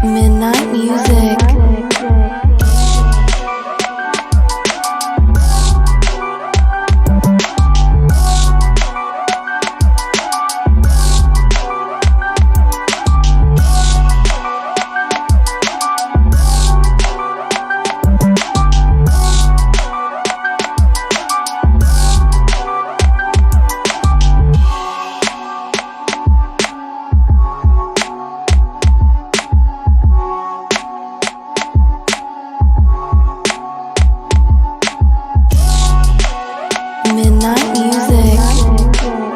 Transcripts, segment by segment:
Midnight music. Midnight music.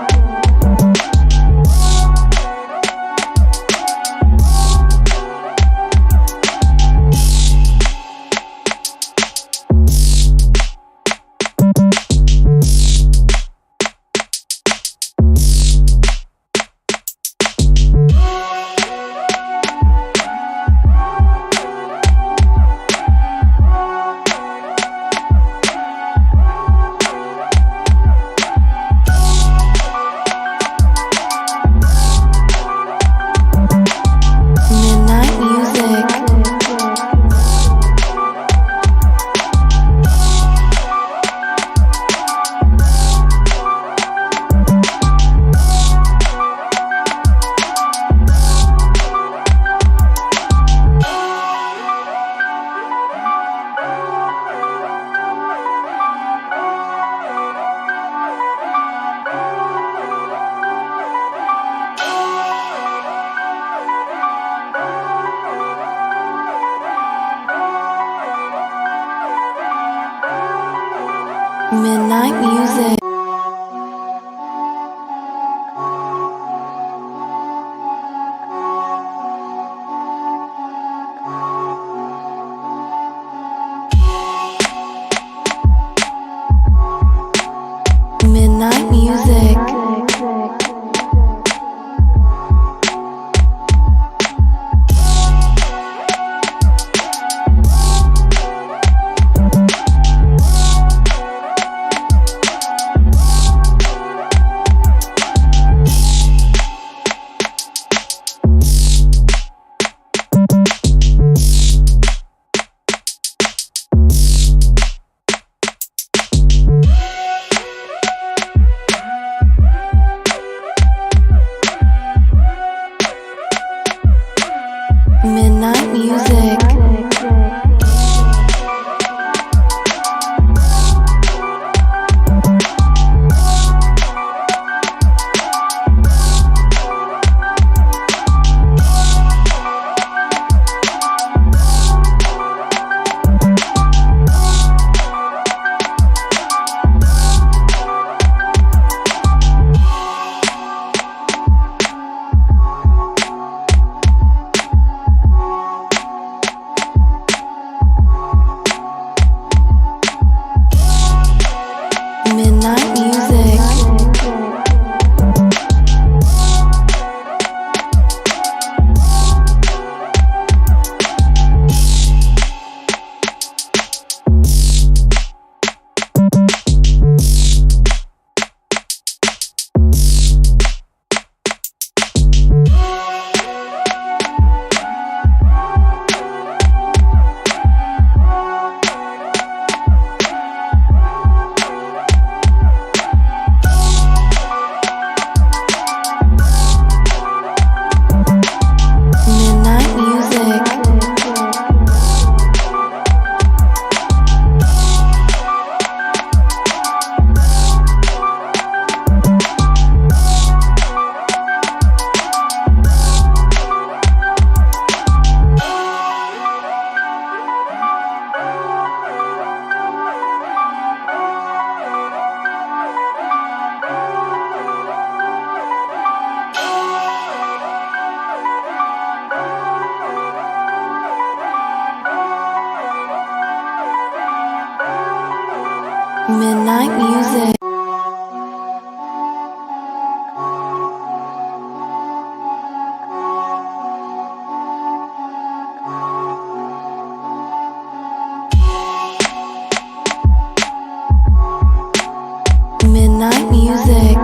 Midnight music. Midnight music. Midnight music. Midnight music. Midnight music. Midnight music.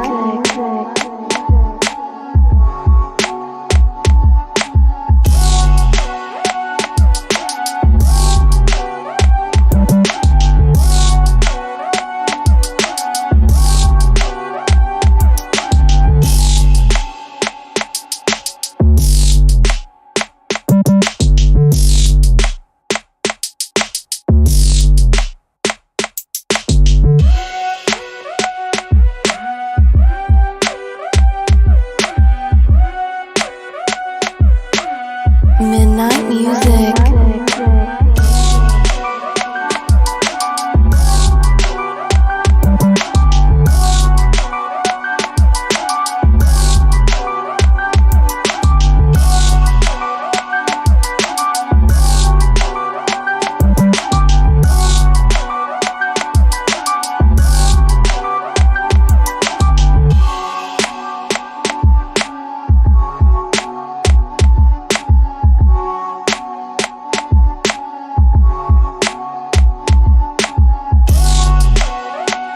Midnight Music.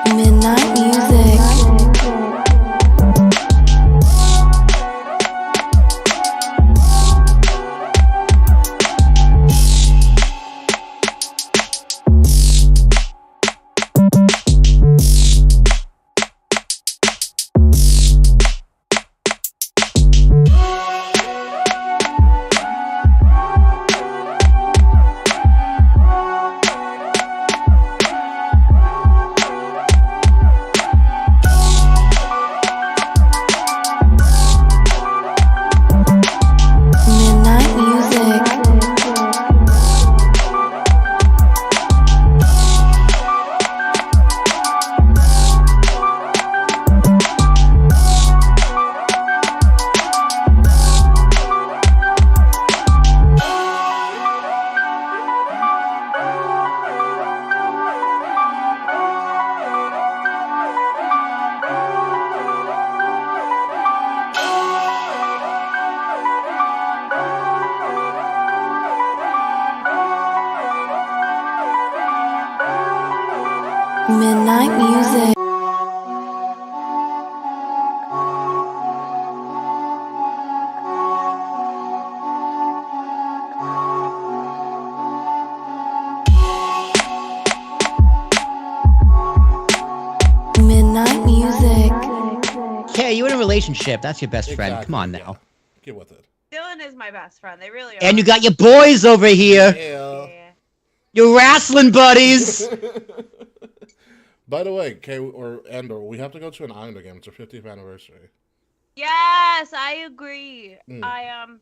Midnight Music. Midnight Music. Midnight Music. Midnight Music. Okay, you in a relationship. That's your best friend. Exactly, Come on yeah. now. Get with it. Dylan is my best friend. They really are. And you got your boys over here. Yeah. Yeah. Your wrestling buddies. By the way, Andor, we have to go to an Islander game. It's our 50th anniversary. Yes, I agree. Mm.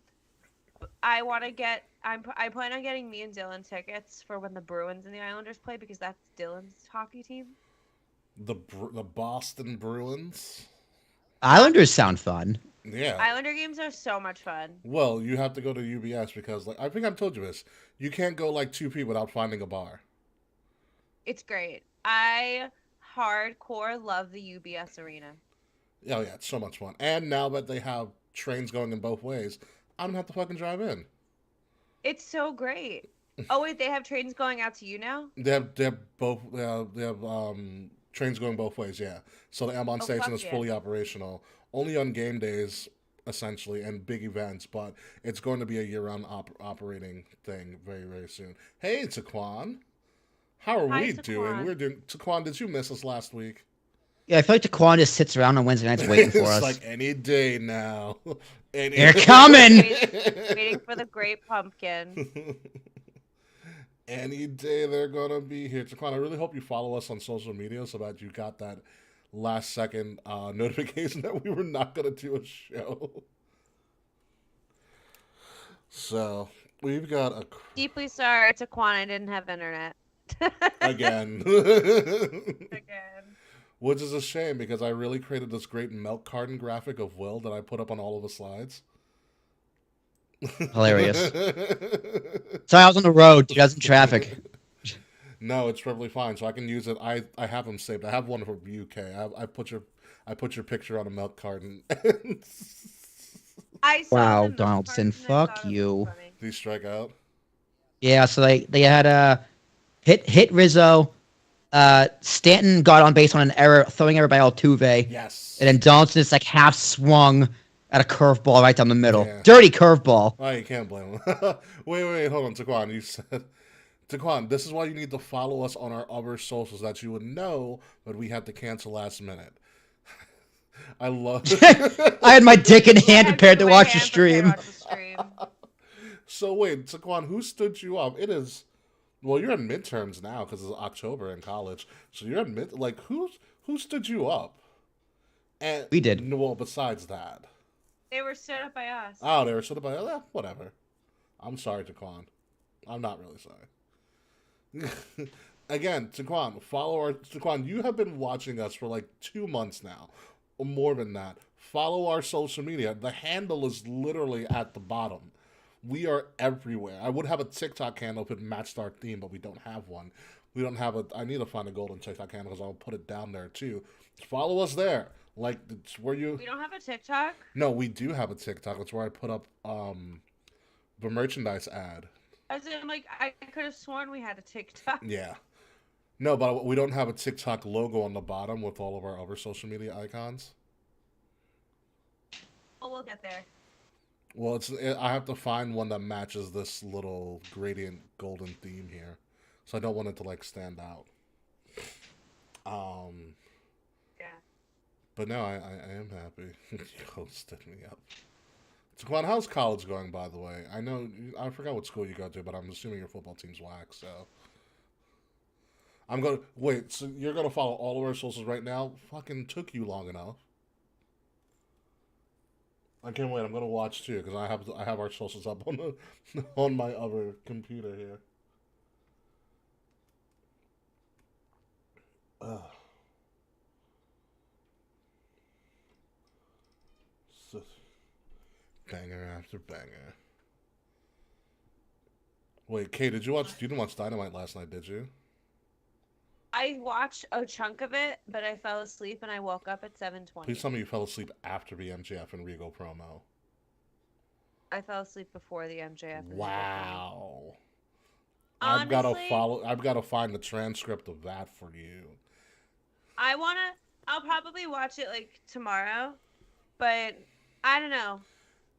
I want to get. I plan on getting me and Dylan tickets for when the Bruins and the Islanders play because that's Dylan's hockey team. The Boston Bruins. Islanders sound fun. Yeah. Islander games are so much fun. Well, you have to go to UBS because, like, I think I've told you this. You can't go like 2 people without finding a bar. It's great. I hardcore love the UBS arena. Oh yeah, it's so much fun. And now that they have trains going in both ways, I don't have to fucking drive in. It's so great. Oh wait, they have trains going out to you now? They have both. They have trains going both ways. Yeah. So the Amon station fuck is yeah. fully operational, only on game days essentially and big events. But it's going to be a year-round operating thing very, very soon. Hey, Taquan, how are Hi, we Taquan. doing? We're doing. Taquan, did you miss us last week? Yeah, I feel like Taquan just sits around on Wednesday nights waiting for It's us. like any day now. They're coming. Waiting for the great pumpkin. Any day they're gonna be here. Taquan, I really hope you follow us on social media so that you got that last second notification that we were not gonna do a show. So we've got a Deeply sorry to Quan, I didn't have internet. again. Again. Which is a shame because I really created this great milk carton graphic of Will that I put up on all of the slides. Hilarious. Sorry, I was on the road. Dude, I was in traffic. No, it's perfectly fine. So I can use it. I have them saved. I have one from UK. I put your picture on a milk carton. I saw Wow, the milk Donaldson, carton, I fuck thought it was you. funny. Did he strike out? Yeah, so they had hit Rizzo. Stanton got on base on an error, throwing error by Altuve. Yes. And then Donaldson is like half swung at a curveball right down the middle. Yeah. Dirty curveball. Oh, you can't blame him. wait, hold on, Taquan. You said, Taquan, this is why you need to follow us on our other socials that you would know that we had to cancel last minute. I love I had my dick in hand I prepared to had watch the my hand prepared stream. to watch the stream. So wait, Taquan, who stood you up? It is, well, you're in midterms now because it's October in college. So you're in who stood you up? And We did. Well, besides that. They were stood up by us. Oh, they were sort of like, whatever. I'm sorry, Taquan. I'm not really sorry. Again, Taquan, Taquan, you have been watching us for like 2 months now, or more than that. Follow our social media. The handle is literally at the bottom. We are everywhere. I would have a TikTok handle if it matched our theme, but we don't have one. We don't have a. I need to find a golden TikTok handle because I'll put it down there too. Follow us there. Like it's where you. We don't have a TikTok. No, we do have a TikTok. It's where I put up the merchandise ad. As in, like, I could have sworn we had a TikTok. Yeah. No, but we don't have a TikTok logo on the bottom with all of our other social media icons. Oh, we'll get there. Well, I have to find one that matches this little gradient golden theme here, so I don't want it to like stand out. Yeah. But no, I am happy. You hosted me up. Taquan, how's college going, by the way? I forgot what school you go to, but I'm assuming your football team's whack, so. So you're gonna follow all of our socials right now? Fucking took you long enough. I can't wait. I'm gonna watch too because I have our socials up on on my other computer here. So, banger after banger. Wait, Kay, you didn't watch Dynamite last night, did you? I watched a chunk of it, but I fell asleep and I woke up at 7:20. Please tell me you fell asleep after the MJF and Regal promo. I fell asleep before the MJF. And Wow. Honestly, I've got to find the transcript of that for you. I'll probably watch it like tomorrow, but I don't know.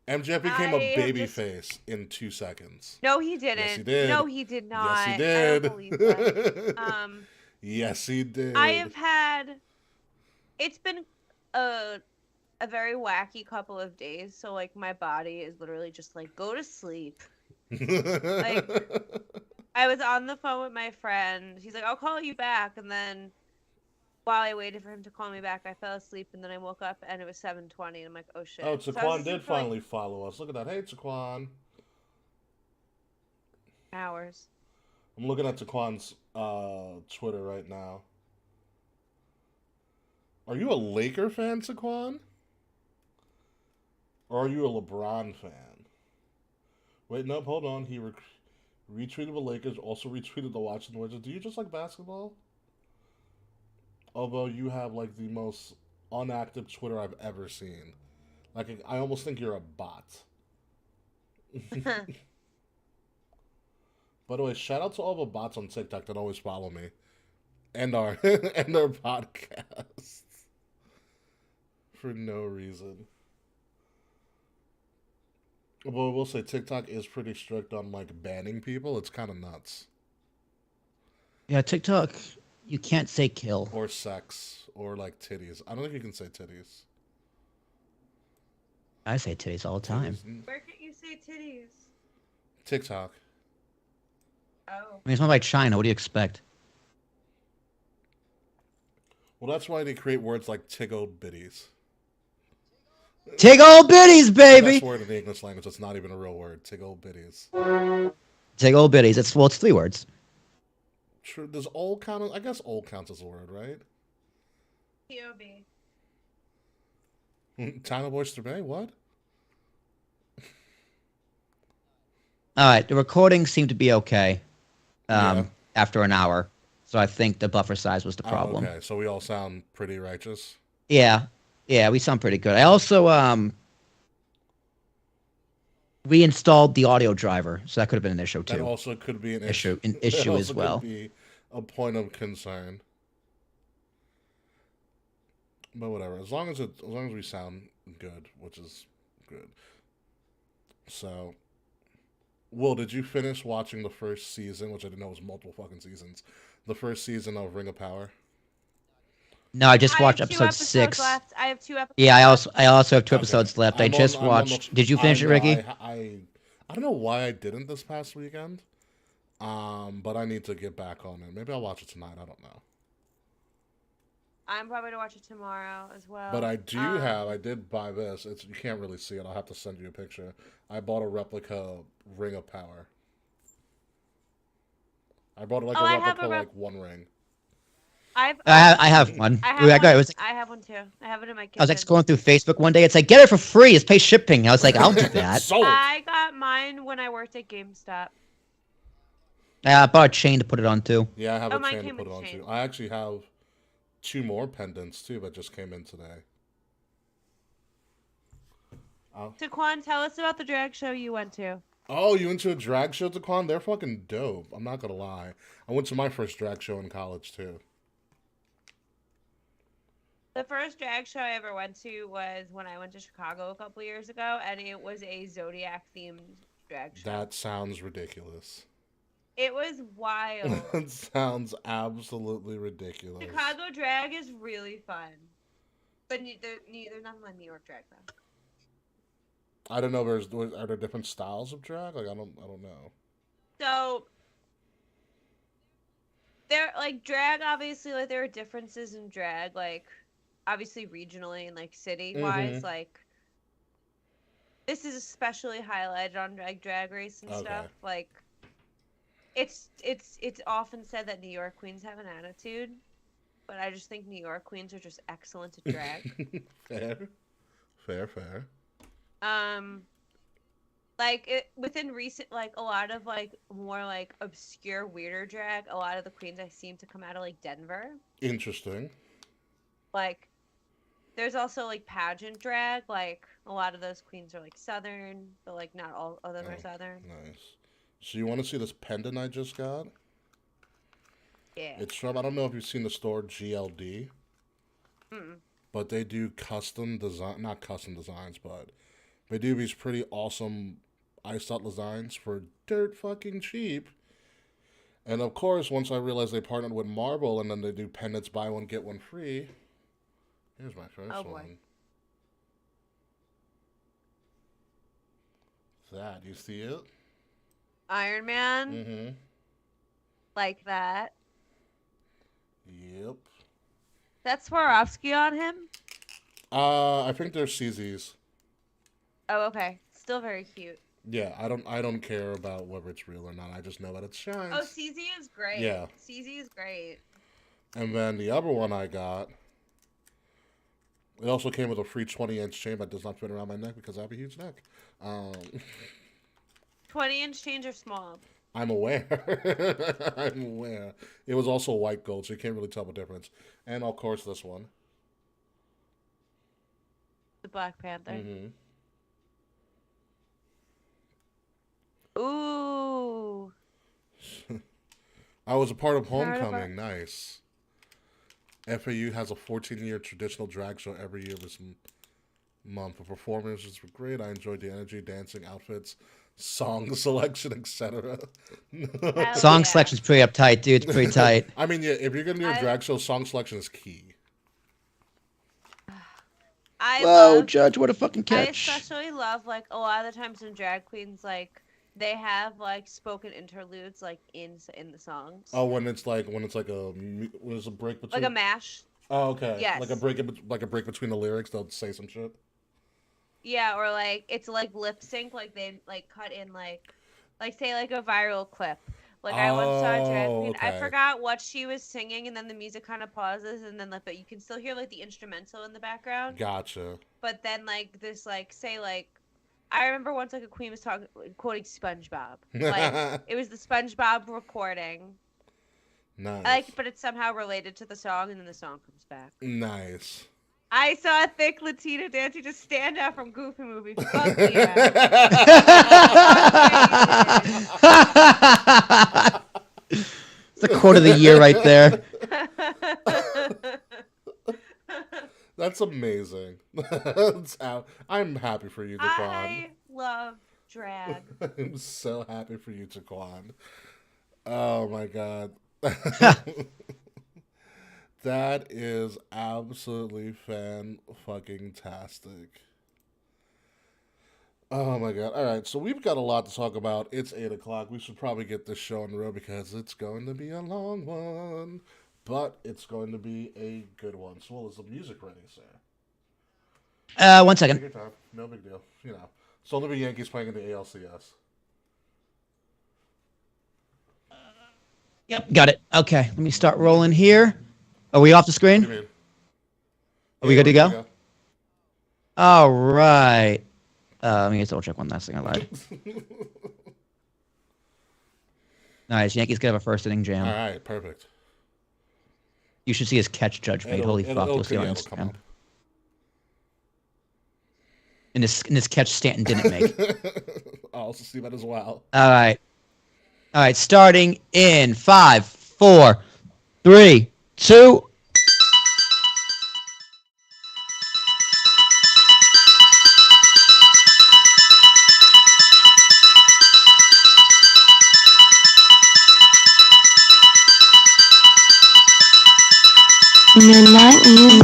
MJF became a babyface in 2 seconds. No, he didn't. Yes, he did. No, he did not. Yes, he did. I don't believe that. Yes, he did. It's been a very wacky couple of days, so like my body is literally just like, go to sleep. Like, I was on the phone with my friend. He's like, I'll call you back, and then while I waited for him to call me back, I fell asleep, and then I woke up and it was 7:20, and I'm like, oh shit. Oh, So I Taquan was did asleep for, finally follow us. Look at that. Hey, Taquan. hours. I'm looking at Taquan's Twitter right now. Are you a Laker fan, Taquan? Or are you a LeBron fan? Wait, nope, hold on. He retweeted the Lakers, also retweeted the Washington Wizards. Do you just like basketball? Although you have like the most unactive Twitter I've ever seen. Like, I almost think you're a bot. By the way, shout out to all the bots on TikTok that always follow me. And our and our podcasts. For no reason. Well, we'll say TikTok is pretty strict on like banning people. It's kind of nuts. Yeah, TikTok, you can't say kill. Or sex. Or like titties. I don't think you can say titties. I say titties all the time. Where can you say titties? TikTok. Oh. I mean, it's not like China. What do you expect? Well, that's why they create words like tiggle bitties. Tig old bitties, baby! That's word in the English language. It's not even a real word. Tiggle bitties. Tig old bitties. It's 3 words. True. Does old count? I guess old counts as a word, right? POB. China Oyster Bay? What? All right, the recording seemed to be okay Yeah. after an hour. So I think the buffer size was the problem. Oh, okay, so we all sound pretty righteous. Yeah, we sound pretty good. I also reinstalled the audio driver, so that could have been an issue That too. also could be an An issue. issue That as also well. Could be a point of concern. But whatever, as long as we sound good, which is good. So, Will, did you finish watching the first season, which I didn't know was multiple fucking seasons? The first season of Ring of Power. No, I just watched have 2 episode episodes 6. left. I have 2 episodes. Yeah, I also have 2 Okay. episodes left. I I'm just on the- watched. Did you finish it, know, Ricky? I don't know why I didn't this past weekend. But I need to get back on it. Maybe I'll watch it tonight. I don't know. I'm probably gonna watch it tomorrow as well. But I did buy this. You can't really see it. I'll have to send you a picture. I bought a replica Ring of Power. I bought like a replica, like one ring. I have one. I Ooh, have got it. one. Was like, I have one too. I have it in my kitchen. I was like scrolling through Facebook one day. It's like, get it for free. It's pay shipping. I was like, I'll do that. Sold. I got mine when I worked at GameStop. I bought a chain to put it on too. Yeah, I have a mine chain to came put it with on chain. too. I actually have 2 more pendants too that just came in today. Taquan, tell us about the drag show you went to. Oh, you went to a drag show, Taquan? They're fucking dope. I'm not gonna lie. I went to my first drag show in college too. The first drag show I ever went to was when I went to Chicago a couple years ago, and it was a Zodiac themed drag show. That sounds ridiculous. It was wild. That sounds absolutely ridiculous. Chicago drag is really fun, but there's nothing like New York drag though. I don't know. Are there different styles of drag? Like I don't know. So there, like drag, obviously, like there are differences in drag, like obviously regionally and like city wise. Like this is especially highlighted on like Drag Race and stuff. Like it's often said that New York queens have an attitude, but I just think New York queens are just excellent at drag. Fair. Like within recent, like a lot of like more like obscure, weirder drag, a lot of the queens I seem to come out of like Denver. Interesting. Like there's also like pageant drag, like a lot of those queens are like Southern, but like not all of them are Southern. Nice. So you want to see this pendant I just got? Yeah. It's from, I don't know if you've seen the store GLD. But they do custom design, not custom designs, but they do these pretty awesome iced out designs for dirt fucking cheap. And of course, once I realized they partnered with Marble and then they do pendants buy one, get one free. Here's my first one. That, you see it? Iron Man. Like that. Yep. That's Swarovski on him? I think they're CZs. Oh, okay. Still very cute. Yeah, I don't care about whether it's real or not. I just know that it shines. Oh, CZ is great. Yeah. CZ is great. And then the other one I got, it also came with a free 20-inch chain that does not fit around my neck because I have a huge neck. 20-inch chains are small. I'm aware. I'm aware. It was also white gold, so you can't really tell the difference. And of course, this one. The Black Panther. Ooh. I was a part of Homecoming. Nice. FAU has a 14-year traditional drag show every year this month. The performances were great. I enjoyed the energy, dancing, outfits, song selection, etc. Song selection's pretty uptight, dude. It's pretty tight. I mean, yeah, if you're gonna do a drag show, song selection is key. Whoa, Judge, what a fucking catch. I especially love, like, a lot of the times in drag queens, like, they have, like, spoken interludes, like, in the songs. Oh, when it's like when it's a break between, like a mash. Oh, okay. Yes. Like a break between the lyrics, they'll say some shit. Yeah, or like it's like lip sync, like they like cut in like say like a viral clip. Like I once saw a drag queen. Okay. I forgot what she was singing, and then the music kind of pauses, and then like but you can still hear like the instrumental in the background. Gotcha. But then like this like say like I remember once like a queen was quoting SpongeBob. Like it was the SpongeBob recording. Nice. Like, but it's somehow related to the song, and then the song comes back. Nice. I saw a thick Latina dancing just stand out from Goofy Movie. Fuck yeah. It's the quote of the year right there. That's amazing. I'm happy for you, Taquan. I love drag. I'm so happy for you, Taquan. Oh my god. That is absolutely fan-fucking-tastic. Oh my god. Alright, so we've got a lot to talk about. It's 8 o'clock. We should probably get this show on the road because it's going to be a long one. but it's going to be a good one. So, well, is the music ready, sir? 1 Take second. your time. No big deal. You know, it's only the Yankees playing in the ALCS. Yep, got it. Okay, let me start rolling here. Are we off the What screen? do you mean? Are we good to go? All right. Let me just double check one last thing. I lied. Nice. Yankees could have a first inning jam. All right, perfect. You should see his catch Judge made. Holy fuck! You'll see on it'll come Instagram. up. And this catch Stanton didn't make. I'll also see that as well. All right. All right. Starting in 5, 4, 3, 2. Midnight music.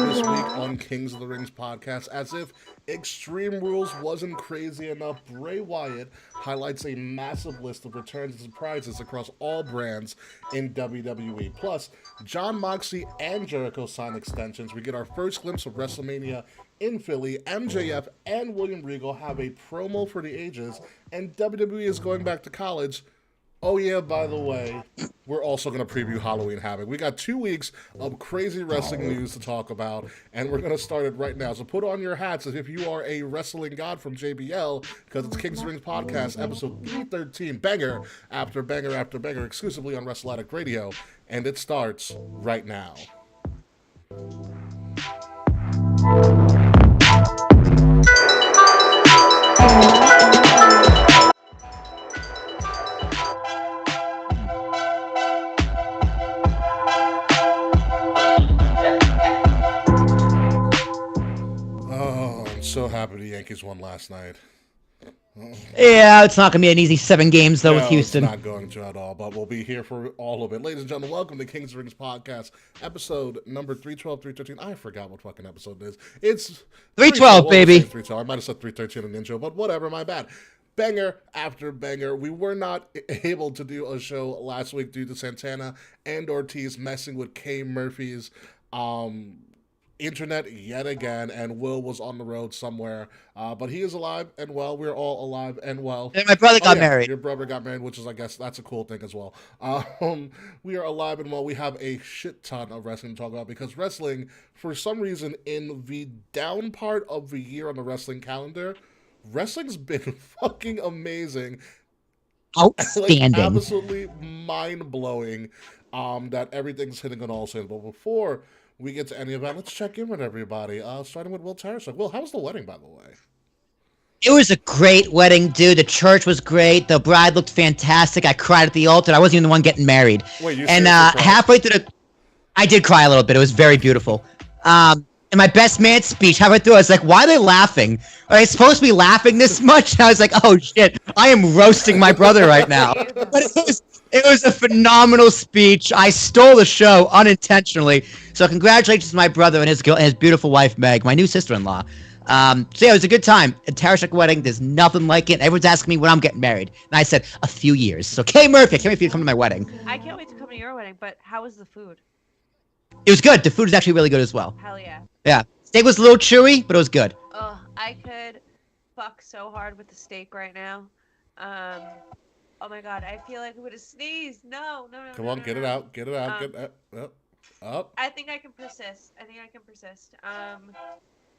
This week on Kings of the Rings podcast, as if Extreme Rules wasn't crazy enough, Bray Wyatt highlights a massive list of returns and surprises across all brands in WWE. Plus, Jon Moxley and Jericho sign extensions. We get our first glimpse of WrestleMania in Philly. MJF and William Regal have a promo for the ages, and WWE is going back to college. Oh yeah, by the way, we're also going to preview Halloween Havoc. We got 2 weeks of crazy wrestling news to talk about, and we're going to start it right now. So put on your hats as if you are a wrestling god from JBL, because it's Kings of the Rings Podcast, episode 313, banger after banger after banger, exclusively on Wrestle Addict Radio, and it starts right now. So happy the Yankees won last night. Yeah, it's not going to be an easy 7 games, though, with Houston. It's not going to at all, but we'll be here for all of it. Ladies and gentlemen, welcome to Kings of the Rings Podcast, episode number 312, 313. I forgot what fucking episode it is. It's 312, baby. 312. I might have said 313 in the intro, but whatever, my bad. Banger after banger. We were not able to do a show last week due to Santana and Ortiz messing with K. Murphy's internet yet again, and Will was on the road somewhere, but he is alive and well. We're all alive and well. And my brother got married. Your brother got married, which is, I guess, that's a cool thing as well. We are alive and well. We have a shit ton of wrestling to talk about, because wrestling, for some reason, in the down part of the year on the wrestling calendar, wrestling's been fucking amazing. Outstanding. Like, absolutely mind-blowing that everything's hitting on all cylinders. But before we get to any of that, let's check in with everybody, starting with Will Tarasuk. Will, how was the wedding, by the way? It was a great wedding, dude. The church was great. The bride looked fantastic. I cried at the altar. I wasn't even the one getting married. Wait, you and seriously cried? halfway through I did cry a little bit. It was very beautiful. And my best man speech, halfway through, I was like, why are they laughing? Are they supposed to be laughing this much? And I was like, oh shit, I am roasting my brother right now. But it was a phenomenal speech. I stole the show unintentionally. So congratulations to my brother and his beautiful wife, Meg, my new sister-in-law. So yeah, it was a good time. A Tarashuk wedding, there's nothing like it. Everyone's asking me when I'm getting married. And I said, a few years. So Kay Murphy, I can't wait for you to come to my wedding. I can't wait to come to your wedding, but how was the food? It was good. The food is actually really good as well. Hell yeah. Yeah. Steak was a little chewy, but it was good. Oh, I could fuck so hard with the steak right now. Oh my god, I feel like I'm gonna sneeze. No. Come on, get it out. Get it out. Get it up. I think I can persist.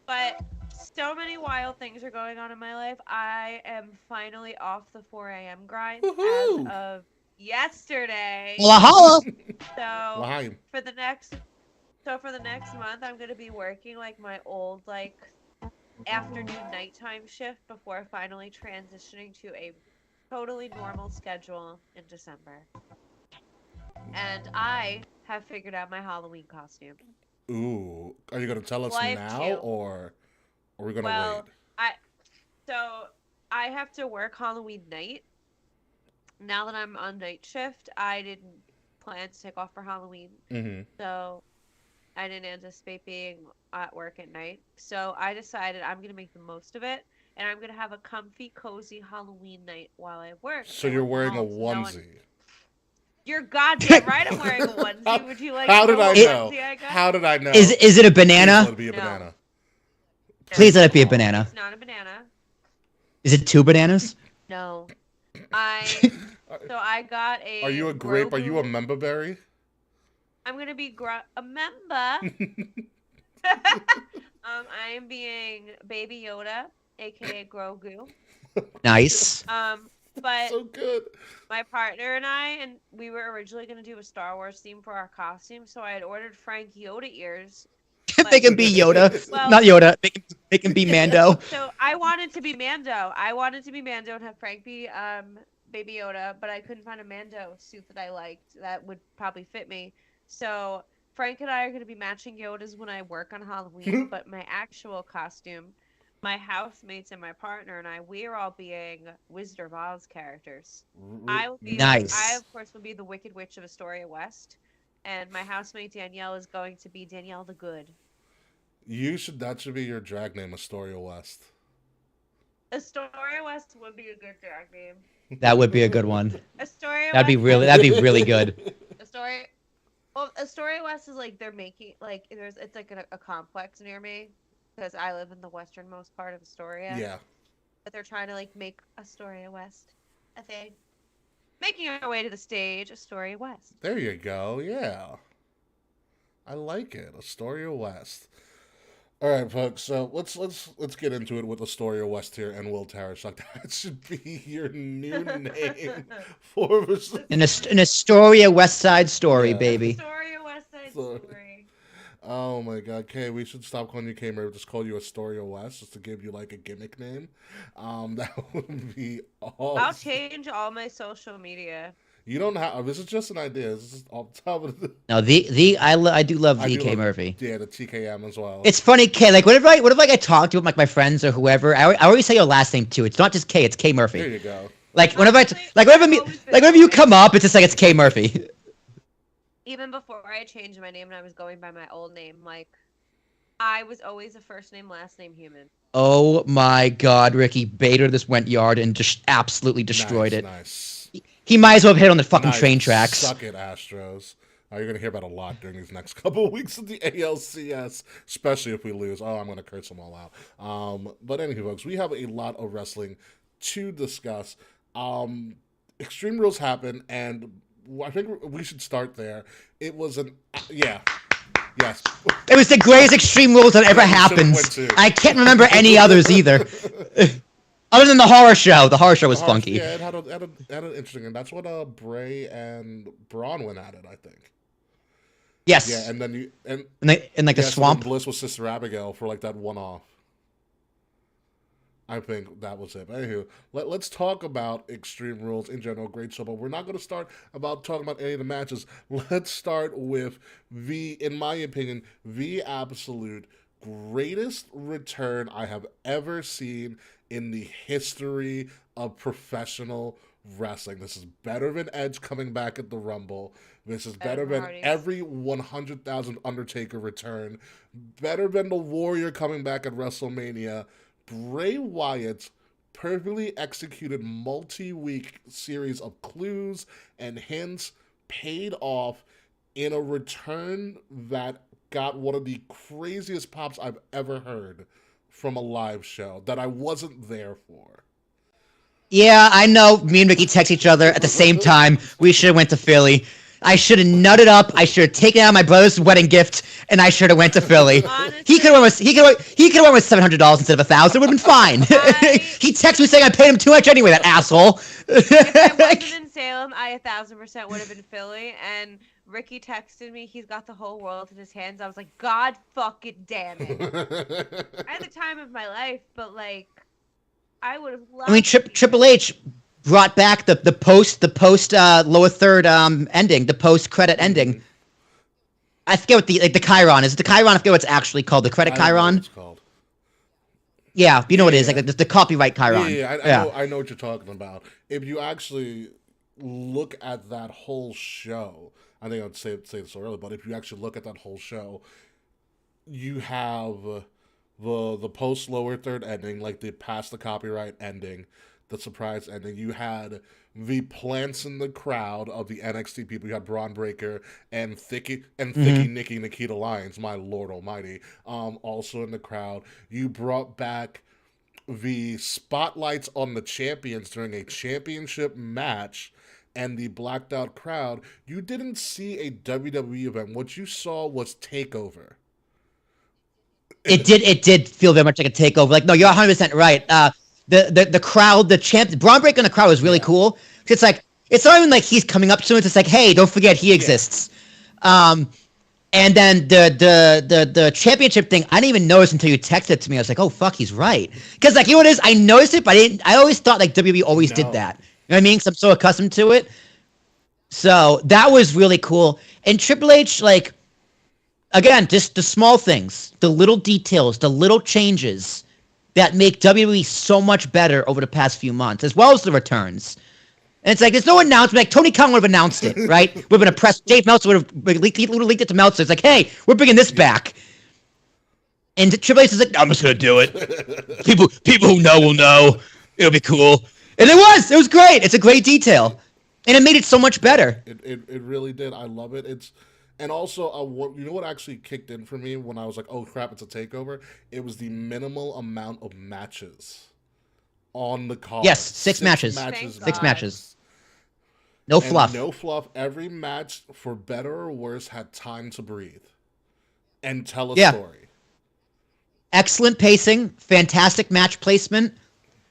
But so many wild things are going on in my life. I am finally off the 4 a.m. grind Woohoo! as of yesterday. Holla holla. So Why? for the next month, I'm gonna be working like my old afternoon nighttime shift before finally transitioning to a totally normal schedule in December. And I have figured out my Halloween costume. Ooh, are you gonna tell us now, or are we gonna wait? I have to work Halloween night. Now that I'm on night shift, I didn't plan to take off for Halloween. Mm-hmm. So I didn't anticipate being at work at night. So I decided I'm going to make the most of it. And I'm going to have a comfy, cozy Halloween night while I work. So you're wearing a onesie. You're goddamn right. I'm wearing a onesie. Would you like? How to did know I what know? onesie I got? How did I know? Is it a Please let banana? it be a No. banana. Please let it be a banana. It's not a banana. Is it 2 bananas? No. So I got a. Are you a grape? Are you a Grogu. member berry? I'm gonna be a member. I am being Baby Yoda, aka Grogu. Nice. But So good. my partner and we were originally gonna do a Star Wars theme for our costume, so I had ordered Frank Yoda ears. Make him be Yoda. Well- Not Yoda. Make him be Mando. So I wanted to be Mando. I wanted to be Mando and have Frank be Baby Yoda, but I couldn't find a Mando suit that I liked that would probably fit me. So Frank and I are going to be matching Yodas when I work on Halloween, but my actual costume, my housemates and my partner and I, we're all being Wizard of Oz characters. I will be Nice. I of course will be the Wicked Witch of Astoria West, and my housemate Danielle is going to be Danielle the Good. That should be your drag name, Astoria West. Astoria West would be a good drag name. That would be a good one. Astoria That'd be West. really good. Astoria. Well, Astoria West is like they're making it's like a complex near me because I live in the westernmost part of Astoria. Yeah. But they're trying to like make Astoria West a thing. Making our way to the stage, Astoria West. There you go. Yeah. I like it. Astoria West. All right, folks. So let's get into it with Astoria West here and Will Tarish. Like that should be your new name for An Astoria West Side Story, Yeah. baby. Astoria West Side Story. Oh my God, Kay, we should stop calling you Kay Murray. Just call you Astoria West, just to give you like a gimmick name. That would be awesome. I'll change all my social media. You don't have. This is just an idea. This is off the top of the. No, I do love I the do K love- Murphy. Yeah, the TKM as well. It's funny, K. Like whenever I talk to like my friends or whoever, I always say your last name too. It's not just K. It's K There Murphy. you go. Like whenever Honestly, I've always been whenever you that come up, it's just like it's K Murphy. Even before I changed my name and I was going by my old name, like I was always a first name, last name human. Oh my God, Ricky Bader just went yard and just absolutely destroyed it. Nice. He might as well have hit on the fucking Nice. train tracks. Suck it, Astros. You're going to hear about a lot during these next couple of weeks of the ALCS, especially if we lose. Oh, I'm going to curse them all out. But anyway, folks, we have a lot of wrestling to discuss. Extreme Rules happened, and I think we should start there. It was yes. It was the greatest Extreme Rules that ever happened. went to. I can't remember any others either. Other than the horror show. The horror show was funky. Yeah, it had an interesting, and that's what Bray and Braun went at it, I think. Yes. Yeah, and then in like the yes, swamp. Bliss with Sister Abigail for like that one-off. I think that was it. Anywho, let's talk about Extreme Rules in general. Great show, but we're not going to start talking about any of the matches. Let's start with in my opinion, the absolute greatest return I have ever seen in the history of professional wrestling. This is better than Edge coming back at the Rumble. This is better than Hardys. every 100,000 Undertaker return. Better than the Warrior coming back at WrestleMania. Bray Wyatt's perfectly executed multi-week series of clues and hints paid off in a return that got one of the craziest pops I've ever heard from a live show that I wasn't there for. Yeah, I know. Me and Ricky text each other at the same time. We should have went to Philly. I should have nutted up. I should have taken out my brother's wedding gift, and I should have went to Philly. Honestly, He could have went with $700 instead of $1,000. It would have been fine. He texted me saying I paid him too much anyway. That asshole. if I wasn't in Salem, I 1,000% would have been Philly. And Ricky texted me, he's got the whole world in his hands. I was like, God fucking damn it. I had the time of my life, but like, I would have loved. I mean, Triple H brought back the post lower third ending, the post credit ending. I forget what the Chiron is. The Chiron, I forget what it's actually called. The credit I don't know what Chiron. it's called. Yeah, you know what it is. Yeah. Like the copyright Chiron. I know what you're talking about. If you actually look at that whole show, I think I'd say this earlier, but if you actually look at that whole show, you have the post lower third ending, like the past the copyright ending, the surprise ending. You had the plants in the crowd of the NXT people. You had Braun Breaker and Thicky Nicky Nikita Lyons, my lord almighty, also in the crowd. You brought back the spotlights on the champions during a championship match and the blacked out crowd. You didn't see a WWE event. What you saw was TakeOver. It did feel very much like a takeover. Like, no, you're 100% right. The crowd, the champ, Braun Breaker in the crowd was really cool. It's like, it's not even like he's coming up to him. It's like, hey, don't forget he exists. And then the championship thing, I didn't even notice until you texted it to me. I was like, oh fuck, he's right. Because like, you know what it is? I noticed it, but I always thought like WWE always did that. You know what I mean? Because I'm so accustomed to it. So that was really cool. And Triple H, like, again, just the small things, the little details, the little changes that make WWE so much better over the past few months, as well as the returns. And it's like, there's no announcement. Like, Tony Khan would have announced it, right? Would have been a press. Dave Meltzer would have leaked it to Meltzer. It's like, hey, we're bringing this back. And Triple H is like, I'm just going to do it. People who know will know. It'll be cool. And it was great. It's a great detail. And it made it so much better. It really did. I love it. And also, you know what actually kicked in for me when I was like, oh crap, it's a takeover? It was the minimal amount of matches on the card. Yes, six matches. Six matches. No fluff. No fluff. Every match, for better or worse, had time to breathe and tell a story. Excellent pacing. Fantastic match placement.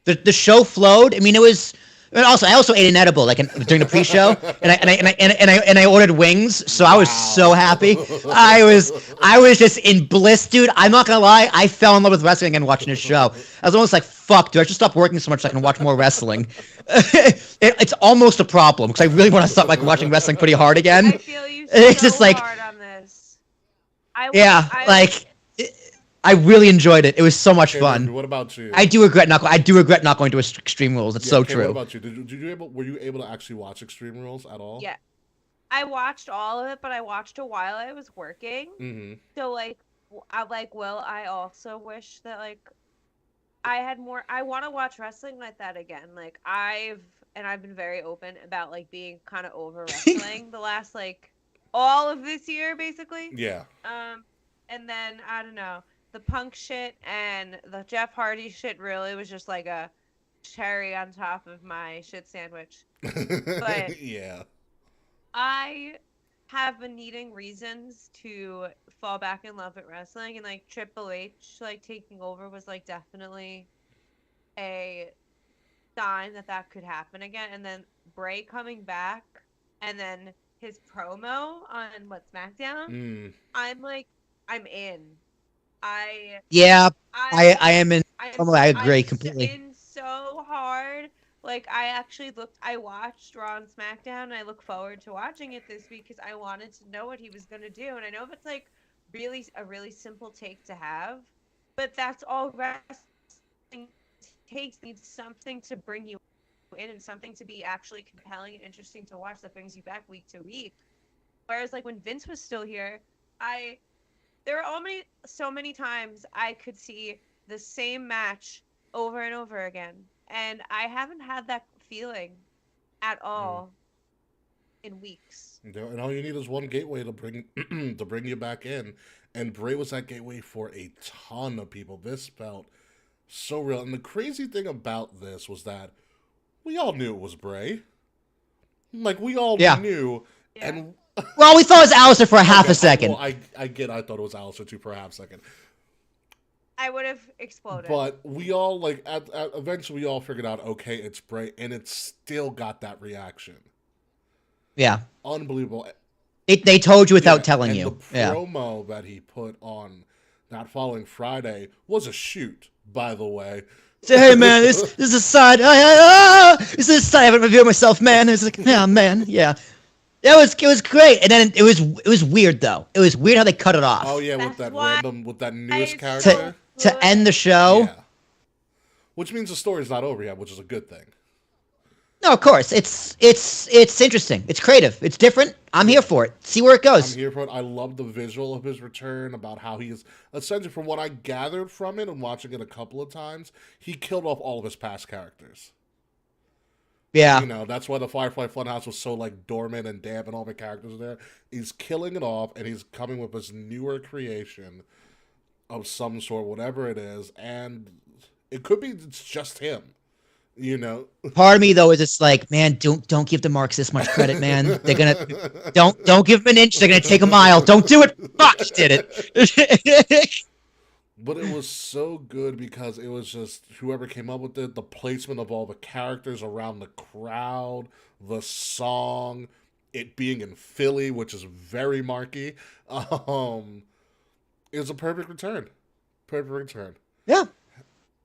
The show flowed. I mean, it was. And I also ate an edible like during the pre-show, and I ordered wings, so I was so happy. I was just in bliss, dude. I'm not gonna lie, I fell in love with wrestling again watching this show. I was almost like, fuck, dude, I should stop working so much so I can watch more wrestling. It's almost a problem because I really want to start like watching wrestling pretty hard again. I feel you it's so just like, hard on this. I really enjoyed it. It was so much fun. What about you? I do regret not going to Extreme Rules. It's so true. What about you? Were you able to actually watch Extreme Rules at all? Yeah, I watched all of it, but I watched it while I was working. Mm-hmm. So like, I also wish that like I had more. I want to watch wrestling like that again. Like I've been very open about like being kind of over wrestling the last like all of this year basically. Yeah. And then I don't know. The Punk shit and the Jeff Hardy shit really was just like a cherry on top of my shit sandwich. But yeah, I have been needing reasons to fall back in love with wrestling, and like Triple H like taking over was like definitely a sign that could happen again. And then Bray coming back, and then his promo on SmackDown. I'm in. I am in. I agree completely. In so hard. Like I watched Raw and SmackDown, and I look forward to watching it this week because I wanted to know what he was gonna do. And I know it's like a really simple take to have, but that's all wrestling takes. Needs something to bring you in and something to be actually compelling and interesting to watch that brings you back week to week. Whereas like when Vince was still here, there are so many times I could see the same match over and over again, and I haven't had that feeling at all in weeks. And all you need is one gateway to bring you back in, and Bray was that gateway for a ton of people. This felt so real, and the crazy thing about this was that we all knew it was Bray. Like we all knew, and. Well, we thought it was Alistair for half a second. Well, I thought it was Alistair too for a half second. I would have exploded. But we all eventually we all figured out, okay, it's Bray, and it still got that reaction. Yeah. Unbelievable. They told you without telling you. The promo that he put on that following Friday was a shoot, by the way. Say, hey man, this is a side. This is a side. I haven't reviewed myself, man. It's like, yeah, man, yeah. It was great, and then it was weird though. It was weird how they cut it off. Oh yeah, with that newest character to end the show. Yeah. Which means the story's not over yet, which is a good thing. No, of course. It's interesting. It's creative. It's different. I'm here for it. See where it goes. I'm here for it. I love the visual of his return, about how he is essentially, from what I gathered from it and watching it a couple of times, he killed off all of his past characters. Yeah. You know, that's why the Firefly Funhouse was so like dormant and damp and all the characters are there. He's killing it off and he's coming with this newer creation of some sort, whatever it is, and it could be it's just him. You know? Part of me though is just like, man, don't give the Marks this much credit, man. They're gonna don't give them an inch. They're gonna take a mile. Don't do it. Fuck, you did it. But it was so good because it was just whoever came up with it, the placement of all the characters around the crowd, the song, it being in Philly, which is very marky. It was a perfect return. Perfect return. Yeah,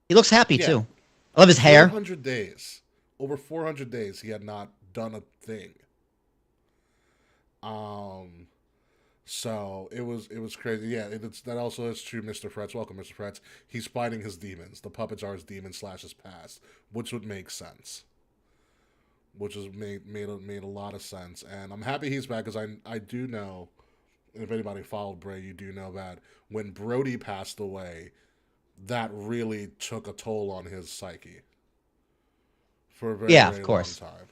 he looks happy Yeah. too. I love his hair. 400 days. Over 400 days, he had not done a thing. So it was crazy. Yeah, that also is true. Mr. Fretz, welcome, Mr. Fretz. He's fighting his demons. The puppets are his demons / his past, which would make sense. Which has made a lot of sense, and I'm happy he's back because I do know, and if anybody followed Bray, you do know that when Brody passed away, that really took a toll on his psyche for a very, Yeah, very of course. long time.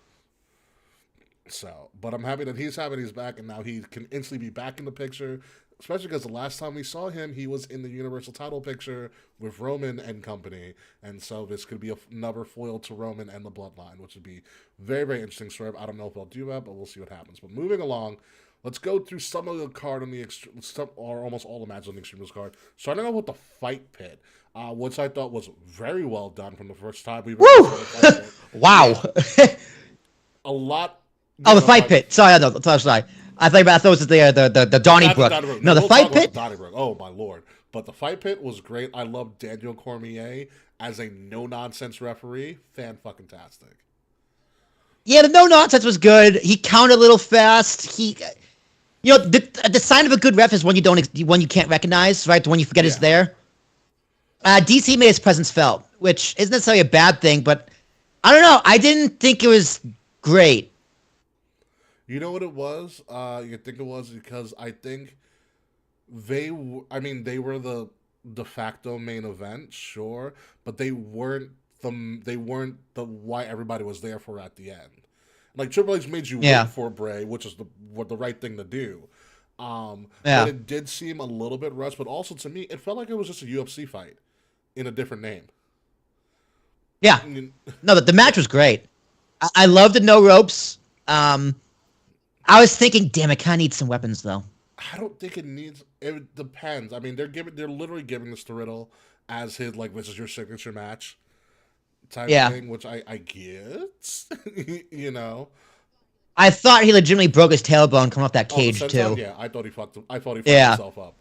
So, but I'm happy that he's back, and now he can instantly be back in the picture, especially because the last time we saw him, he was in the Universal title picture with Roman and company, and so this could be another foil to Roman and the Bloodline, which would be very, very interesting story. I don't know if they'll do that, but we'll see what happens. But moving along, let's go through some of the card on the or almost all the matches on the Extreme Rules card. Starting out with the Fight Pit, which I thought was very well done from the first time we. Woo! Wow. Yeah. A lot. Oh, the Fight Pit. Sorry, no, sorry. I thought it was the Donnybrook. No, the Fight Pit. Donnybrook. Oh my lord! But the Fight Pit was great. I love Daniel Cormier as a no nonsense referee. Fucking tastic. Yeah, the no nonsense was good. He counted a little fast. The sign of a good ref is when you can't recognize, right? The one you forget is there. DC made his presence felt, which isn't necessarily a bad thing, but I don't know. I didn't think it was great. You know what it was? You think it was because I think they were the de facto main event, sure, but they weren't the why everybody was there for at the end. Like Triple H made you wait for Bray, which is the right thing to do. But it did seem a little bit rushed, but also to me, it felt like it was just a UFC fight in a different name. Yeah. No, the match was great. I love the no ropes. I was thinking, damn, it kind of needs some weapons, though. I don't think it needs. It depends. I mean, they're literally giving this to Riddle as his this is your signature match type thing, which I get. You know. I thought he legitimately broke his tailbone coming off that cage too. Yeah, I thought he fucked himself up.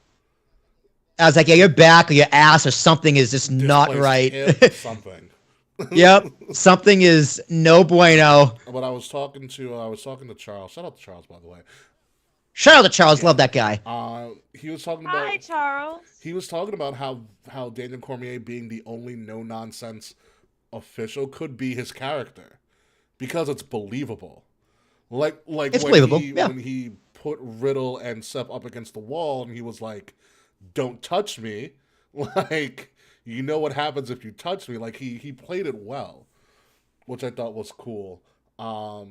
I was like, yeah, your back or your ass or something is just not right. Something. Yep, something is no bueno. But I was talking to Charles. Shout out to Charles, by the way. Shout out to Charles. Love that guy. He was talking about. Hi, Charles. He was talking about how Daniel Cormier being the only no nonsense official could be his character because it's believable. Like it's when believable. When he put Riddle and Seth up against the wall and he was like, "Don't touch me," like. You know what happens if you touch me. Like, he played it well, which I thought was cool. But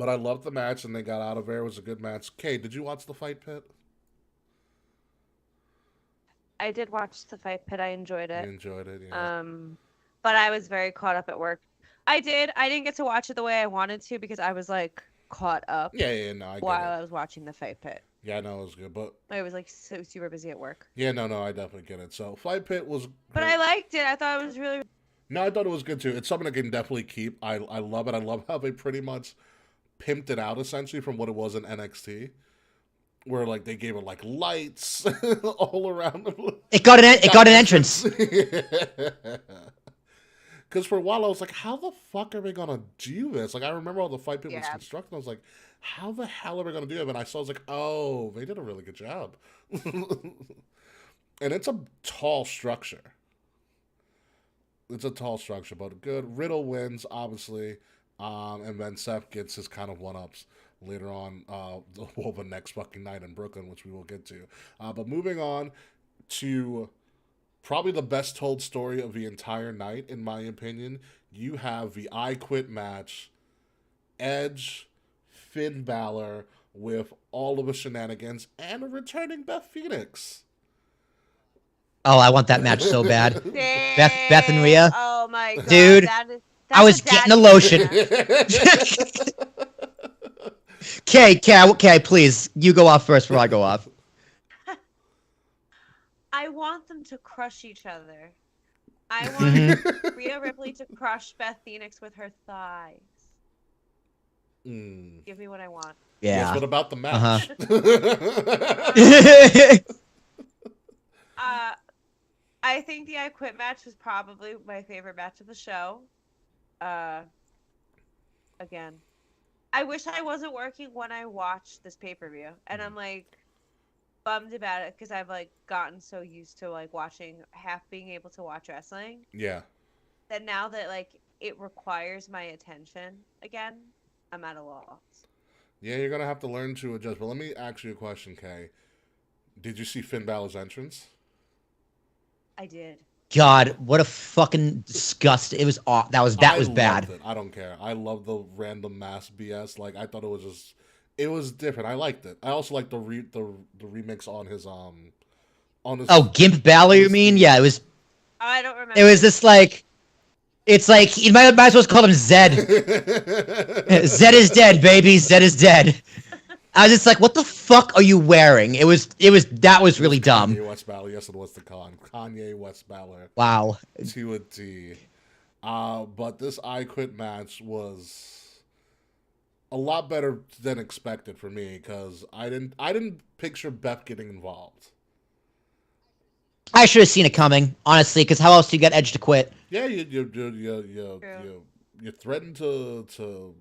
I loved the match, and they got out of there. It was a good match. Kay, did you watch the Fight Pit? I did watch the Fight Pit. I enjoyed it. You enjoyed it, yeah. But I was very caught up at work. I didn't get to watch it the way I wanted to because I was, like, caught up No, I get while it. I was watching the Fight Pit. Yeah, no, it was good, but I was like so super busy at work. yeah, no, I definitely get it. So Fight Pit was great. But I liked it. I thought it was really. No, I thought it was good too. It's something I can definitely keep. I love it. I love how they pretty much pimped it out essentially from what it was in NXT, where like they gave it like lights all around. It got an entrance. Because for a while I was like, how the fuck are they gonna do this? Like I remember all the Fight Pit was constructed. I was like, how the hell are we gonna do it? And I saw, I was like, oh, they did a really good job. And it's a tall structure. It's a tall structure, but good. Riddle wins, obviously, and then Seth gets his kind of one-ups later on, the next fucking night in Brooklyn, which we will get to. But moving on to probably the best told story of the entire night, in my opinion, you have the I Quit match, Edge, Finn Balor with all of the shenanigans, and a returning Beth Phoenix. Oh, I want that match so bad. Beth and Dang. Rhea. Oh my god, Dude, that's I was a getting the daddy lotion. match. Okay, please. You go off first before I go off. I want them to crush each other. I Mm-hmm. want Rhea Ripley to crush Beth Phoenix with her thighs. Give me what I want. Yes, Yeah. what about the match? I think the I Quit match was probably my favorite match of the show. Again, I wish I wasn't working when I watched this pay-per-view, and I'm like bummed about it because I've like gotten so used to like being able to watch wrestling. Yeah. That now that like it requires my attention again, I'm at a loss. Yeah, you're gonna have to learn to adjust. But let me ask you a question, Kay. Did you see Finn Balor's entrance? I did. God, what a fucking disgust! It was off. That was bad. Loved it. I don't care. I love the random mass BS. Like I thought it was different. I liked it. I also liked the remix on his Oh, Gimp Balor, you mean? Yeah, it was. I don't remember. It was this like. It's like you might as well call him Zed. Zed is dead, baby. Zed is dead. I was just like, what the fuck are you wearing? That was really dumb. Kanye West Balor, yes, it was the Kanye West Balor. Wow. To a T. But this I Quit match was a lot better than expected for me because I didn't picture Beth getting involved. I should have seen it coming, honestly, because how else do you get Edge to quit? Yeah, you threatened to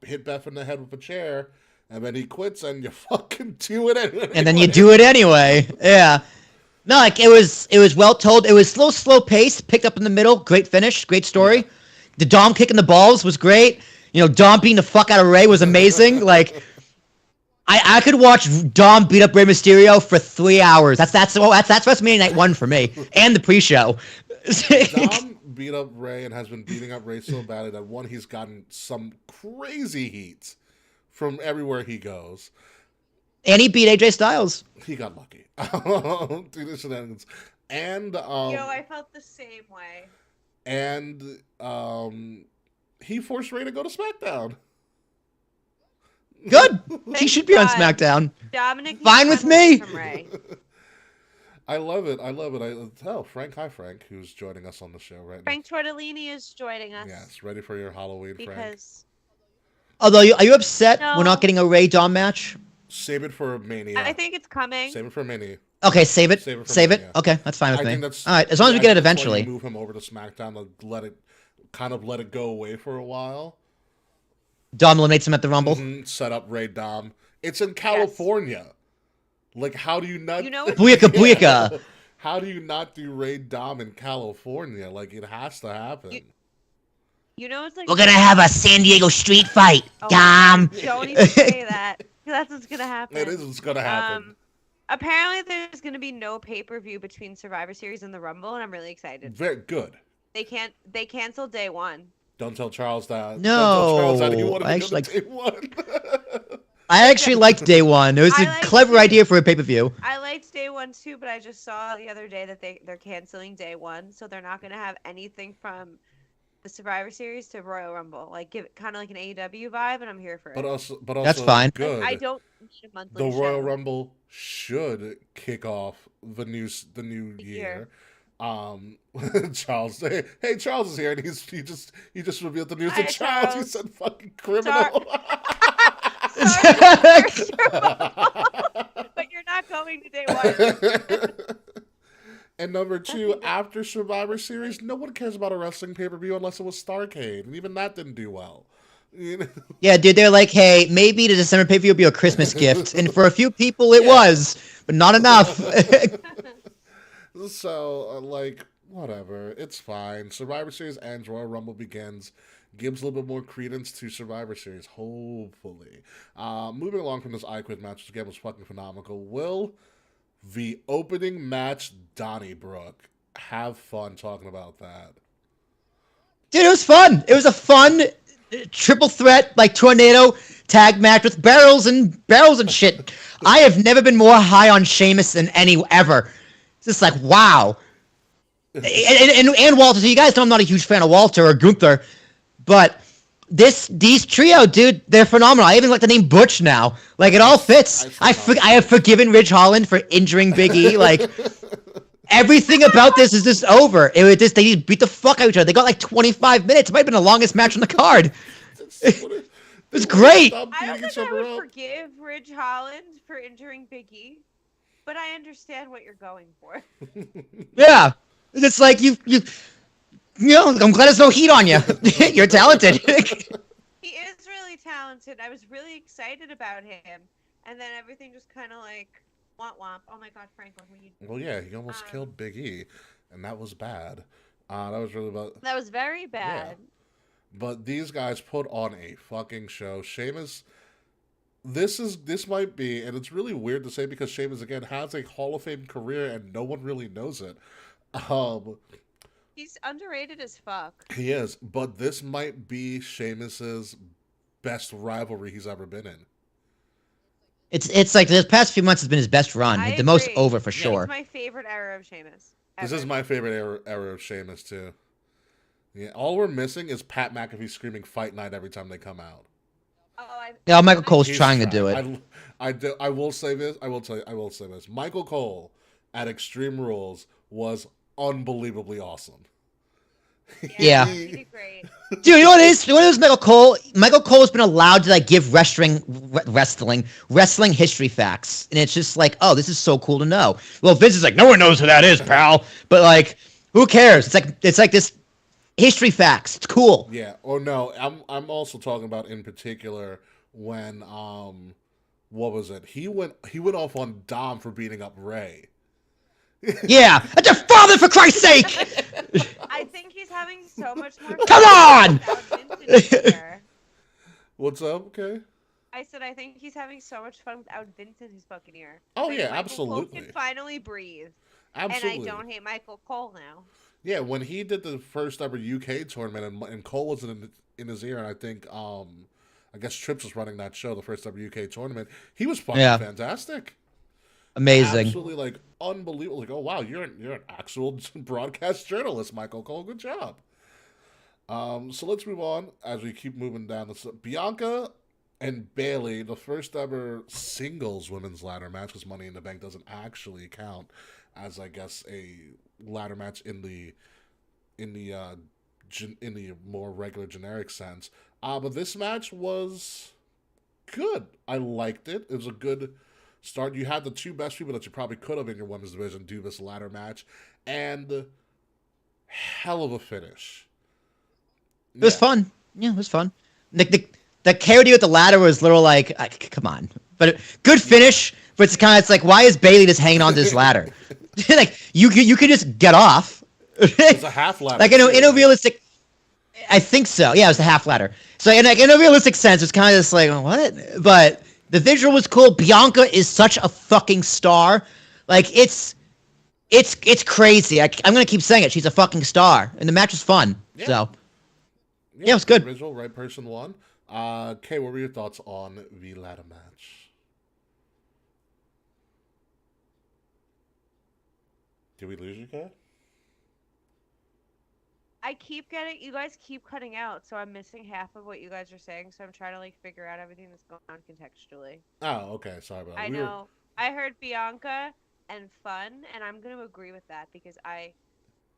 hit Beth in the head with a chair. And then he quits, and you fucking do it anyway. And then you do it anyway. Yeah. No, like it was well told. It was a little slow paced, picked up in the middle. Great finish, great story. Yeah. The Dom kicking the balls was great. You know, Dom beating the fuck out of Ray was amazing. Like, I could watch Dom beat up Rey Mysterio for 3 hours. That's WrestleMania Night 1 for me, and the pre-show. Dom beat up Ray and has been beating up Ray so badly that one, he's gotten some crazy heat from everywhere he goes. And he beat AJ Styles. He got lucky. Do the shenanigans. And I felt the same way. And he forced Ray to go to SmackDown. Good. He should be on SmackDown. Dominic, fine with me. From Ray. I love it. Hi Frank, who's joining us on the show right now. Frank Tortellini is joining us. Yes, ready for your Halloween, Frank. Although, are you upset we're not getting a Ray Dom match? Save it for Mania. I think it's coming. Save it for Mania. Okay, save it. Save it. Okay, that's fine with me. All right, as long as we get it eventually. Move him over to SmackDown to let it go away for a while. Dom eliminates him at the Rumble. Set up Ray Dom. It's in California. Yes. Like, how do you not? Booyaka. How do you not do Ray Dom in California? Like, it has to happen. It's like we're gonna have a San Diego street fight, Dom. Don't even say that. That's what's gonna happen. It is what's gonna happen. Apparently, there's gonna be no pay-per-view between Survivor Series and the Rumble, and I'm really excited. Very good. They canceled day one. Don't tell Charles that. No, don't tell Charles that he wanted to go to day one. I actually liked day one. It was a clever idea for a pay-per-view. I liked day one too, but I just saw the other day that they're canceling day one, so they're not gonna have anything from the Survivor Series to Royal Rumble. Like, give it kind of like an AEW vibe, and I'm here for it. But also that's fine. Good. I don't need a monthly The show. Royal Rumble should kick off the new year. Charles, hey, Charles is here, and he just revealed the news. Hi, Charles, he said fucking criminal. But you're not going to day one. And number two, after Survivor Series, no one cares about a wrestling pay-per-view unless it was Starrcade, and even that didn't do well. Yeah, dude, they're like, hey, maybe the December pay-per-view will be a Christmas gift, and for a few people it was, but not enough. So, whatever, it's fine. Survivor Series ends, Royal Rumble begins, gives a little bit more credence to Survivor Series, hopefully. Moving along from this I Quit match, which again was fucking phenomenal. Will the opening match, Donnybrook, have fun talking about that? Dude, it was fun. It was a fun triple threat, like tornado tag match with barrels and shit. I have never been more high on Sheamus than any ever. It's just like, wow. And Walter, so you guys know I'm not a huge fan of Walter or Gunther, but these trio, dude, they're phenomenal. I even like the name Butch now. Like, it all fits. I have forgiven Ridge Holland for injuring Big E. Like, everything about this is just over. They just beat the fuck out of each other. They got like 25 minutes. It might have been the longest match on the card. It was great. I don't think I would forgive Ridge Holland for injuring Big E, but I understand what you're going for. Yeah. It's like, you know, I'm glad there's no heat on you. You're talented. He is really talented. I was really excited about him. And then everything just kind of like, womp womp. Oh my god, Franklin, what you Well, yeah, he almost killed Big E, and that was bad. That was really bad. That was very bad. Yeah. But these guys put on a fucking show. Sheamus, this might be, and it's really weird to say because Sheamus, again, has a Hall of Fame career and no one really knows it. He's underrated as fuck. He is, but this might be Sheamus's best rivalry he's ever been in. It's like the past few months has been his best run. I The most agree. over for sure. It's my favorite era of Sheamus. This is my favorite era of Sheamus too. Yeah, all we're missing is Pat McAfee screaming "Fight Night" every time they come out. Yeah, Michael Cole's He's trying to do it. I will say this. I will say this. Michael Cole at Extreme Rules was unbelievably awesome. Yeah. He did great. Dude, you know what it is? You know what it is, Michael Cole? Michael Cole has been allowed to like give wrestling history facts, and it's just like, oh, this is so cool to know. Well, Vince is like, no one knows who that is, pal. But like, who cares? It's like this history facts. It's cool. Yeah. Oh no, I'm also talking about in particular when what was it? He went off on Dom for beating up Ray. Yeah, that's your father, for Christ's sake. I think he's having so much more fun. Come on! without Vince in his ear. What's up? Okay. I said I think he's having so much fun without Vince in his fucking ear. Oh Like, yeah, Michael absolutely. Cole can finally breathe. Absolutely. And I don't hate Michael Cole now. Yeah, when he did the first ever UK tournament and Cole was in his ear, and I think I guess Trips was running that show, the first ever UK tournament. He was fucking fantastic. Amazing. Absolutely, like, unbelievable. Like, oh wow, you're an actual broadcast journalist, Michael Cole. Good job. So let's move on as we keep moving down. Bianca and Bayley, the first ever singles women's ladder match, because Money in the Bank doesn't actually count as, I guess, a ladder match in the more regular generic sense. But this match was good. I liked it. It was a good start. You had the two best people that you probably could have in your women's division do this ladder match, and hell of a finish. It was fun. Yeah, it was fun. The KOD with the ladder was little like, come on. But good finish, but it's like, why is Bayley just hanging on to this ladder? Like, you could just get off. It's a half ladder. Like, in a realistic, I think so. Yeah, it was a half ladder. So in a realistic sense, it's kind of just like, what? But the visual was cool. Bianca is such a fucking star. Like, it's crazy. I'm gonna keep saying it. She's a fucking star, and the match was fun. Yeah. So yeah, it was good. Visual, right person won. Kay, what were your thoughts on the ladder match? Did we lose you, Kay? You guys keep cutting out, so I'm missing half of what you guys are saying, so I'm trying to, like, figure out everything that's going on contextually. Oh, okay, sorry about that. I know. I heard Bianca and fun, and I'm going to agree with that, because I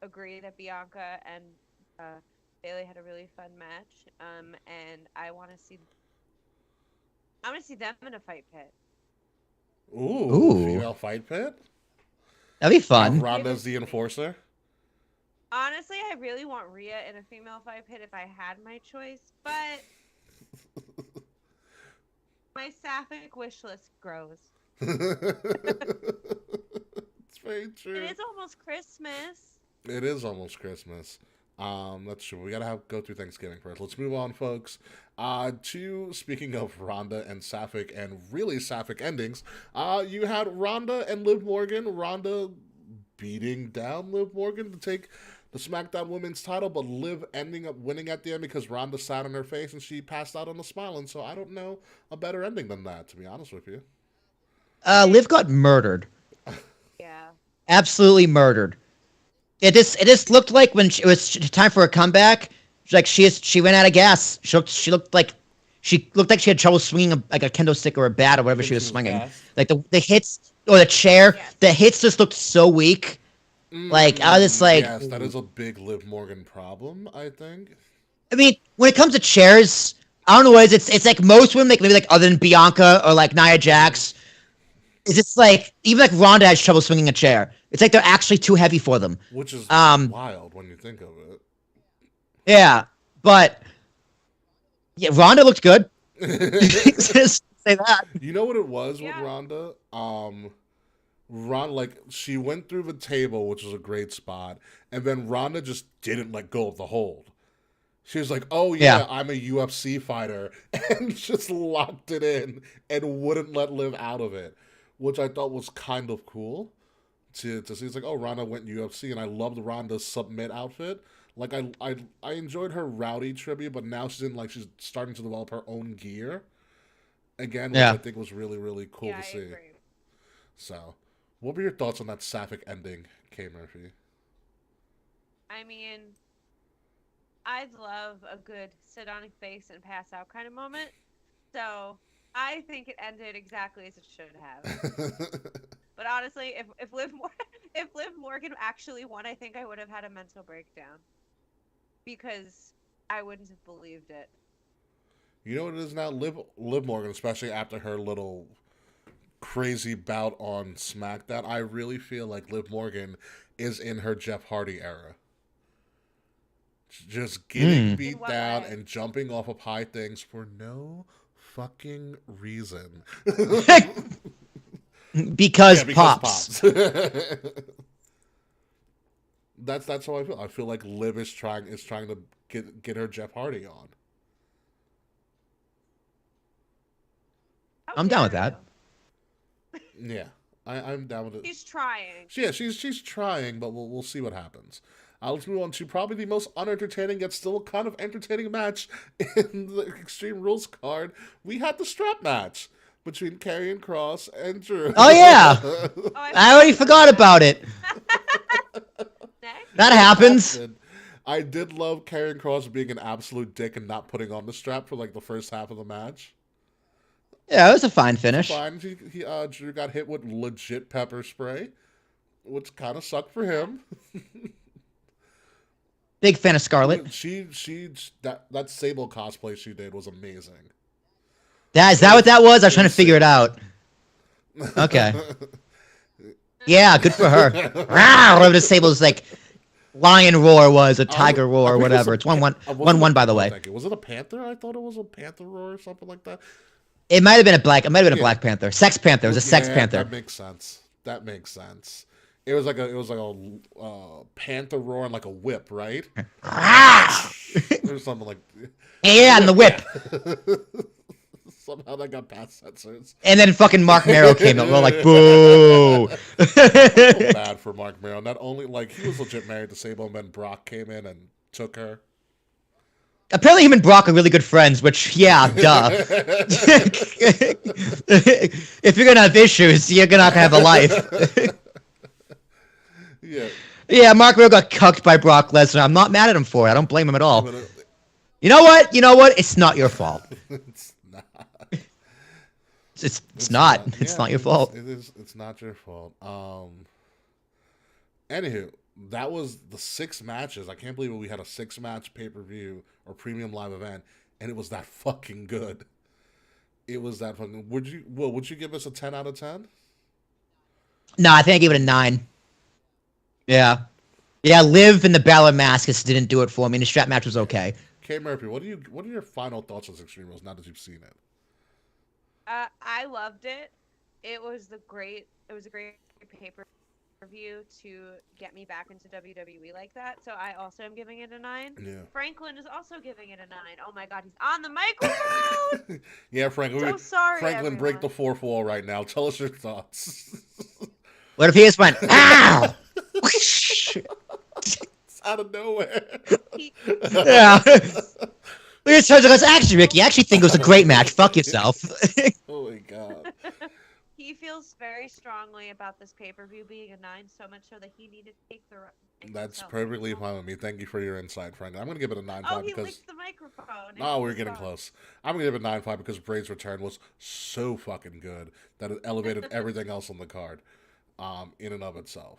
agree that Bianca and Bayley had a really fun match, and I want to see them in a fight pit. Ooh. Female fight pit? That'd be fun. Ronda's the enforcer? Honestly, I really want Rhea in a female fight pit if I had my choice, but my sapphic wish list grows. It's very true. It is almost Christmas. It is almost Christmas. That's true. We gotta go through Thanksgiving first. Let's move on, folks. Speaking of Ronda and sapphic and really sapphic endings, you had Ronda and Liv Morgan. Ronda beating down Liv Morgan to take the SmackDown Women's title, but Liv ending up winning at the end because Ronda sat on her face and she passed out on the smiling. So I don't know a better ending than that, to be honest with you. Liv got murdered. Yeah. Absolutely murdered. It just looked like when it was time for a comeback, like she ran out of gas. She looked like she had trouble swinging like a kendo stick or a bat or whatever she was swinging. Fast. Like the hits or the chair, Yeah. the hits just looked so weak. Like I was just like, yes, that is a big Liv Morgan problem, I think. I mean, when it comes to chairs, I don't know what it is. It's like most women, like maybe like other than Bianca or like Nia Jax, it's just like even like Ronda has trouble swinging a chair. It's like they're actually too heavy for them. Which is wild when you think of it. Yeah, but yeah, Ronda looked good. Just say that. You know what it was with Yeah. Ronda? Like she went through the table, which was a great spot, and then Ronda just didn't let go of the hold. She was like, "Oh yeah, I'm a UFC fighter," and just locked it in and wouldn't let Liv out of it, which I thought was kind of cool to see. It's like, oh, Ronda went UFC, and I loved Ronda's submit outfit. Like I enjoyed her rowdy tribute, but now she's starting to develop her own gear again, which Yeah. I think was really, really cool Yeah, to I see. agree. So, what were your thoughts on that sapphic ending, K Murphy? I mean, I'd love a good sit on your face and pass out kind of moment. So I think it ended exactly as it should have. But honestly, if Liv Morgan actually won, I think I would have had a mental breakdown because I wouldn't have believed it. You know what it is now? Liv Morgan, especially after her little crazy bout on SmackDown, I really feel like Liv Morgan is in her Jeff Hardy era. Just getting beat In what down way? and jumping off of high things for no fucking reason. Because Yeah, pops. That's how I feel. I feel like Liv is trying to get her Jeff Hardy on. How I'm down with dare that. you? Yeah, I'm down with it. She's trying. Yeah, she's trying, but we'll see what happens. Let's move on to probably the most unentertaining yet still kind of entertaining match in the Extreme Rules card. We had the strap match between Karrion Kross and Drew. Oh yeah, Oh, I already forgot about it. Next. That happens. I did love Karrion Kross being an absolute dick and not putting on the strap for like the first half of the match. Yeah, it was a fine finish. Fine, Drew got hit with legit pepper spray, which kind of sucked for him. Big fan of Scarlett. That Sable cosplay she did was amazing. Is that what that was? I was trying to figure it out. Okay. Yeah, good for her. Rawr, whatever the Sable's like lion roar was, a tiger roar, or whatever. It's 1-1, 1-1 by the way. Thank you. Was it a panther? I thought it was a panther roar or something like that. It might have been a Black Panther. Sex Panther. It was a Sex Panther. That makes sense. It was like a panther roar and like a whip, right? Or something like. Yeah, and the whip. Somehow that got past censors. And then fucking Mark Merrow came out. We're like, boo. So bad for Mark Merrow. Not only like he was legit married to Sable, and then Brock came in and took her. Apparently him and Brock are really good friends, which, yeah, duh. If you're gonna have issues, you're not gonna have a life. Yeah. Yeah, Mark Merrow got cucked by Brock Lesnar. I'm not mad at him for it. I don't blame him at all. You know what? It's not your fault. It's not. It's not. Yeah, It's not your fault. It is. It's not your fault. Anywho, that was the 6 matches. I can't believe we had a 6-match pay-per-view or premium live event, and it was that fucking good. It was that fucking. Would you give us a 10 out of 10? No, I think I gave it a 9. Yeah. Yeah, Liv and the Balor mask just didn't do it for me. And the strap match was okay. K Murphy, what are your final thoughts on Extreme Rules now that you've seen it? I loved it. It was a great pay-per-view to get me back into WWE like that. So I also am giving it a 9. Yeah. Franklin is also giving it a 9. Oh my god, he's on the microphone. Yeah, Franklin. So sorry, Franklin, break the everyone. 4th wall right now. Tell us your thoughts. What if he just went, ow! out of nowhere. Yeah. He turns and goes, actually, Ricky, I actually think it was a great match. Fuck yourself. Oh my god. He feels very strongly about this pay-per-view being a 9, so much so that he needed to take the. That's perfectly fine with me. Thank you for your insight, Frank. I'm gonna give it a 9.5 Oh, he because licked the microphone. oh, we're getting close. I'm gonna give it a 9.5 because Bray's return was so fucking good that it elevated everything else on the card, in and of itself.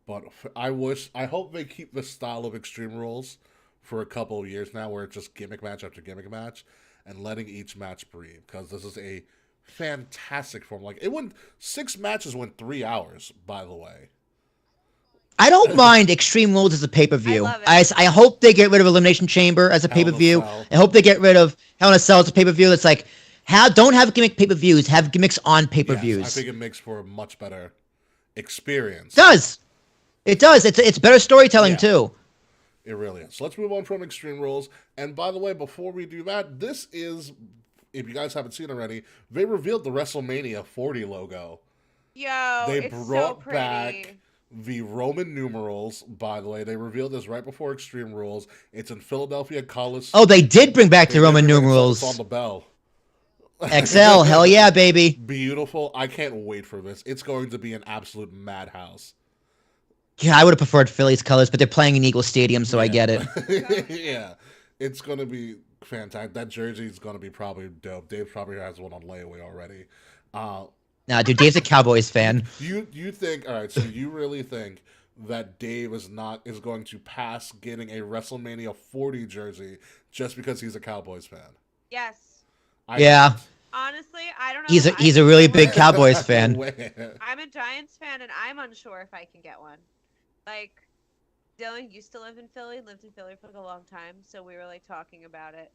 But I hope they keep the style of Extreme Rules for a couple of years now, where it's just gimmick match after gimmick match, and letting each match breathe. Because this is a fantastic form. Like 6 matches went 3 hours. By the way. I don't mind Extreme Rules as a pay-per-view. I love it. I hope they get rid of Elimination Chamber as a Hell in a pay-per-view. Cell. I hope they get rid of Hell in a Cell as a pay-per-view. It's like, don't have gimmick pay-per-views. Have gimmicks on pay-per-views. Yes, I think it makes for a much better experience. It does. It does. It's better storytelling, Yeah. too. It really is. So let's move on from Extreme Rules. And by the way, before we do that, this is, if you guys haven't seen already, they revealed the WrestleMania 40 logo. Yo, They it's brought so pretty. back the Roman numerals, by the way. They revealed this right before Extreme Rules. It's in Philadelphia Coliseum. Oh, they did bring back the They Roman did bring it, so numerals. It's on the bell. XL, hell yeah, baby. Beautiful. I can't wait for this. It's going to be an absolute madhouse. Yeah, I would have preferred Philly's colors, but they're playing in Eagle Stadium, so I get it. Yeah. It's going to be fantastic. That jersey is going to be probably dope. Dave probably has one on layaway already. Nah, dude, Dave's a Cowboys fan. You think, all right, so you really think that Dave is going to pass getting a WrestleMania 40 jersey just because he's a Cowboys fan? Yes. Yeah. Honestly, I don't know. He's a really big Cowboys fan. I'm a Giants fan, and I'm unsure if I can get one. Like, Dylan used to live in Philly, lived in Philly for like a long time, so we were like talking about it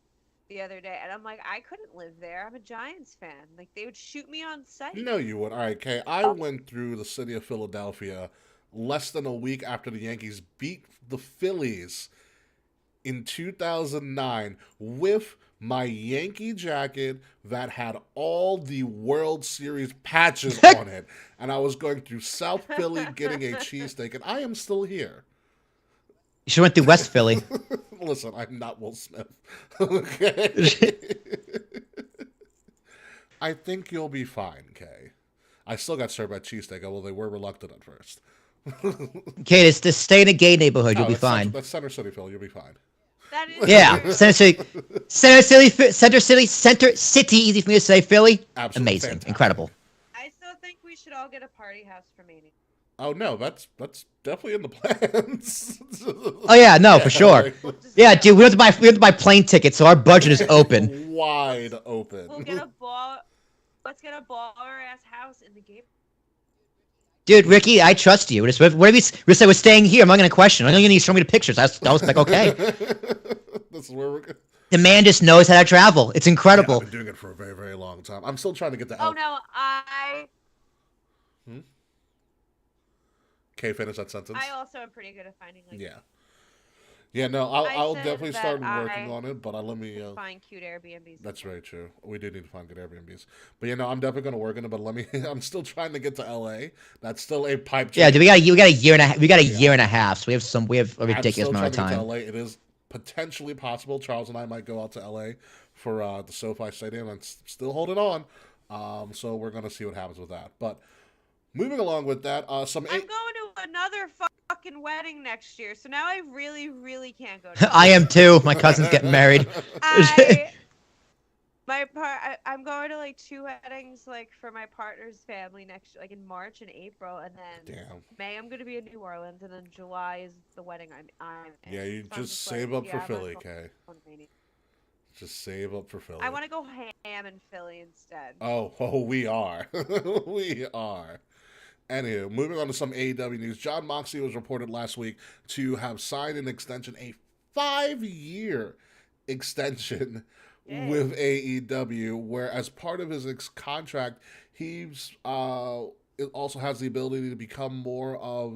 the other day, and I'm like, I couldn't live there. I'm a Giants fan. Like, they would shoot me on sight. No, you would. All right, Kay. I went through the city of Philadelphia less than a week after the Yankees beat the Phillies in 2009 with my Yankee jacket that had all the World Series patches on it. And I was going through South Philly getting a cheesesteak, and I am still here. You should have went through West Philly. Listen, I'm not Will Smith. Okay? I think you'll be fine, Kay. I still got served by cheesesteak, although they were reluctant at first. Okay, just stay in a gay neighborhood, you'll be fine. That's Center City, Phil. You'll be fine. That is Yeah, Center City, easy for me to say, Philly. Absolutely Amazing, fantastic. incredible. I still think we should all get a party house for Mania. Oh no, that's definitely in the plans. Oh yeah, no, for sure. Yeah, dude, we have to buy plane tickets, so our budget is open. Wide open. We'll get a ball. Let's get a baller ass house in the game. Dude, Ricky, I trust you. We're staying here. I'm not going to question. I'm going to need to show me the pictures. I was like, okay. This is where we're going. The man just knows how to travel. It's incredible. I've been doing it for a very, very long time. I'm still trying to get the. Oh no, Okay, finish that sentence. I also am pretty good at finding like. Yeah, no, I'll said definitely that start working on it, but let me. Find cute Airbnbs. That's very true. We do need to find good Airbnbs, but I'm definitely going to work on it. But let me. I'm still trying to get to LA. That's still a pipe dream. Yeah, dude, we got a year and a half. We got a year and a half. So we have a ridiculous amount of I'm still trying to time. get to LA. It is potentially possible. Charles and I might go out to LA for the SoFi Stadium. I'm still holding on. So we're going to see what happens with that. But moving along with that, I'm going to another fucking wedding next year, so now I really, really can't go. I am too. My cousin's getting married. I'm going to like 2 weddings like for my partner's family next year, like in March and April, and then May I'm going to be in New Orleans, and then July is the wedding I'm in. Yeah, you So just save up for Philly, Kay. Mania. Just save up for Philly. I want to go ham in Philly instead. Oh, we are. We are. Anywho, moving on to some AEW news. Jon Moxley was reported last week to have signed an extension, a 5-year extension with AEW, where as part of his contract, he's it also has the ability to become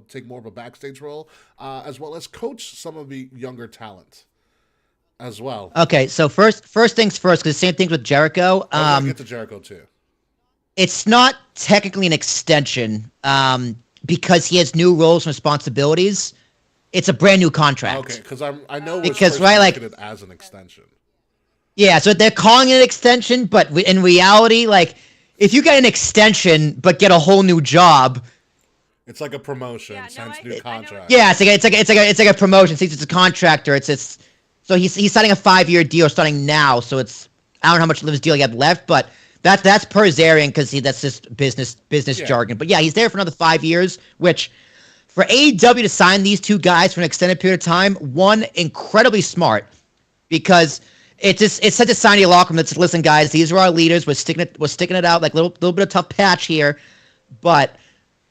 take more of a backstage role, as well as coach some of the younger talent as well. Okay, so first things first, because the same thing with Jericho. I'll get to Jericho too. It's not technically an extension because he has new roles and responsibilities. it's a brand new contract. Okay, because I know Because, right, like- marketed as an extension. Yeah, so they're calling it an extension, but in reality, like, if you get an extension but get a whole new job, It's like a promotion, Yeah, no, since I- new I know contract. yeah, it's like a promotion. Since it's a contractor, it's so he's signing a 5-year deal starting now. So it's I don't know how much of his deal he had left, but that's per Zarian because that's just business Yeah. jargon. But yeah, he's there for another 5 years, which for AEW to sign these two guys for an extended period of time, one, incredibly smart because it's such a sign to your locker room that's listen, guys, these are our leaders. We're sticking it out like little bit of tough patch here, but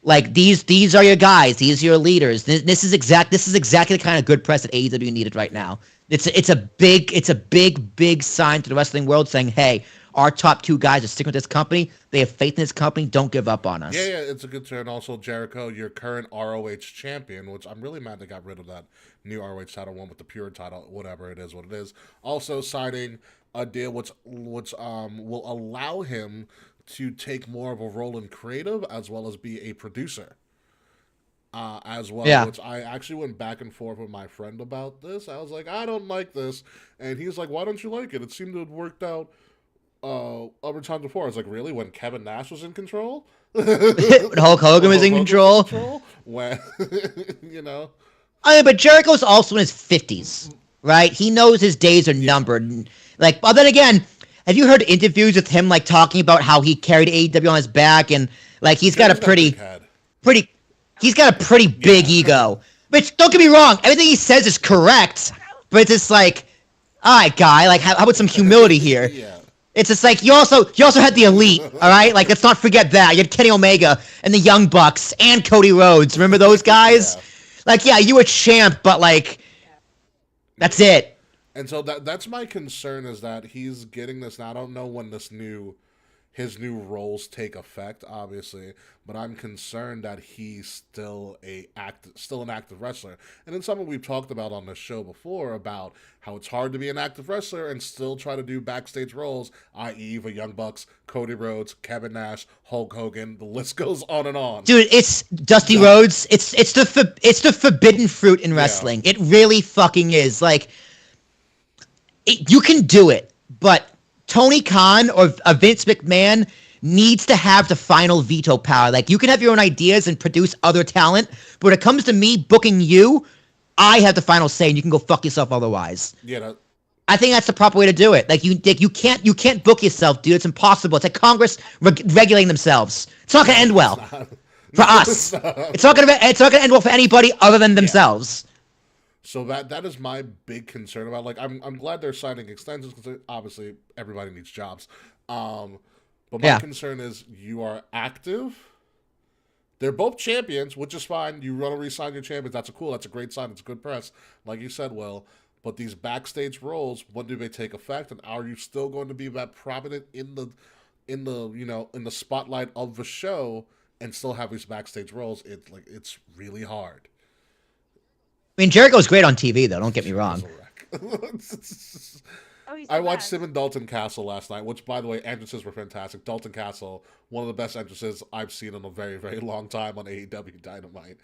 like these are your guys. These are your leaders. This is exactly the kind of good press that AEW needed right now. It's a big sign to the wrestling world saying, hey, our top two guys are sticking with this company. They have faith in this company. Don't give up on us. Yeah, it's a good turn. Also, Jericho, your current ROH champion, which I'm really mad they got rid of that new ROH title one with the pure title, whatever it is, what it is. Also signing a deal which will allow him to take more of a role in creative as well as be a producer. As well, Yeah. which I actually went back and forth with my friend about this. I was like, I don't like this, and he's like, why don't you like it? It seemed to have worked out other times before. I was like, really? When Kevin Nash was in control? When Hulk Hogan was in control. When, you know? I mean, but Jericho's also in his 50s, right? He knows his days are numbered. Like, but then again, have you heard interviews with him like talking about how he carried AEW on his back and like he's got a pretty big ego. Which don't get me wrong, everything he says is correct, but it's just like, all right, guy, like how about some humility here? Yeah. It's just like you also had the Elite, all right? Like let's not forget that. You had Kenny Omega and the Young Bucks and Cody Rhodes. Remember those guys? Yeah. Like yeah, you were champ, but like that's it. And so that's my concern is that he's getting this now. I don't know when his new roles take effect, obviously, but I'm concerned that he's still an active wrestler. And it's something we've talked about on the show before about how it's hard to be an active wrestler and still try to do backstage roles, i.e. the Young Bucks, Cody Rhodes, Kevin Nash, Hulk Hogan. The list goes on and on. Dude, it's Dusty Rhodes. It's the forbidden fruit in wrestling. It really fucking is. Like you can do it, but Tony Khan or Vince McMahon needs to have the final veto power. Like, you can have your own ideas and produce other talent, but when it comes to me booking you, I have the final say, and you can go fuck yourself otherwise. Yeah, I think that's the proper way to do it. Like, you can't book yourself, dude. It's impossible. It's like Congress regulating themselves. It's not gonna end well for us. It's not gonna end well for anybody other than themselves. So that is my big concern about. Like, I'm glad they're signing extensions because obviously everybody needs jobs. But my concern is you are active. They're both champions, which is fine. You want to re-sign your champions. That's a great sign. It's good press, like you said, Will. But these backstage roles, when do they take effect? And are you still going to be that prominent in the spotlight of the show and still have these backstage roles? It's really hard. I mean, Jericho's great on TV, though. Don't get me wrong. I watched him and Dalton Castle last night, which, by the way, entrances were fantastic. Dalton Castle, one of the best entrances I've seen in a very, very long time on AEW Dynamite.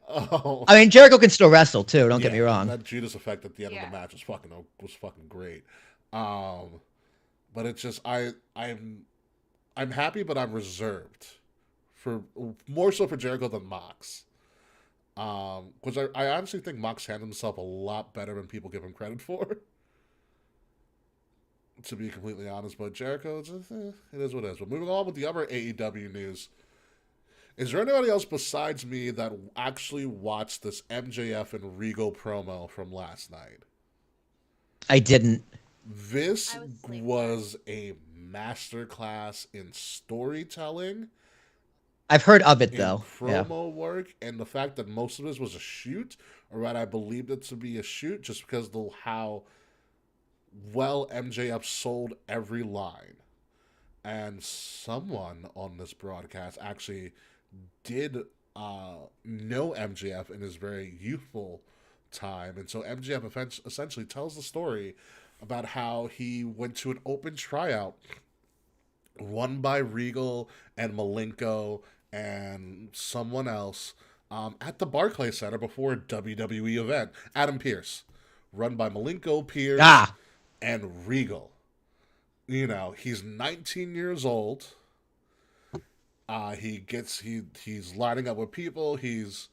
I mean, Jericho can still wrestle, too. Don't get me wrong. That Judas effect at the end of the match was fucking great. But it's just I'm happy, but I'm reserved for more so for Jericho than Mox. Because I honestly think Mox handled himself a lot better than people give him credit for. To be completely honest, but Jericho, it is what it is. But moving on with the other AEW news, is there anybody else besides me that actually watched this MJF and Regal promo from last night? I didn't. This was a masterclass in storytelling. I've heard of it, though. Promo work, and the fact that most of this was a shoot, or that I believed it to be a shoot, just because of how well MJF sold every line. And someone on this broadcast actually did know MJF in his very youthful time. And so MJF essentially tells the story about how he went to an open tryout won by Regal and Malenko and someone else at the Barclays Center before a WWE event. Adam Pearce, run by Malenko Pierce Ah, and Regal. You know, he's 19 years old. He's lining up with people. He's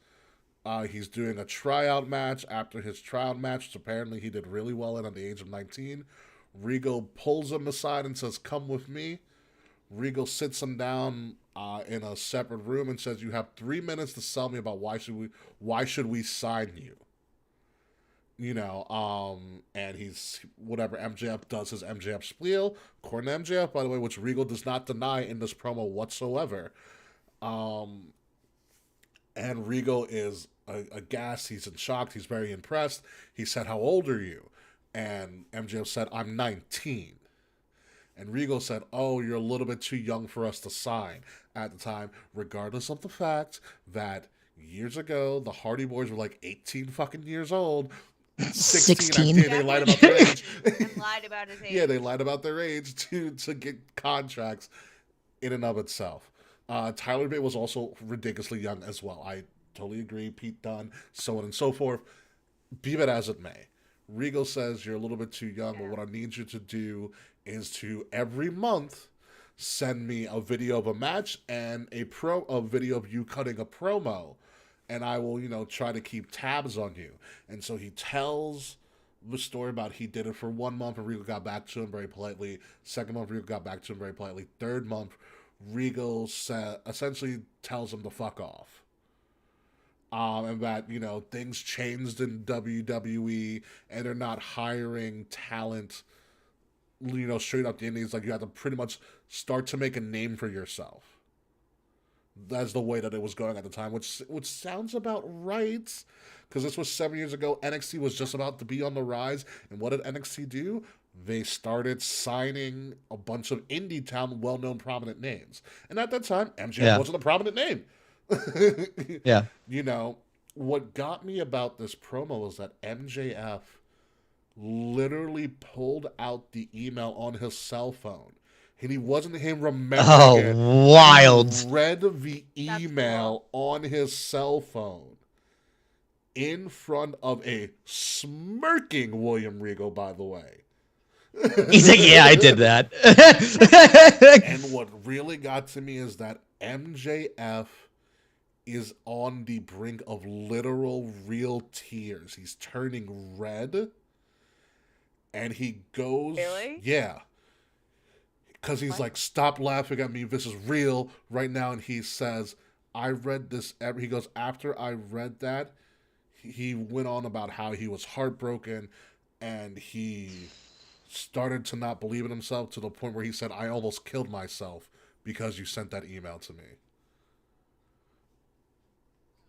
doing a tryout match. After his tryout match, which apparently he did really well in at the age of 19, Regal pulls him aside and says, "Come with me." Regal sits him down in a separate room and says, "You have 3 minutes to sell me about why should we sign you." You know, and he's whatever. MJF does his MJF spiel. According to MJF, by the way, which Regal does not deny in this promo whatsoever. And Regal is aghast. He's in shock. He's very impressed. He said, "How old are you?" And MJF said, "I'm 19." And Regal said, "Oh, you're a little bit too young for us to sign." At the time, regardless of the fact that years ago, the Hardy Boys were like 18 fucking years old. 16. They lied about their age. And lied about his age. Yeah, they lied about their age to get contracts in and of itself. Tyler Bate was also ridiculously young as well. I totally agree. Pete Dunne, so on and so forth. Be that as it may. Regal says, "You're a little bit too young, but what I need you to do is to every month send me a video of a match and a video of you cutting a promo, and I will, try to keep tabs on you." And so he tells the story about he did it for 1 month and Regal got back to him very politely. Second month, Regal got back to him very politely. Third month, Regal essentially tells him to fuck off. And that, things changed in WWE and they're not hiring talent, straight up the indies. Like, you have to pretty much start to make a name for yourself. That's the way that it was going at the time, which sounds about right, because this was 7 years ago. NXT was just about to be on the rise, and what did NXT do? They started signing a bunch of indie town, well-known, prominent names. And at that time, MJF wasn't a prominent name. Yeah. What got me about this promo was that MJF literally pulled out the email on his cell phone. And he wasn't him remembering it. Wild. He read the email on his cell phone in front of a smirking William Regal, by the way. He's like, "Yeah, I did that." And what really got to me is that MJF is on the brink of literal real tears. He's turning red. And he goes... Really? Yeah. Because he's like, "Stop laughing at me. This is real right now." And he says, "I read this..." He goes, "After I read that," he went on about how he was heartbroken and he started to not believe in himself to the point where he said, "I almost killed myself because you sent that email to me."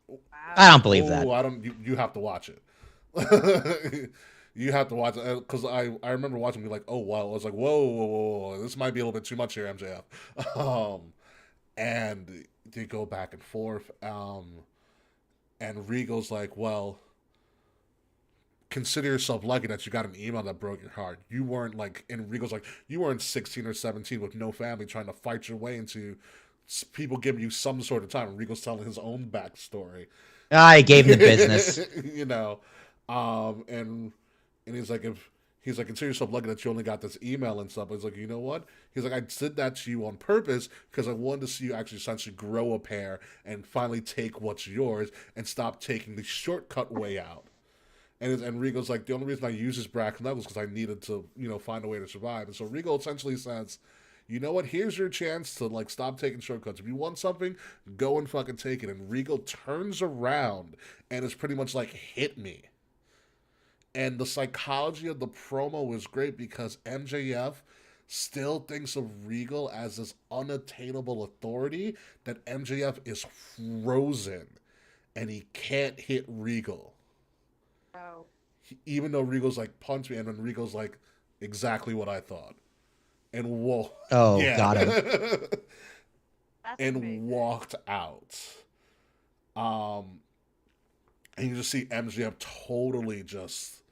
Wow. I don't believe that. I don't. You have to watch it. You have to watch it, because I remember watching me like, "Oh wow!" I was like, whoa, this might be a little bit too much here, MJF. And they go back and forth. And Regal's like, "Well, consider yourself lucky that you got an email that broke your heart. You weren't like," and Regal's like, "You weren't 16 or 17 with no family trying to fight your way into people giving you some sort of time." And Regal's telling his own backstory. I gave him the business. And he's like, "Consider yourself lucky that you only got this email and stuff." But he's like, "You know what?" He's like, "I did that to you on purpose because I wanted to see you actually essentially grow a pair and finally take what's yours and stop taking the shortcut way out." And Regal's like, "The only reason I use this brass knuckles because I needed to, find a way to survive." And so Regal essentially says, "You know what? Here's your chance to like stop taking shortcuts. If you want something, go and fucking take it." And Regal turns around and is pretty much like, "Hit me." And the psychology of the promo was great because MJF still thinks of Regal as this unattainable authority, that MJF is frozen and he can't hit Regal. Wow. Even though Regal's like, "Punch me," and then Regal's like, "Exactly what I thought." And whoa. Oh, Yeah. got him. That's And amazing. walked out. And you just see MJF totally just,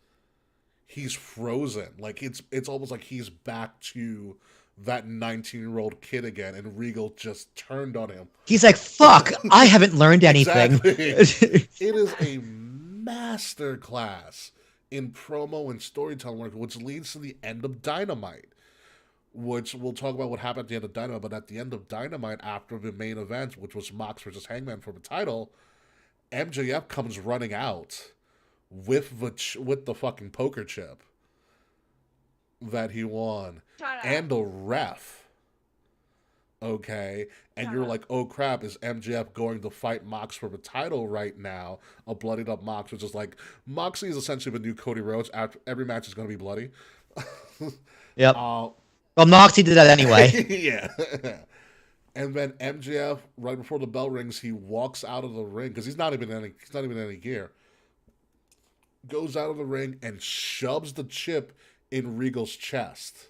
he's frozen. Like it's almost like he's back to that 19-year-old kid again, and Regal just turned on him. He's like, fuck, I haven't learned anything. Exactly. It is a master class in promo and storytelling work, which leads to the end of Dynamite. Which we'll talk about what happened at the end of Dynamite, but at the end of Dynamite, after the main event, which was Mox versus Hangman for the title, MJF comes running out with the fucking poker chip that he won and a ref. Okay, and you're like, oh crap, is MJF going to fight Mox for the title right now? A bloodied up Mox, which is like, Moxley is essentially the new Cody Rhodes. After every match is going to be bloody. Yep. Well, Moxie did that anyway. Yeah. And then MJF, right before the bell rings, he walks out of the ring because he's not even in any gear. Goes out of the ring and shoves the chip in Regal's chest.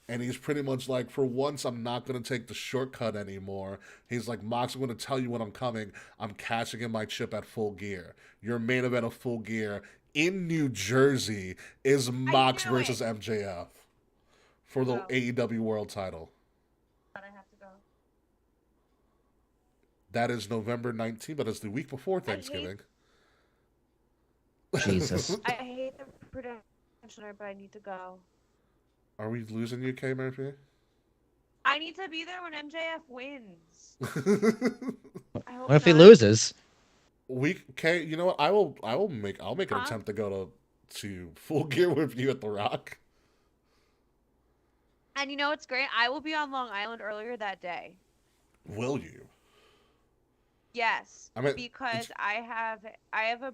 And he's pretty much like, for once, I'm not going to take the shortcut anymore. He's like, Mox, I'm going to tell you when I'm coming. I'm cashing in my chip at Full Gear. Your main event of Full Gear in New Jersey is Mox versus MJF. For the AEW World title. But I have to go. That is November 19th, but it's the week before Thanksgiving. Jesus. I hate the production, but I need to go. Are we losing you, K Murphy? I need to be there when MJF wins. I hope What if he not. loses? K, you know what? I'll make an attempt to go to Full Gear with you at the Rock. And you know what's great? I will be on Long Island earlier that day. Will you? Yes, I mean, because I have a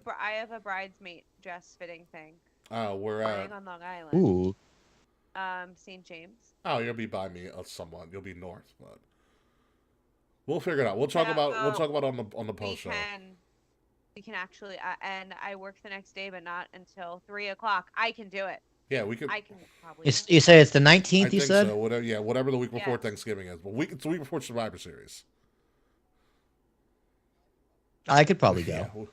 bridesmaid dress fitting thing. Oh, we're Flying on Long Island. Ooh. St. James. Oh, you'll be by me, somewhat. You'll be north, but we'll figure it out. We'll talk about on the post show. We can actually, and I work the next day, but not until 3:00. I can do it. Yeah, we could. I can probably. You say it's the 19th, I you think said? so. Whatever the week before Thanksgiving is. But it's the week before Survivor Series. I could probably go. Yeah.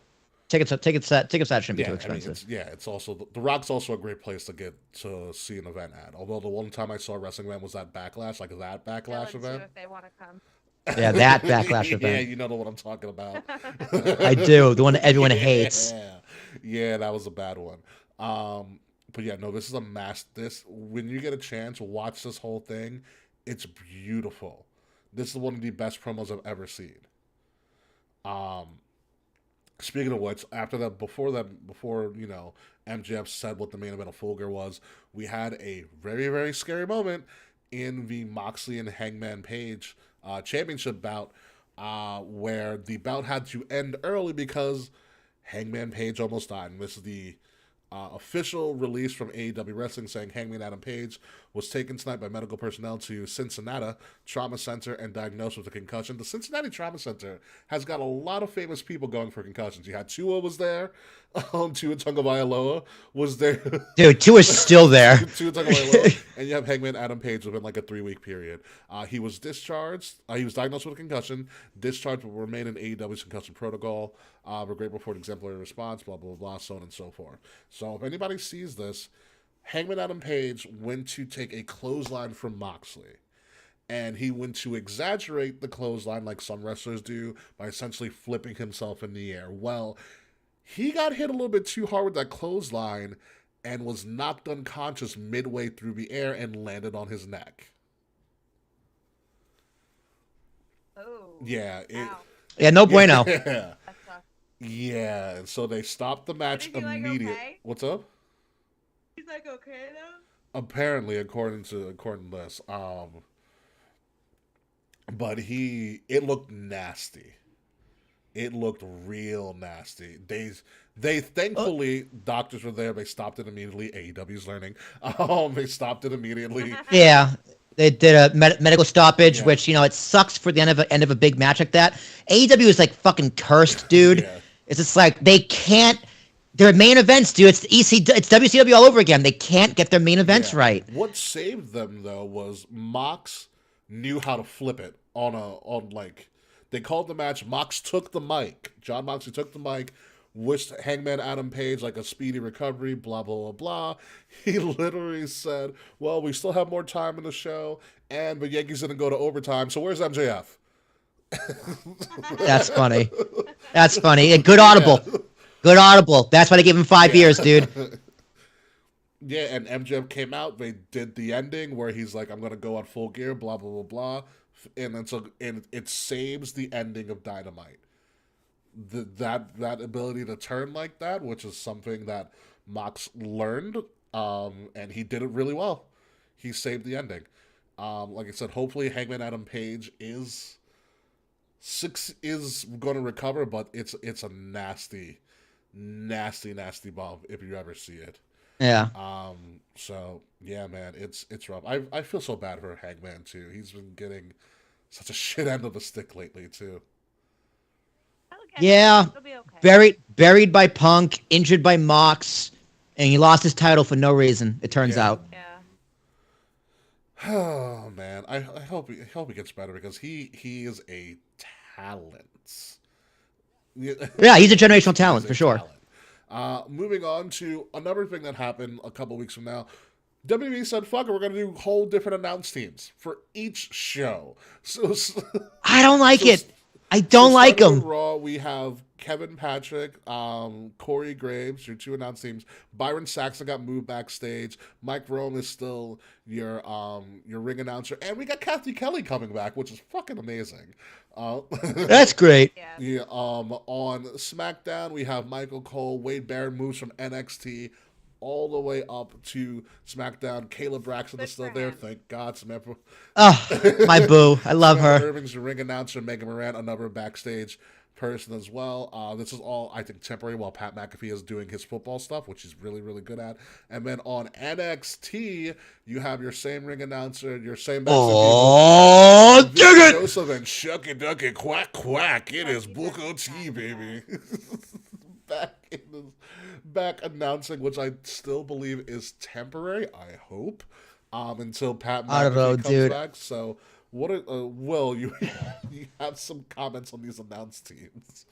Tickets shouldn't be too I mean, expensive. it's also the Rock's also a great place to get to see an event at. Although the one time I saw a wrestling event was that Backlash, Tell event. if they want to come. Yeah, that Backlash Yeah, event. you know the one I'm talking about. I do. The one that everyone hates. Yeah, that was a bad one. But yeah, no, this is a when you get a chance, watch this whole thing. It's beautiful. This is one of the best promos I've ever seen. Speaking of which, before MJF said what the main event of Full Gear was, we had a very, very scary moment in the Moxley and Hangman Page championship bout, where the bout had to end early because Hangman Page almost died. And this is the official release from AEW Wrestling saying Hangman Adam Page was taken tonight by medical personnel to Cincinnati Trauma Center and diagnosed with a concussion. The Cincinnati Trauma Center has got a lot of famous people going for concussions. You had Tua was there. Tua Tagovailoa was there. Dude, Tua's still there. Tua Tagovailoa. And you have Hangman Adam Page within like a 3-week period. He was discharged. He was diagnosed with a concussion. Discharged, but will remain in AEW's concussion protocol. We're grateful for an exemplary response, blah, blah, blah, so on and so forth. So if anybody sees this, Hangman Adam Page went to take a clothesline from Moxley. And he went to exaggerate the clothesline like some wrestlers do by essentially flipping himself in the air. Well, he got hit a little bit too hard with that clothesline and was knocked unconscious midway through the air and landed on his neck. Oh. Yeah. Yeah, no bueno. Yeah. Yeah, and so they stopped the match immediately. Like, okay? What's up? He's like, okay though? Apparently, according to this, but it looked nasty. It looked real nasty. They thankfully doctors were there. They stopped it immediately. AEW's learning. They stopped it immediately. Yeah. They did a medical stoppage, which, it sucks for the end of a big match like that. AEW is like fucking cursed, dude. Yeah. It's just like they can't. Their main events, dude. It's it's WCW all over again. They can't get their main events right. What saved them though was Mox knew how to flip it they called the match. Mox took the mic. Jon Moxley took the mic, wished Hangman Adam Page like a speedy recovery, blah, blah, blah, blah. He literally said, well, we still have more time in the show, and the Yankees didn't go to overtime, so where's MJF? That's funny. That's funny. And good audible. Yeah. Good audible. That's why they gave him 5 years, dude. Yeah, and MJF came out. They did the ending where he's like, "I'm gonna go on full gear," blah blah blah blah, and then and it saves the ending of Dynamite. That ability to turn like that, which is something that Mox learned, and he did it really well. He saved the ending. Like I said, hopefully Hangman Adam Page is going to recover, but it's a nasty bump if you ever see it. Yeah. So yeah, man, it's rough. I feel so bad for Hangman too. He's been getting such a shit end of the stick lately too. Okay. Yeah. It'll be okay. Buried by Punk, injured by Mox, and he lost his title for no reason, it turns out. Yeah. Oh man, I hope he gets better because he is a talent. Yeah, he's a generational talent for sure. Moving on to another thing that happened a couple weeks from now. WWE said, fuck it, we're going to do whole different announce teams for each show. So I don't like it. I don't like starting him. with Raw, we have Kevin Patrick, Corey Graves, your two announce teams. Byron Saxton got moved backstage. Mike Rome is still your ring announcer. And we got Kathy Kelly coming back, which is fucking amazing. That's great. Yeah, on SmackDown, we have Michael Cole. Wade Barrett moves from NXT all the way up to SmackDown. Kayla Braxton is still there. Thank God. Samantha. Oh, my boo. I love Samantha her. Irving's the ring announcer. Megan Moran, another backstage person as well. This is all, I think, temporary while Pat McAfee is doing his football stuff, which he's really, really good at. And then on NXT, you have your same ring announcer, your same Oh, dig it! Joseph and Shucky Ducky Quack Quack. It is Booker T, baby. Back announcing, which I still believe is temporary, I hope, until Pat McAfee comes back. So, Will, you have some comments on these announced teams?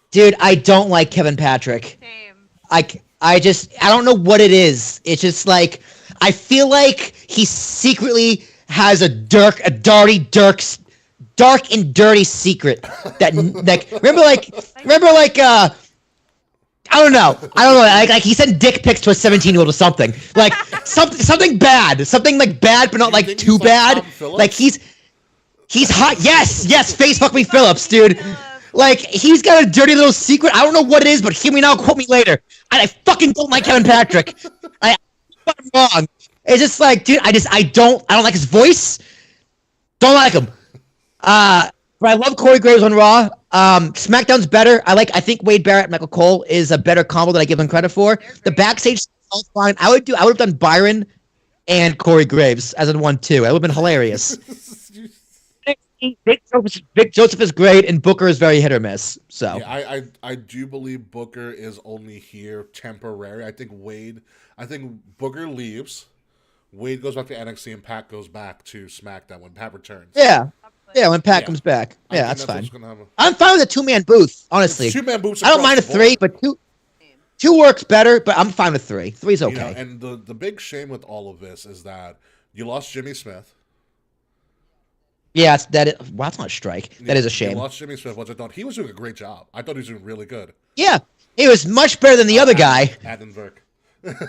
Dude, I don't like Kevin Patrick. Same. I don't know what it is. It's just like, I feel like he secretly has a dark and dirty secret that, remember I don't know. Like he sent dick pics to a 17-year-old or something. Like something bad. Something like bad, but not like too bad. Like he's hot. Yes. Face fuck me, Phillips, dude. Like he's got a dirty little secret. I don't know what it is, but hear me now, quote me later. And I fucking don't like Kevin Patrick. I'm wrong. It's just like, dude, I don't like his voice. Don't like him. But I love Corey Graves on Raw. SmackDown's better. I think Wade Barrett and Michael Cole is a better combo than I give them credit for. The backstage is all fine. I would have done Byron and Corey Graves as in 1-2. It would have been hilarious. Vic Joseph is great, and Booker is very hit or miss. So yeah, I do believe Booker is only here temporary. I think Booker leaves. Wade goes back to NXT, and Pat goes back to SmackDown when Pat returns. Yeah, when Pat comes back. Yeah, that's fine. I'm fine with a two-man booth, honestly. Two-man booths. I don't mind a 3, but two works better, but I'm fine with 3. 3's okay. And the big shame with all of this is that you lost Jimmy Smith. Yeah, that's not a strike. That is a shame. You lost Jimmy Smith, which I thought he was doing a great job. I thought he was doing really good. Yeah, he was much better than the other guy. Adnan Virk.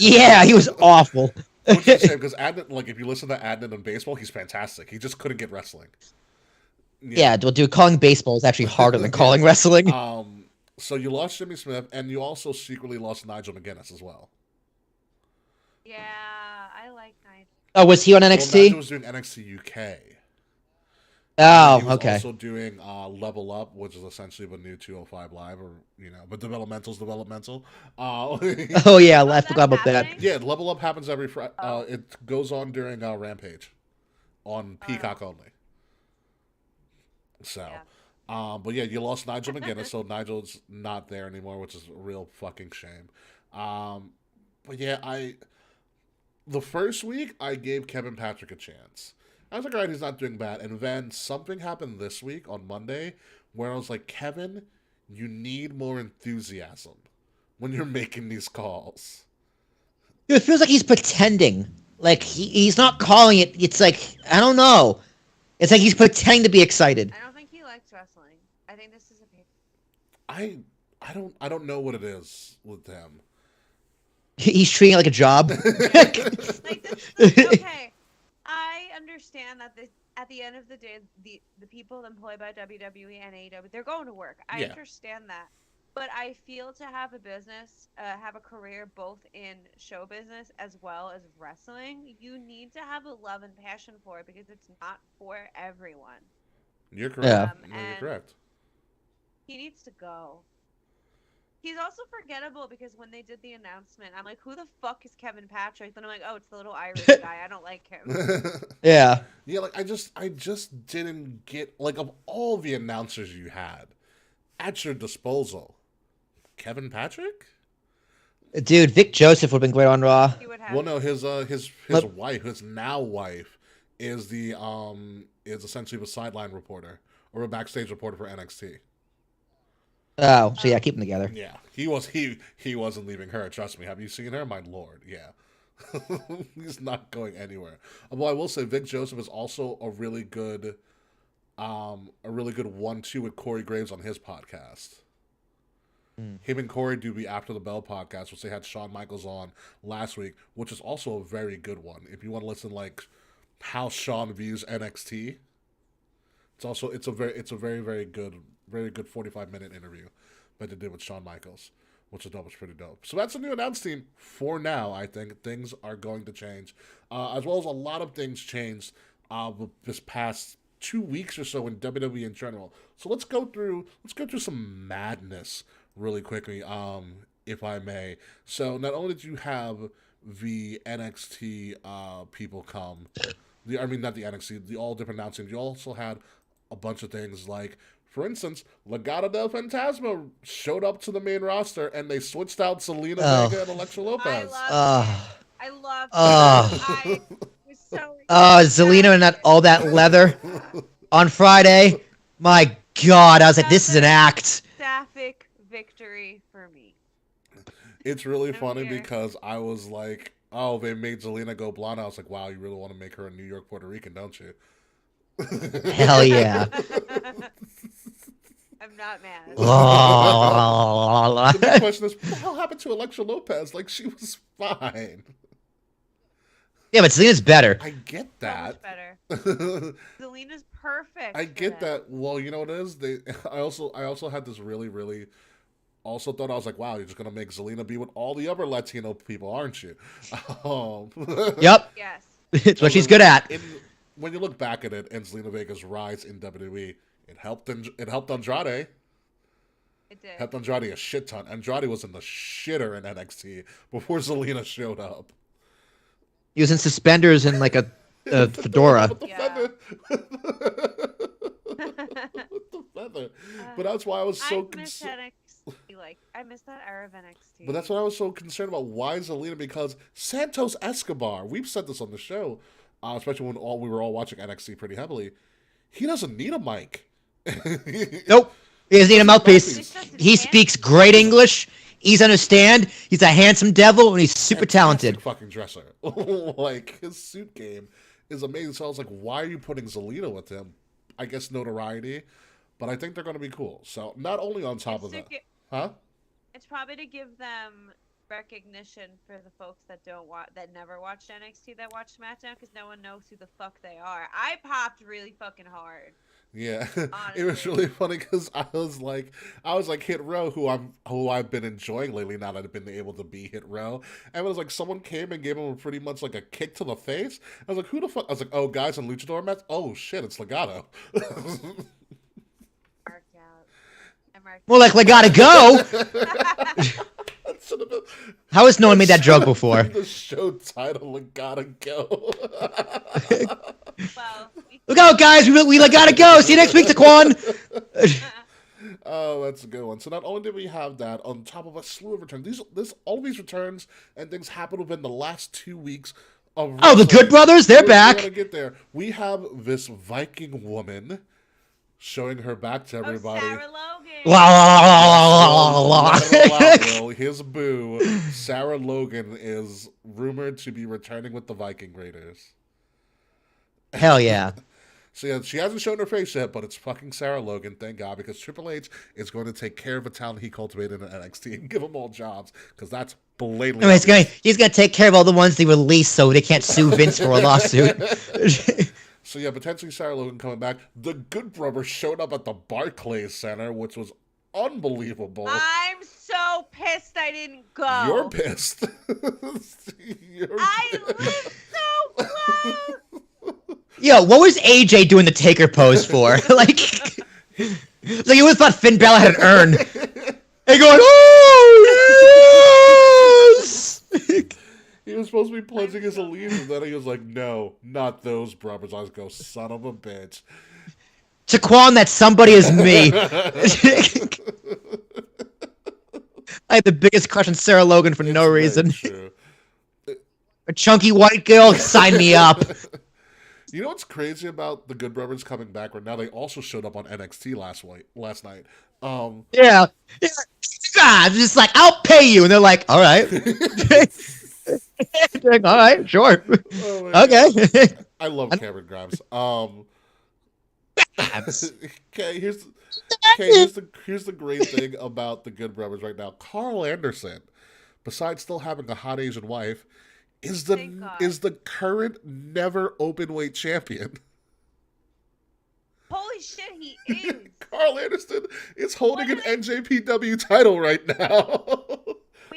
Yeah, he was awful. Which is a shame, because Adnan, like, if you listen to Adnan in baseball, he's fantastic. He just couldn't get wrestling. Yeah, well, dude, calling baseball is actually harder than calling wrestling. So you lost Jimmy Smith, and you also secretly lost Nigel McGuinness as well. Yeah, I like Nigel. Oh, was he on NXT? Well, Nigel was doing NXT UK. Oh, he was okay. also doing Level Up, which is essentially the new 205 Live, or but developmental's developmental. Oh yeah, I forgot about that. Yeah, Level Up happens every Friday. It goes on during Rampage, on Peacock only. So, but yeah, you lost Nigel McGuinness, so Nigel's not there anymore, which is a real fucking shame. But yeah, the first week I gave Kevin Patrick a chance. I was like, all right, he's not doing bad. And then something happened this week on Monday where I was like, Kevin, you need more enthusiasm. when you're making these calls. Dude, it feels like he's pretending. Like he's not calling it. It's like I don't know. It's like he's pretending to be excited. I don't think he likes wrestling. I think this is a paper. I don't know what it is with him. He's treating it like a job. Like this, okay, I understand that at the end of the day, the people employed by WWE and AEW, they're going to work. I Yeah. understand that. But I feel to have a business, have a career both in show business as well as wrestling, you need to have a love and passion for it because it's not for everyone. You're correct. Yeah. No, you're correct. He needs to go. He's also forgettable because when they did the announcement, I'm like, who the fuck is Kevin Patrick? Then I'm like, oh, it's the little Irish guy. I don't like him. Yeah. Yeah, like I just didn't get, like, of all the announcers you had at your disposal, Kevin Patrick? Dude, Vic Joseph would have been great on Raw. He would have. Well, no, his Look- wife, his now wife, is is essentially the sideline reporter or a backstage reporter for NXT. Oh, so yeah, keep them together. Yeah, he wasn't leaving her. Trust me. Have you seen her? My lord, yeah. He's not going anywhere. Although I will say, Vic Joseph is also a really good 1-2 with Corey Graves on his podcast. Him and Corey do the After the Bell podcast, which they had Shawn Michaels on last week, which is also a very good one. If you want to listen, like, how Shawn views NXT, it's a very good 45-minute interview that they did with Shawn Michaels, which is pretty dope. So that's the new announce team for now. I think things are going to change, as well as a lot of things changed this past 2 weeks or so in WWE in general. So let's go through some madness really quickly, if I may. So not only did you have the NXT people come, not the NXT, the all different announcing, you also had a bunch of things like, for instance, Legado del Fantasma showed up to the main roster and they switched out Selena Vega and Alexa Lopez. I loved it. I was so Zelina and all that leather on Friday. My God, I was like, this is an act. Sapphic victory for me. It's really I'm funny here. because I was like, oh, they made Zelina go blonde. I was like, wow, you really want to make her a New York, Puerto Rican, don't you? Hell yeah. I'm not mad. The big question is, what the hell happened to Alexa Lopez? Like, she was fine. Yeah, but Zelina's better. I get So that. much better. Zelina's perfect. I for get that. that. Well, you know what it is? I also had this really also thought, I was like, wow, you're just gonna make Zelina be with all the other Latino people, aren't you? Yep. Yes. It's what she's good at. When you look back at it and Zelina Vega's rise in WWE, it helped Andrade. It did. Helped Andrade a shit ton. Andrade was in the shitter in NXT before Zelina showed up. He was in suspenders and like a fedora. With the Yeah. feather. With the feather. But that's why I was so I miss concerned. NXT. Like, I miss that era of NXT. But that's why I was so concerned about why Zelina, because Santos Escobar, we've said this on the show, especially when we were all watching NXT pretty heavily, he doesn't need a mic. Nope. He doesn't need a mouthpiece. It's just his He hand- speaks great English. He's understand. He's a handsome devil and he's super talented. Fucking dresser. Like, his suit game is amazing. So I was like, why are you putting Zelina with him? I guess notoriety. But I think they're going to be cool. So not only on top It's of to that. gi- Huh? It's probably to give them recognition for the folks that that never watched NXT that watch SmackDown because no one knows who the fuck they are. I popped really fucking hard. Yeah, it was Honestly. really funny because I was like Hit Row, who I've been enjoying lately now that I've been able to be Hit Row, and it was like someone came and gave him pretty much like a kick to the face. I was like, who the fuck? I was like, oh, guys in luchador mats. Oh shit, it's Legado. Marked out. I marked More like Legata Go. That should have been. How has no one made that joke before? The show title Legado Go. Well, Look out, guys. We gotta go. See you next week, Taquan. Oh, that's a good one. So not only did we have that, on top of a slew of returns, all these returns and things happened within the last 2 weeks of Oh, the wrestling. Good Brothers, they're We back. want to get there. We have this Viking woman showing her back to everybody. Sarah Logan. La. Let it all out, Will. Here's boo. Sarah Logan is rumored to be returning with the Viking Raiders. Hell yeah. So yeah, she hasn't shown her face yet, but it's fucking Sarah Logan, thank God, because Triple H is going to take care of the talent he cultivated in NXT and give them all jobs, because that's blatantly. I mean, he's gonna take care of all the ones they release so they can't sue Vince for a lawsuit. So yeah, potentially Sarah Logan coming back. The Good Brothers showed up at the Barclays Center, which was unbelievable. I'm so pissed I didn't go. You're pissed. I live so close. Yo, what was AJ doing the Taker pose for? like he would have thought Finn Balor had an urn. And going, oh, yes! He was supposed to be pledging his allegiance, and then he was like, no, not those brothers. I was go, son of a bitch. Taquan, that somebody is me. I had the biggest crush on Sarah Logan for no reason. True. Uh, A chunky white girl, sign me up. You know what's crazy about the Good Brothers coming back right now? They also showed up on NXT last night. Yeah. I'm just like, I'll pay you. And they're like, all right. Like, all right, sure. Oh my Okay. God. I love Cameron Grimes. Okay, here's the great thing about the Good Brothers right now. Carl Anderson, besides still having a hot Asian wife, is the current never openweight champion. Holy shit, he is. Carl Anderson is holding an NJPW title right now.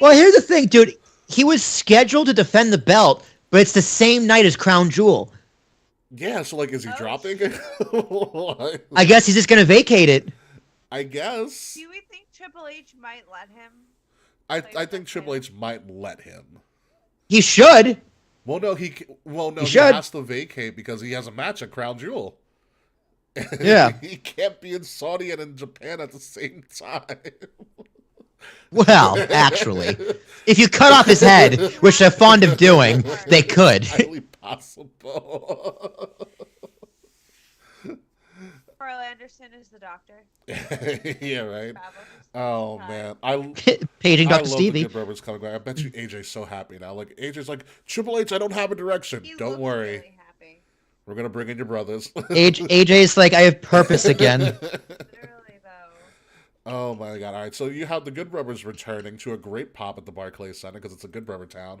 Well, here's the thing, dude. He was scheduled to defend the belt, but it's the same night as Crown Jewel. Yeah, so like, is he dropping it? I guess he's just gonna vacate it. I guess. Do we think Triple H might let him? I think Triple H might let him. He should. Well, no, he should. has to vacate because he has a match at Crown Jewel. Yeah. He can't be in Saudi and in Japan at the same time. Well, actually, if you cut off his head, which they're fond of doing, they could. Highly possible. Carl Anderson is the doctor. Yeah, right. Travel. Oh man, Paging I Dr. love Stevie. the Good Brothers coming back. I bet you AJ's so happy now. Like AJ's like, Triple H, I don't have a direction. He Don't looks worry, really happy. we're gonna bring in your brothers. AJ's like, I have purpose again. Literally though. Oh my God! All right, so you have the Good Brothers returning to a great pop at the Barclays Center because it's a Good Brother town.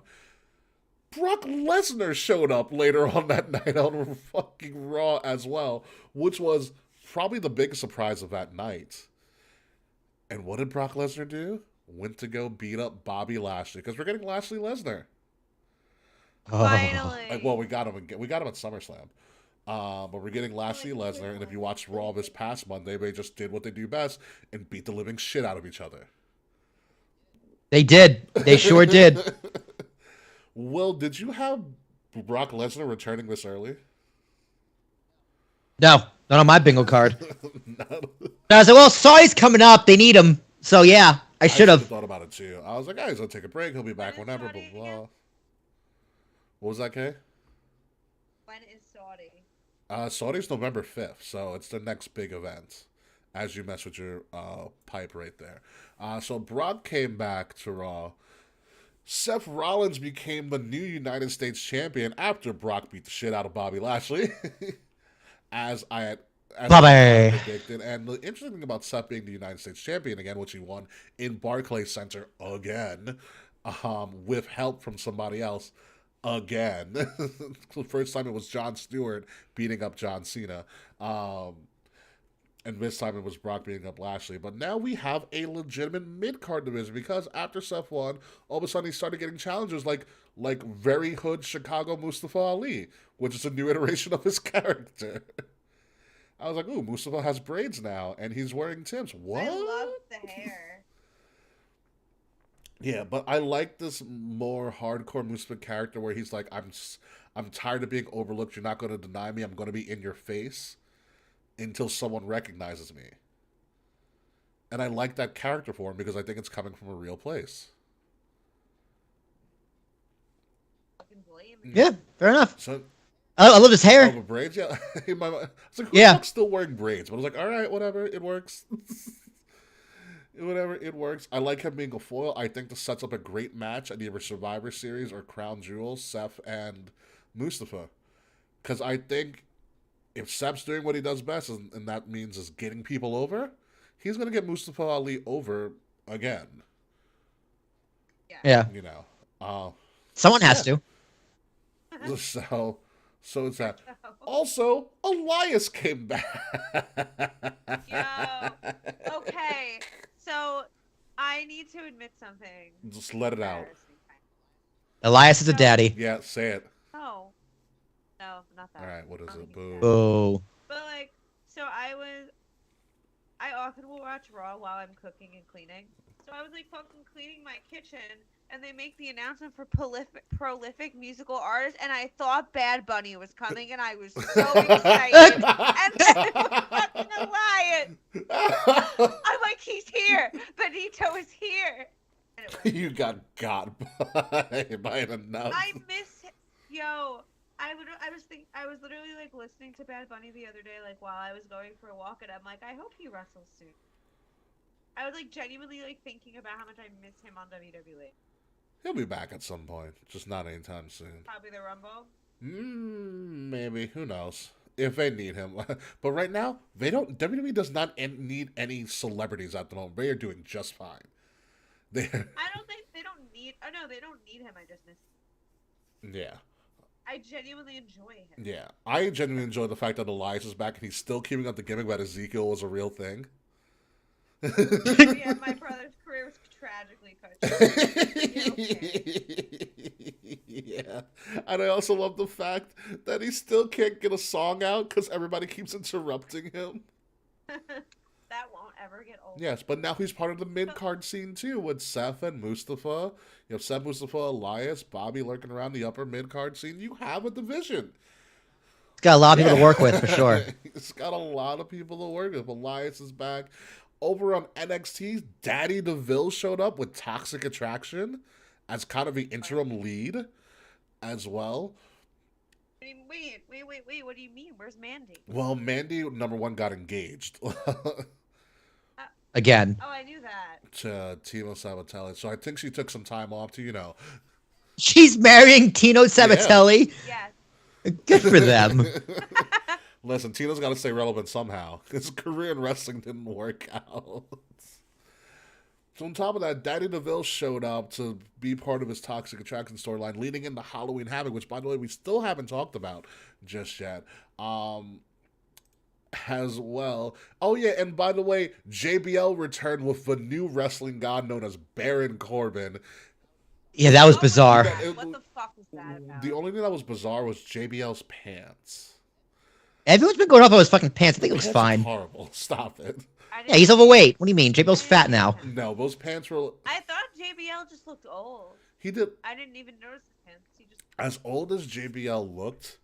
Brock Lesnar showed up later on that night on fucking Raw as well, which was probably the biggest surprise of that night. And what did Brock Lesnar do? Went to go beat up Bobby Lashley because we're getting Lashley Lesnar. Finally. Like, well, we got him at SummerSlam. But we're getting Lashley Lesnar, and if you watched Raw this past Monday, they just did what they do best and beat the living shit out of each other. They did. They sure did. Will, did you have Brock Lesnar returning this early? No, not on my bingo card. No. I was like, well, Saudi's coming up. They need him. So, yeah, I should have. thought about it, too. I was like, he's going to take a break. He'll be back When is whenever, blah, Saudi blah, again? blah. What was that, Kay? When is Saudi? Saudi's November 5th, so it's the next big event. As you mess with your pipe right there. So Brock came back to Raw. Seth Rollins became the new United States champion after Brock beat the shit out of Bobby Lashley. as I predicted. And the interesting thing about Seth being the United States champion again, which he won in Barclays Center again, with help from somebody else again. The first time it was Jon Stewart beating up John Cena. And this time it was Brock beating up Lashley. But now we have a legitimate mid-card division because after Seth won, all of a sudden he started getting challenges like very hood Chicago Mustafa Ali, which is a new iteration of his character. I was like, ooh, Mustafa has braids now, and he's wearing Tim's. What? I love the hair. Yeah, but I like this more hardcore Mustafa character where he's like, I'm tired of being overlooked. You're not going to deny me. I'm going to be in your face until someone recognizes me. And I like that character for him because I think it's coming from a real place. Fucking blame. Yeah, fair enough. So I love his Oh, hair. but braids, yeah. I was like, who the Yeah. fuck's still wearing braids? But I was like, all right, whatever, it works. Whatever, it works. I like him being a foil. I think this sets up a great match at either Survivor Series or Crown Jewel, Seth and Mustafa. Because I think if Seth's doing what he does best, and that means is getting people over, he's going to get Mustafa Ali over again. Yeah. You know. Someone has Yeah. to. So it's that. Also, Elias came back. Yo. Okay. So I need to admit something. Just let it out. Embarrassing. Elias is a daddy. Yeah, say it. No. No, not that. All right, what is it? Boo. Oh. But like, so I often will watch Raw while I'm cooking and cleaning. So I was like fucking cleaning my kitchen, and they make the announcement for prolific musical artist, and I thought Bad Bunny was coming, and I was so excited. And then it was fucking Elias. I'm like, he's here. Benito is here. And it was, You got by an enough. I miss him. Yo. I was literally like listening to Bad Bunny the other day, like while I was going for a walk, and I'm like, I hope he wrestles soon. I was like genuinely like thinking about how much I miss him on WWE. He'll be back at some point, just not anytime soon. Probably the Rumble. Maybe. Who knows? If they need him. But right now, they don't. WWE does not need any celebrities at the moment. They are doing just fine. I don't think they don't need. Oh no, they don't need him. I just miss him. Yeah. I genuinely enjoy him. Yeah. I genuinely enjoy the fact that Elias is back and he's still keeping up the gimmick that Ezekiel was a real thing. Yeah, my brother's career was tragically cut short. Yeah. And I also love the fact that he still can't get a song out because everybody keeps interrupting him. That won't ever get old. Yes, but now he's part of the mid-card scene too with Seth and Mustafa. You have Seth, Mustafa, Elias, Bobby lurking around the upper mid-card scene. You have a division. It's got a lot of people to work with, for sure. It's got a lot of people to work with. Elias is back. Over on NXT, Daddy DeVille showed up with Toxic Attraction as kind of the interim lead as well. Wait, what do you mean? Where's Mandy? Well, Mandy, number one, got engaged Again. Oh, I knew that. to Tino Sabatelli. So I think she took some time off to, She's marrying Tino Sabatelli. Yes. Good for them. Listen, Tino's got to stay relevant somehow. His career in wrestling didn't work out. So on top of that, Daddy DeVille showed up to be part of his Toxic Attraction storyline, leading into Halloween Havoc, which, by the way, we still haven't talked about just yet. As well. Oh, yeah, and by the way, JBL returned with the new wrestling god known as Baron Corbin. Yeah, that was bizarre. What the fuck was that about? The only thing that was bizarre was JBL's pants. Everyone's been going off on his fucking pants. I think it looks Pants are fine. horrible. Stop it. Yeah, he's overweight. What do you mean? JBL's fat now. No, those pants were... I thought JBL just looked old. He did... I didn't even notice his pants. He just... As old as JBL looked,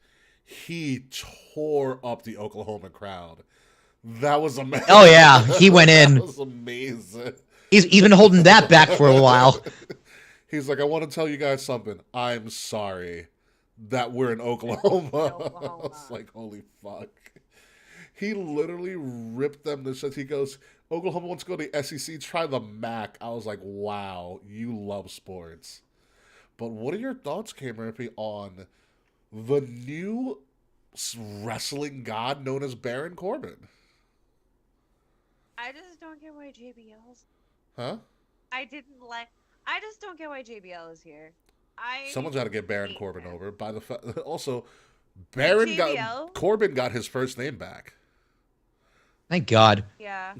he tore up the Oklahoma crowd. That was amazing. Oh, yeah. He went in. That was amazing. He's been holding that back for a while. He's like, I want to tell you guys something. I'm sorry that we're in Oklahoma. I was like, holy fuck. He literally ripped them to shit. He goes, Oklahoma wants to go to the SEC, try the MAC. I was like, wow, you love sports. But what are your thoughts, K. Murphy, on the new wrestling god known as Baron Corbin? I just don't get why JBL's... Huh? I just don't get why JBL is here. Someone's got to get Baron Corbin over. By the also, Corbin got his first name back. Thank God. Yeah.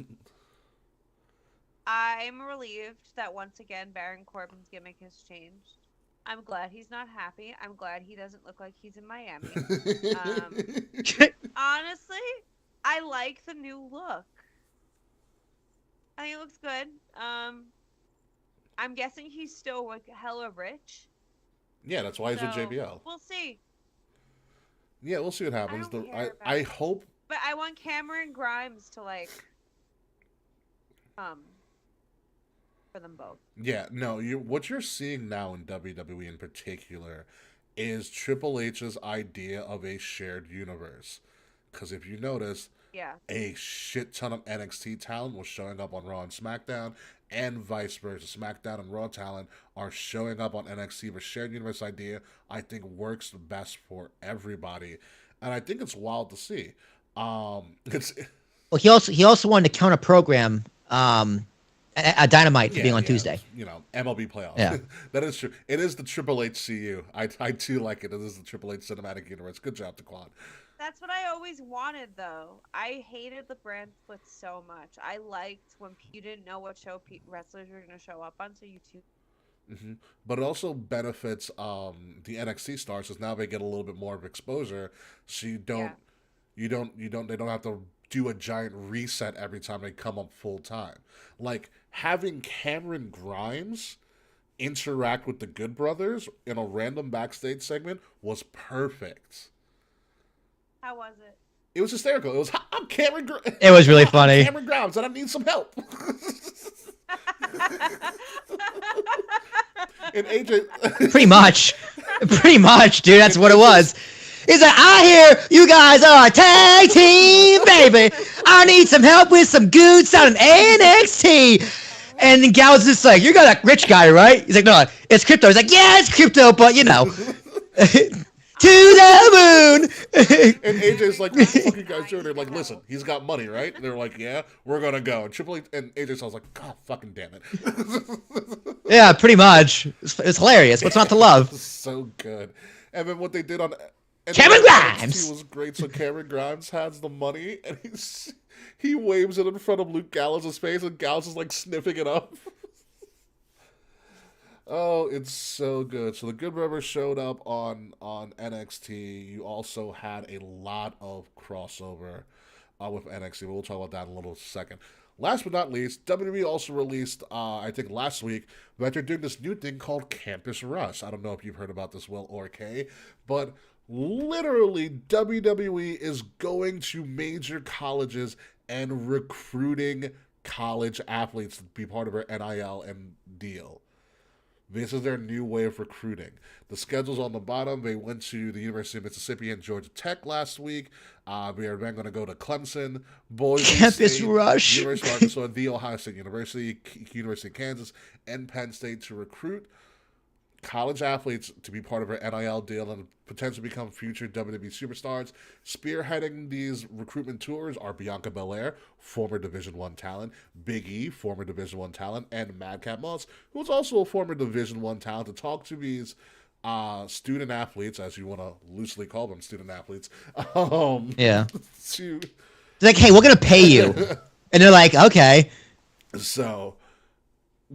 I'm relieved that once again Baron Corbin's gimmick has changed. I'm glad he's not happy. I'm glad he doesn't look like he's in Miami. Honestly, I like the new look. I think it looks good. I'm guessing he's still like hella rich. Yeah, that's why he's with JBL. We'll see. Yeah, we'll see what happens. I hope. But I want Cameron Grimes to like, for them both. Yeah, no. What you're seeing now in WWE in particular is Triple H's idea of a shared universe. Because if you notice, Yeah. a shit ton of NXT talent was showing up on Raw and SmackDown, and vice versa. SmackDown and Raw talent are showing up on NXT. The shared universe idea, I think, works the best for everybody, and I think it's wild to see. It's Well, he also wanted to counter program a Dynamite for being on Tuesday. MLB playoffs. Yeah. That is true. It is the Triple H CU. I do like it. It is the Triple H cinematic universe. Good job, Daquan. That's what I always wanted, though. I hated the brand split so much. I liked when you didn't know what show wrestlers were going to show up on, so you two. But it also benefits the NXT stars because now they get a little bit more of exposure. So they don't have to do a giant reset every time they come up full time. Like having Cameron Grimes interact with the Good Brothers in a random backstage segment was perfect. How was it? It was hysterical. It was, I'm Cameron Grimes. It was really funny. Cameron Grimes, and I need some help. And AJ, Pretty much, dude. That's what it was. He's like, I hear you guys are a tag team, baby. I need some help with some good sounding NXT. And then Gallows is like, you're that rich guy, right? He's like, no, it's crypto. He's like, yeah, it's crypto, but to the moon. And AJ's like, what the fuck you guys doing? They're like, listen, he's got money, right? And they're like, yeah, we're gonna go. And Triple H and AJ was like, God fucking damn it. Yeah, pretty much. It's hilarious. What's not to love? So good. And then what they did on Cameron Grimes was great. So Cameron Grimes has the money and he waves it in front of Luke Gallows' face and Gallows is like sniffing it up. Oh, it's so good. So the Good Brothers showed up on NXT. You also had a lot of crossover with NXT. We'll talk about that in a little second. Last but not least, WWE also released, I think last week, that they're doing this new thing called Campus Rush. I don't know if you've heard about this, Will or Kay, but literally WWE is going to major colleges and recruiting college athletes to be part of their NIL and deal. This is their new way of recruiting. The schedule's on the bottom. They went to the University of Mississippi and Georgia Tech last week. We are then going to go to Clemson, Boise Campus State, Rush. University of Arkansas, The Ohio State University, University of Kansas, and Penn State to recruit college athletes to be part of our NIL deal and potentially become future WWE superstars. Spearheading these recruitment tours are Bianca Belair, former Division I talent, Big E, former Division I talent, and Madcap Moss, who is also a former Division I talent, to talk to these student athletes, as you want to loosely call them, student athletes. Yeah. To They're like, hey, we're going to pay you. And they're like, okay. So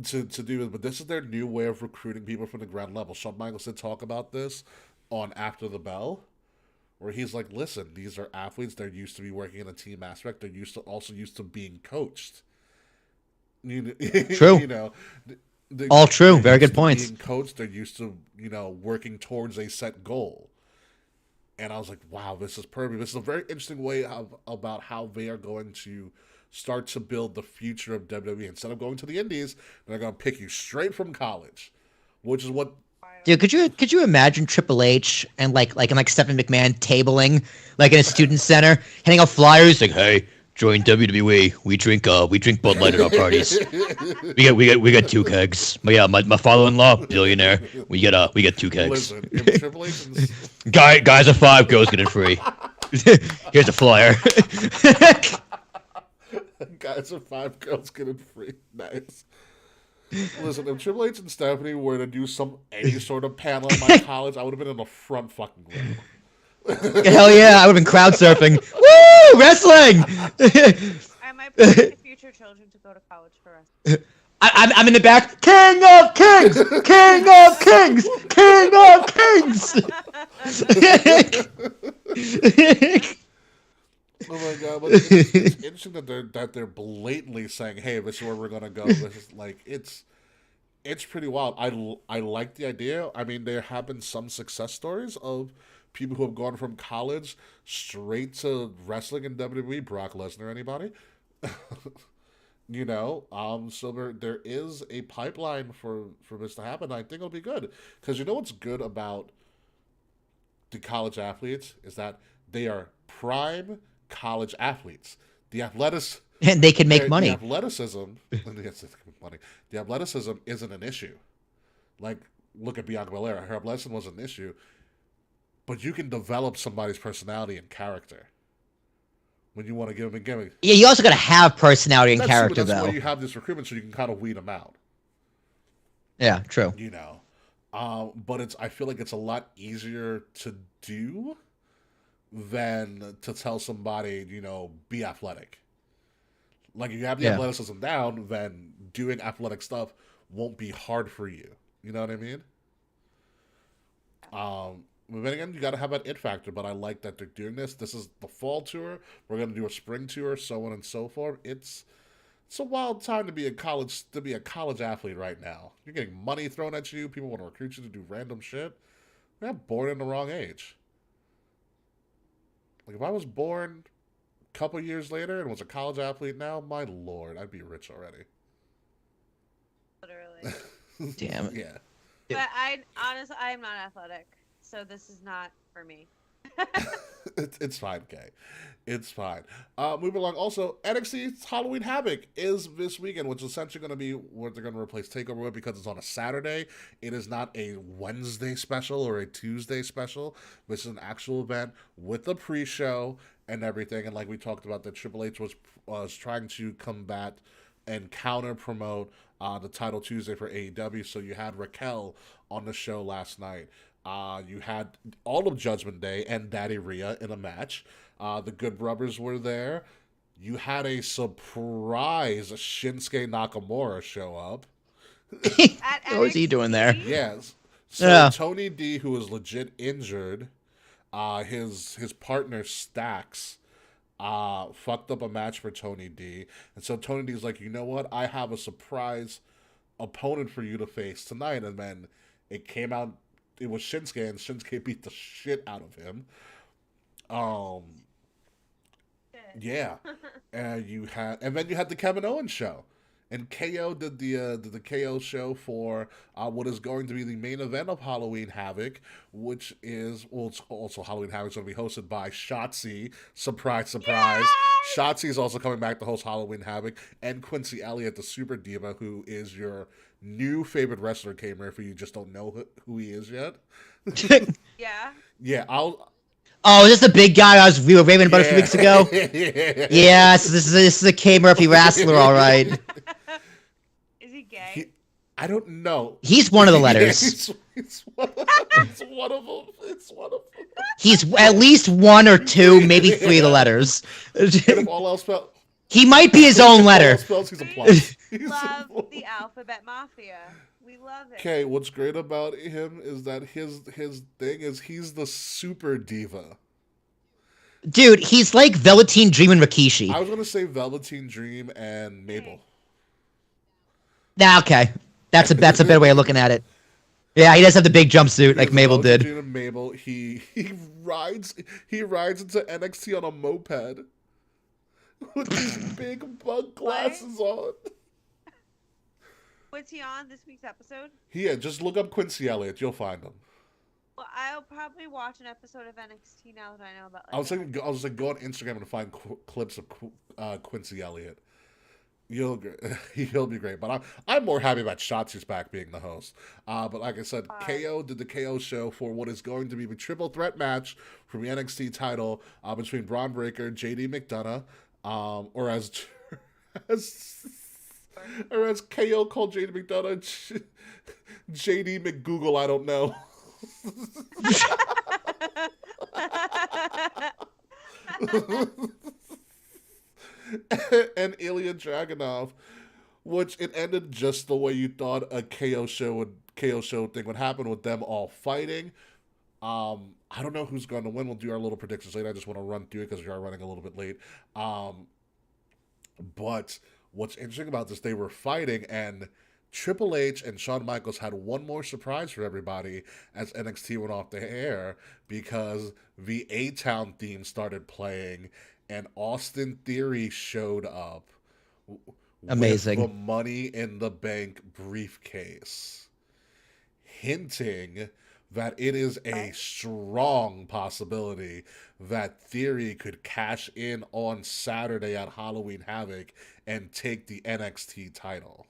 to do it, but this is their new way of recruiting people from the ground level. Shawn Michaels did talk about this on After the Bell, where he's like, listen, these are athletes, they're used to be working in a team aspect, they're used to being coached. True. All true. Very good points. Being coached, they're used to, working towards a set goal. And I was like, wow, this is perfect. This is a very interesting way about how they are going to start to build the future of WWE. Instead of going to the indies, they're going to pick you straight from college, which is what. Dude, could you imagine Triple H and like Stephanie McMahon tabling like in a student center, handing out flyers like, hey, join WWE. We drink Bud Light at our parties. we got 2 kegs. But yeah, my father-in-law, billionaire. We get 2 kegs. Listen, if Triple H guys are 5, girls get it free. Here's a flyer. Guys are 5, girls get it free. Nice. Listen, if Triple H and Stephanie were to do any sort of panel in my college, I would have been in the front fucking row. Hell yeah, I would have been crowd surfing. Woo! Wrestling! I might push my future children to go to college for wrestling. I'm in the back. King of Kings! King of Kings! King of Kings! Oh my god! But it's interesting that they're blatantly saying, "Hey, this is where we're gonna go." This is like it's pretty wild. I like the idea. I mean, there have been some success stories of people who have gone from college straight to wrestling in WWE. Brock Lesnar, anybody? So there is a pipeline for this to happen. I think it'll be good because what's good about the college athletes is that they are prime college athletes. The athletics And they can make the money. athleticism, the athleticism isn't an issue. Like, look at Bianca Belair. Her athleticism was an issue, but you can develop somebody's personality and character when you want to give them a gimmick. Yeah, you also got to have personality and That's character, that's though. why you have this recruitment, so you can kind of weed them out. Yeah, true. You know, but I feel like it's a lot easier to do than to tell somebody, be athletic. Like, if you have the athleticism down, then doing athletic stuff won't be hard for you. You know what I mean? But then again, you got to have that it factor. But I like that they're doing this. This is the fall tour. We're going to do a spring tour, so on and so forth. It's a wild time to be a college athlete right now. You're getting money thrown at you. People want to recruit you to do random shit. We're born in the wrong age. Like, if I was born a couple years later and was a college athlete now, my lord, I'd be rich already. Literally. Damn it. Yeah. But honestly, I am not athletic, so this is not for me. It's fine, Kay. It's fine. Moving along. Also, NXT's Halloween Havoc is this weekend, which is essentially going to be what they're going to replace TakeOver with because it's on a Saturday. It is not a Wednesday special or a Tuesday special. This is an actual event with a pre-show and everything. And like we talked about, that Triple H was trying to combat and counter-promote the Title Tuesday for AEW. So you had Raquel on the show last night. You had all of Judgment Day and Daddy Rhea in a match. The Good Brothers were there. You had a surprise Shinsuke Nakamura show up. What was he doing there? Yes. So Yeah. Tony D, who was legit injured, his partner Stax fucked up a match for Tony D. And so Tony D's like, you know what? I have a surprise opponent for you to face tonight. And then it came out, it was Shinsuke, and Shinsuke beat the shit out of him. Yeah. And then you had the Kevin Owens show. And KO did the KO show for what is going to be the main event of Halloween Havoc, which is, it's also Halloween Havoc is going to be hosted by Shotzi. Surprise, surprise. Yay! Shotzi is also coming back to host Halloween Havoc, and Quincy Elliott, the Super Diva, who is your new favorite wrestler, Kamer, if you just don't know who he is yet. Yeah. Yeah, Oh, is this the big guy we were raving about a few weeks ago? Yes, this is a K Murphy wrestler, all right. Is he gay? I don't know. He's one of the letters. It's one of them. It's one of them. He's at least one or two, maybe three of the letters. And if all else fails, He might be his own letter. he's a plus. We love the Alphabet Mafia. We love it. Okay, what's great about him is that his thing is he's the Super Diva. Dude, he's like Velveteen Dream and Rikishi. I was gonna say Velveteen Dream and Mabel. Nah, okay. That's a better way of looking at it. Yeah, he does have the big jumpsuit like Mabel did. Dream and Mabel. He rides into NXT on a moped with these big bug glasses on. What's he on this week's episode? Yeah, just look up Quincy Elliott. You'll find him. Well, I'll probably watch an episode of NXT now that I know about. I was like, go on Instagram and find clips of Quincy Elliott. He'll be great. But I'm more happy about Shotzi's back being the host. But like I said, KO did the KO show for what is going to be the triple threat match for the NXT title between Braun Breaker, JD McDonough, or as KO called JD McDonough, JD McGoogle, I don't know. And Ilya Dragunov, which it ended just the way you thought a KO show thing would happen, with them all fighting. I don't know who's going to win. We'll do our little predictions later. I just want to run through it because we are running a little bit late. But what's interesting about this, they were fighting, and Triple H and Shawn Michaels had one more surprise for everybody as NXT went off the air, because the A-Town theme started playing and Austin Theory showed up. Amazing. With the Money in the Bank briefcase, hinting that it is a strong possibility that Theory could cash in on Saturday at Halloween Havoc and take the NXT title.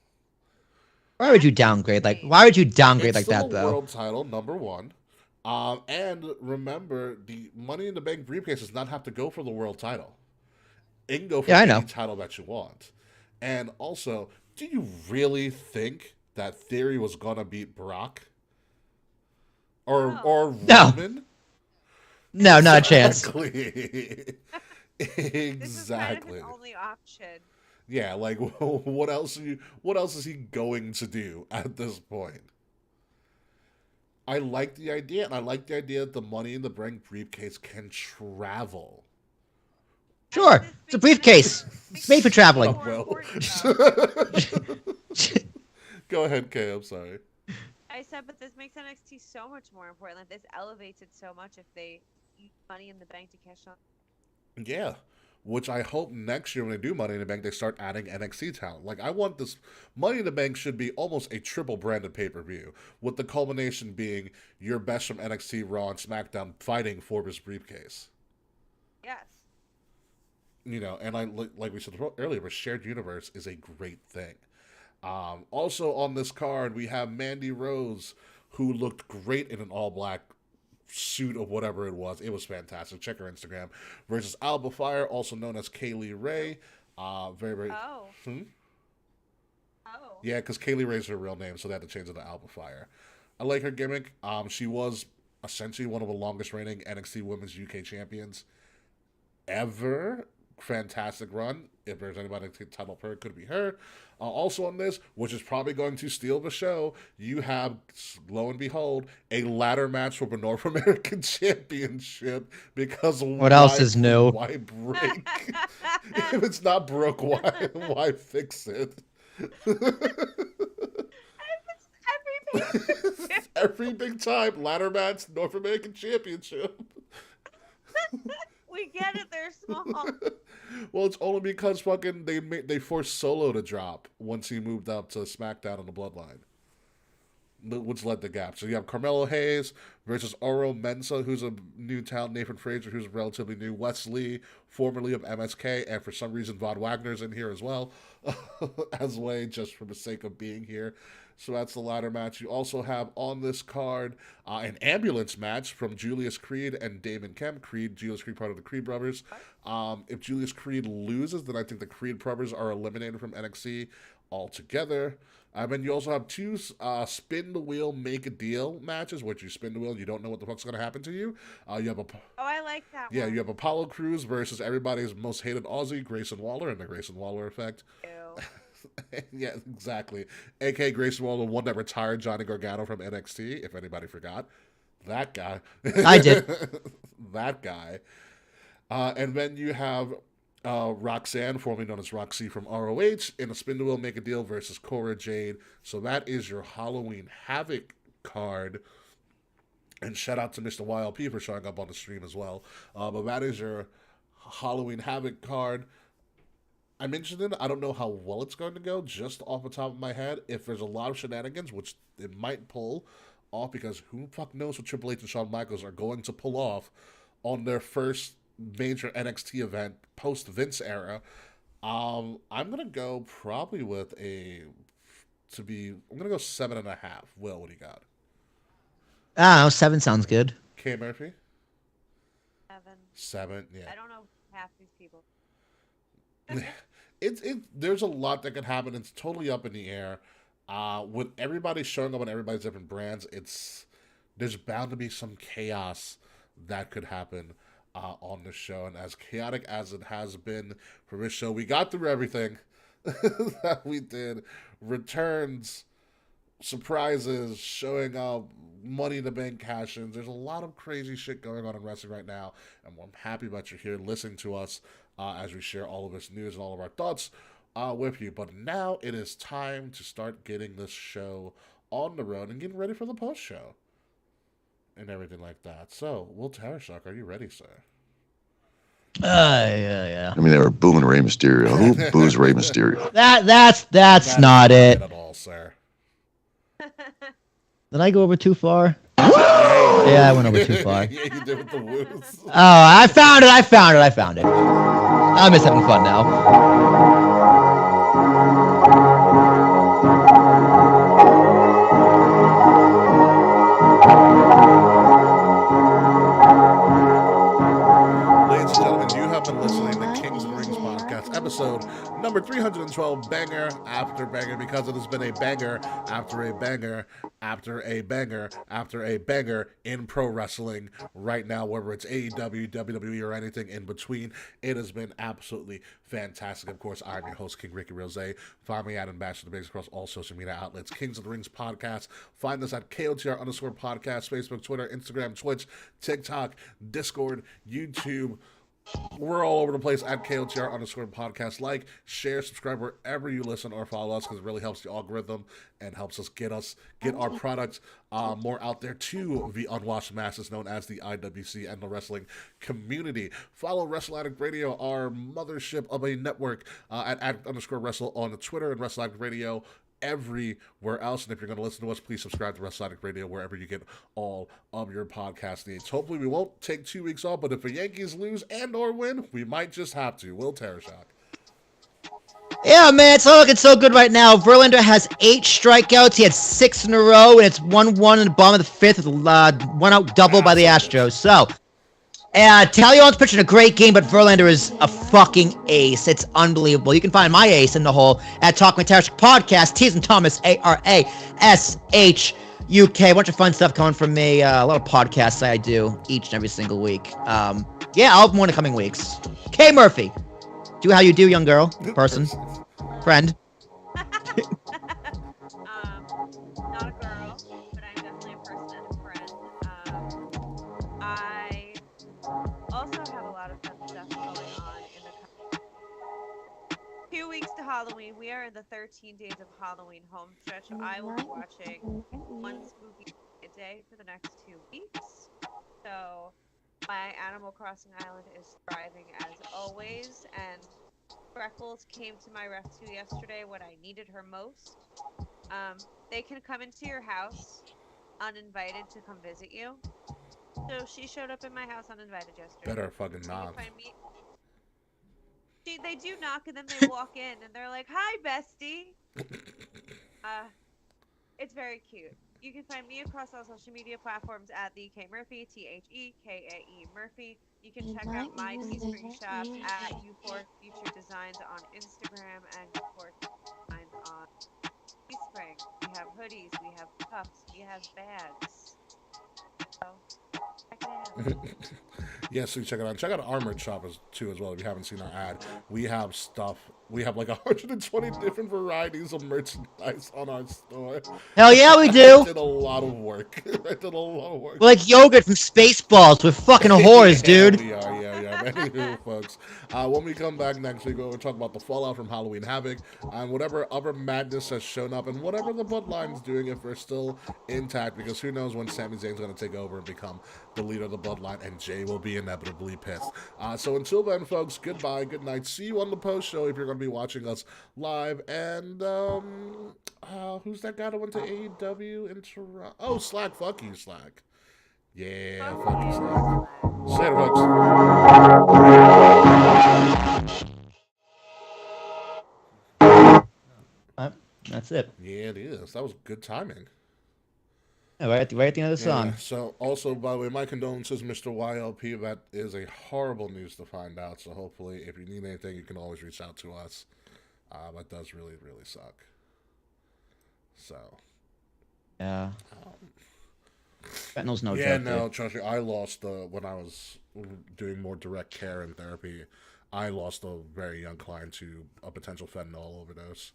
Why would you downgrade Why would you downgrade It's like still that, a though? world title, number one. And remember, the Money in the Bank briefcase does not have to go for the world title. It can go for Yeah, I any know. title that you want. And also, do you really think that Theory was gonna beat Brock? Or No. Roman? No, not a chance. Exactly. This is kind of Exactly. his only option. Yeah, like what else is he going to do at this point? I like the idea, and I like the idea that the Money in the Bank briefcase can travel. Sure, it's a briefcase. It's made for traveling. Oh, well. Important, Go ahead, Kay. I'm sorry. I said, but this makes NXT so much more important. Like, this elevates it so much if they use Money in the Bank to cash on. Yeah, which I hope next year when they do Money in the Bank, they start adding NXT talent. Like, I want this Money in the Bank should be almost a triple branded pay-per-view, with the culmination being your best from NXT, Raw, and SmackDown fighting for this briefcase. Yes. You know, and like we said earlier, a shared universe is a great thing. Also on this card, we have Mandy Rose, who looked great in an all-black suit of whatever it was. It was fantastic. Check her Instagram. Versus Alba Fire, also known as Kaylee Ray. Very, very... Oh. Hmm? Oh. Yeah, because Kaylee Ray's her real name, so they had to change it to Alba Fire. I like her gimmick. She was essentially one of the longest reigning NXT Women's UK champions ever. Fantastic run. If there's anybody to take the title per, it could be her. Also on this, which is probably going to steal the show, you have, lo and behold, a ladder match for the North American Championship. Because What else is new? Why break? If it's not broke, why fix it? Every big time ladder match, North American Championship. We get it. They're small. Well, it's only because fucking they forced Solo to drop once he moved up to SmackDown on the Bloodline, which led the gap. So you have Carmelo Hayes versus Oro Mensah, who's a new talent, Nathan Frazier, who's relatively new, Wes Lee, formerly of MSK, and for some reason Von Wagner's in here as well, as way just for the sake of being here. So that's the ladder match. You also have on this card an ambulance match from Julius Creed and Damon Kemp. Julius Creed, part of the Creed brothers. If Julius Creed loses, then I think the Creed brothers are eliminated from NXT altogether. And then you also have two spin the wheel, make a deal matches, which you spin the wheel, you don't know what the fuck's going to happen to you. You have I like that yeah, one. you have Apollo Crews versus everybody's most hated Aussie, Grayson Waller, and the Grayson Waller effect. Ew. Yeah, exactly. A.K.A. Grayson Waller, the one that retired Johnny Gargano from NXT, if anybody forgot. That guy. I did. That guy. And then you have Roxanne, formerly known as Roxy from ROH, in a spin the wheel, make a deal versus Cora Jade. So that is your Halloween Havoc card. And shout out to Mr. YLP for showing up on the stream as well. But that is your Halloween Havoc card. I'm interested in it. I don't know how well it's going to go, just off the top of my head. If there's a lot of shenanigans, which it might pull off, because who the fuck knows what Triple H and Shawn Michaels are going to pull off on their first major NXT event post-Vince era. I'm going to go probably with I'm going to go 7.5. Will, what do you got? I don't know, 7 sounds good. K. Murphy? 7. 7, yeah. I don't know half these people. There's a lot that could happen. It's totally up in the air. With everybody showing up on everybody's different brands, there's bound to be some chaos that could happen on the show. And as chaotic as it has been for this show, we got through everything that we did. Returns, surprises, showing up, Money in the Bank cash-ins. There's a lot of crazy shit going on in wrestling right now, and I'm happy that you're here listening to us as we share all of this news and all of our thoughts with you. But now it is time to start getting this show on the road and getting ready for the post-show and everything like that. So, Will Tarashuk, are you ready, sir? Yeah. I mean, they were booing Rey Mysterio. Who boos Rey Mysterio? That's not it. At all, sir. Did I go over too far? Yeah, I went over too far. Yeah, you did with the woos. Oh, I found it. I'm just having fun now. Ladies and gentlemen, you have been listening to Kings and Rings podcast, episode number 312, banger after banger, because it has been a banger after a banger after a banger after a banger in pro wrestling right now, whether it's AEW, WWE, or anything in between. It has been absolutely fantastic. Of course, I'm your host, King Ricky Rose. Find me at Ambassador the Bigs across all social media outlets. Kings of the Rings podcast. Find us at KOTR_podcast, Facebook, Twitter, Instagram, Twitch, TikTok, Discord, YouTube. We're all over the place at KOTR_podcast. Like, share, subscribe wherever you listen or follow us, because it really helps the algorithm and helps us get our products more out there to the unwashed masses known as the IWC and the wrestling community. Follow Wrestle Addict Radio, our mothership of a network, at Addict_Wrestle on Twitter, and Wrestle Addict Radio everywhere else. And if you're going to listen to us, please subscribe to Wrestle Addict Radio wherever you get all of your podcast needs. Hopefully we won't take 2 weeks off, but if the Yankees lose and or win, we might just have to. Will Terrashock. Yeah, man, it's all looking so good right now. Verlander has 8 strikeouts. He had 6 in a row, and it's 1-1 in the bottom of the 5th with one out double by the Astros. So, Talion's pitching a great game, but Verlander is a fucking ace. It's unbelievable. You can find my ace in the hole at Talking with Tarashuk Podcast, T's and Thomas, ARASHUK. A bunch of fun stuff coming from me. A lot of podcasts I do each and every single week. Yeah, I'll have more in the coming weeks. K. Murphy. Do how you do, young girl, person, friend. Not a girl, but I'm definitely a person and a friend. I also have a lot of fun stuff going on in the 2 weeks to Halloween. We are in the 13 days of Halloween home stretch. I will be watching one spooky a day for the next 2 weeks. So my Animal Crossing Island is thriving as always, and Freckles came to my rescue yesterday when I needed her most. They can come into your house uninvited to come visit you. So she showed up in my house uninvited yesterday. Better fucking knock. They do knock, and then they walk in and they're like, "Hi, bestie." It's very cute. You can find me across all social media platforms at the K Murphy, TheKae Murphy. You can check out my Teespring shop at U4 Future Designs on Instagram and U4 Designs on Teespring. We have hoodies, we have cups, we have bags. So check it out. Yeah, so check it out. Check out Armored Shop too as well. If you haven't seen our ad, we have stuff. We have like 120 different varieties of merchandise on our store. Hell yeah, we do. I did a lot of work. We're like yogurt from Spaceballs. We're fucking whores, dude. We are, yeah. Anywho, folks, when we come back next week, we'll talk about the fallout from Halloween Havoc and whatever other madness has shown up and whatever the Bloodline's doing if they're still intact, because who knows when Sami Zayn's going to take over and become the leader of the Bloodline, and Jay will be inevitably pissed. So until then, folks, goodbye, good night. See you on the post show if you're going to be watching us live. And who's that guy that went to AEW in Toronto? Oh, Slack. Fuck you, Slack. Yeah, fuck you, Slack. See you later, folks. That's it. Yeah, it is. That was good timing. Yeah, right at the end of the song. Yeah, so, also, by the way, my condolences, Mr. YLP. That is a horrible news to find out. So, hopefully, if you need anything, you can always reach out to us. That does really, really suck. So. Yeah. Fentanyl's no joke. Yeah, no, trust me. I lost, when I was doing more direct care and therapy, I lost a very young client to a potential fentanyl overdose.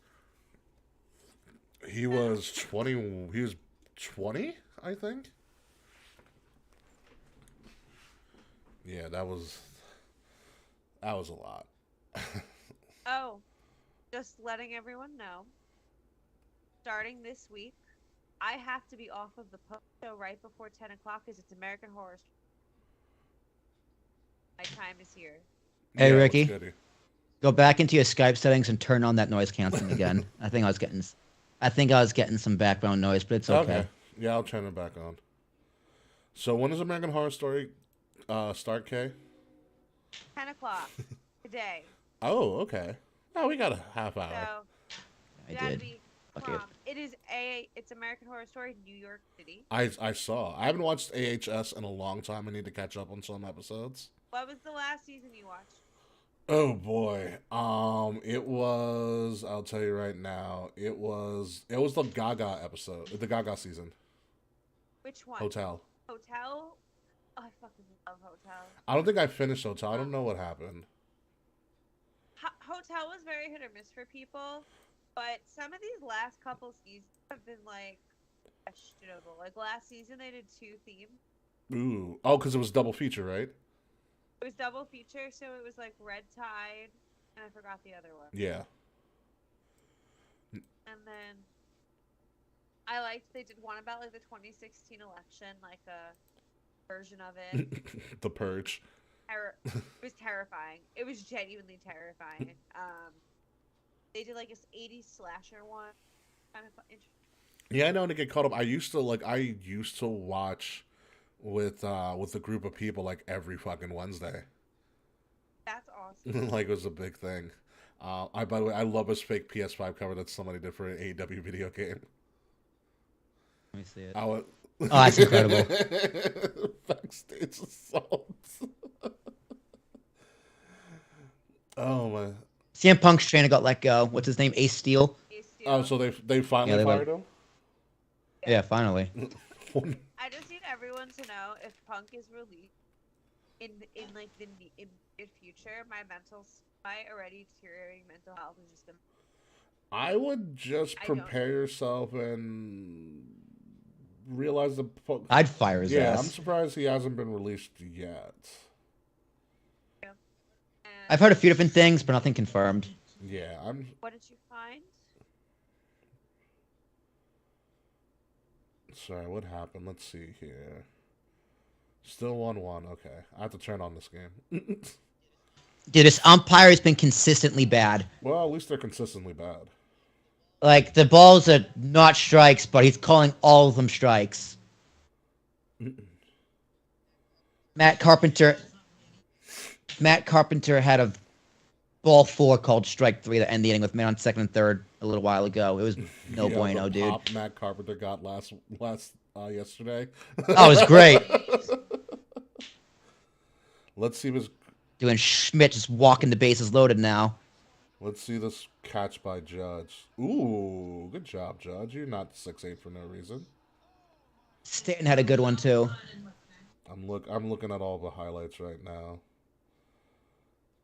He was 20. He was 20, I think. Yeah, that was a lot. Oh, just letting everyone know, starting this week, I have to be off of the post show right before 10 o'clock because it's American Horror Story. My time is here. Hey, Yeah, Ricky, what's good? go back into your Skype settings and turn on that noise canceling again. I think I was getting some background noise, but it's okay. Yeah, I'll turn it back on. So when does American Horror Story start, Kay? 10 o'clock today. Oh, okay. Oh, we got a half hour. So I you gotta did. be Fuck it. prompt. It's American Horror Story, New York City. I saw. I haven't watched AHS in a long time. I need to catch up on some episodes. What was the last season you watched? Oh boy. It was. I'll tell you right now. It was the Gaga episode, the Gaga season. Which one? Hotel. Hotel? Oh, I fucking love Hotel. I don't think I finished Hotel. I don't know what happened. Hotel was very hit or miss for people, but some of these last couple seasons have been like questionable. Like last season, they did 2 themes. Ooh. Oh, because it was double feature, right? It was double feature, so it was like Red Tide, and I forgot the other one. Yeah. And then I liked they did one about like the 2016 election, like a version of it. The Purge. It was terrifying. It was genuinely terrifying. They did like this 80s slasher one. Kind of interesting. Yeah, I know to get caught up. I used to watch with a group of people like every fucking Wednesday. That's awesome. Like it was a big thing. By the way, I love this fake PS5 cover that somebody did for an AEW video game. Let me see it. Oh, that's incredible. Backstage assaults. Oh my. CM Punk's trainer got let go. What's his name? Ace Steel. Oh, so they finally fired him? Yeah, finally. I just need everyone to know if Punk is released in like the immediate future, my already deteriorating mental health is just gonna. I would just prepare yourself and realize the. I'd fire his ass. I'm surprised he hasn't been released yet. Yeah. I've heard a few different things, but nothing confirmed. Yeah, What did you find? Sorry, what happened? Let's see here. Still 1-1. Okay, I have to turn on this game. Dude, this umpire has been consistently bad. Well, at least they're consistently bad. Like, the balls are not strikes, but he's calling all of them strikes. Matt Carpenter had a ball 4 called strike 3 to end the inning with man on second and third a little while ago. It was no bueno, dude. Pop Matt Carpenter got last yesterday. Oh, it was great. Let's see this. Doing Schmidt just walking the bases loaded now. Let's see this catch by Judge. Ooh, good job, Judge. You're not 6'8" for no reason. Stanton had a good one too. I'm looking at all the highlights right now.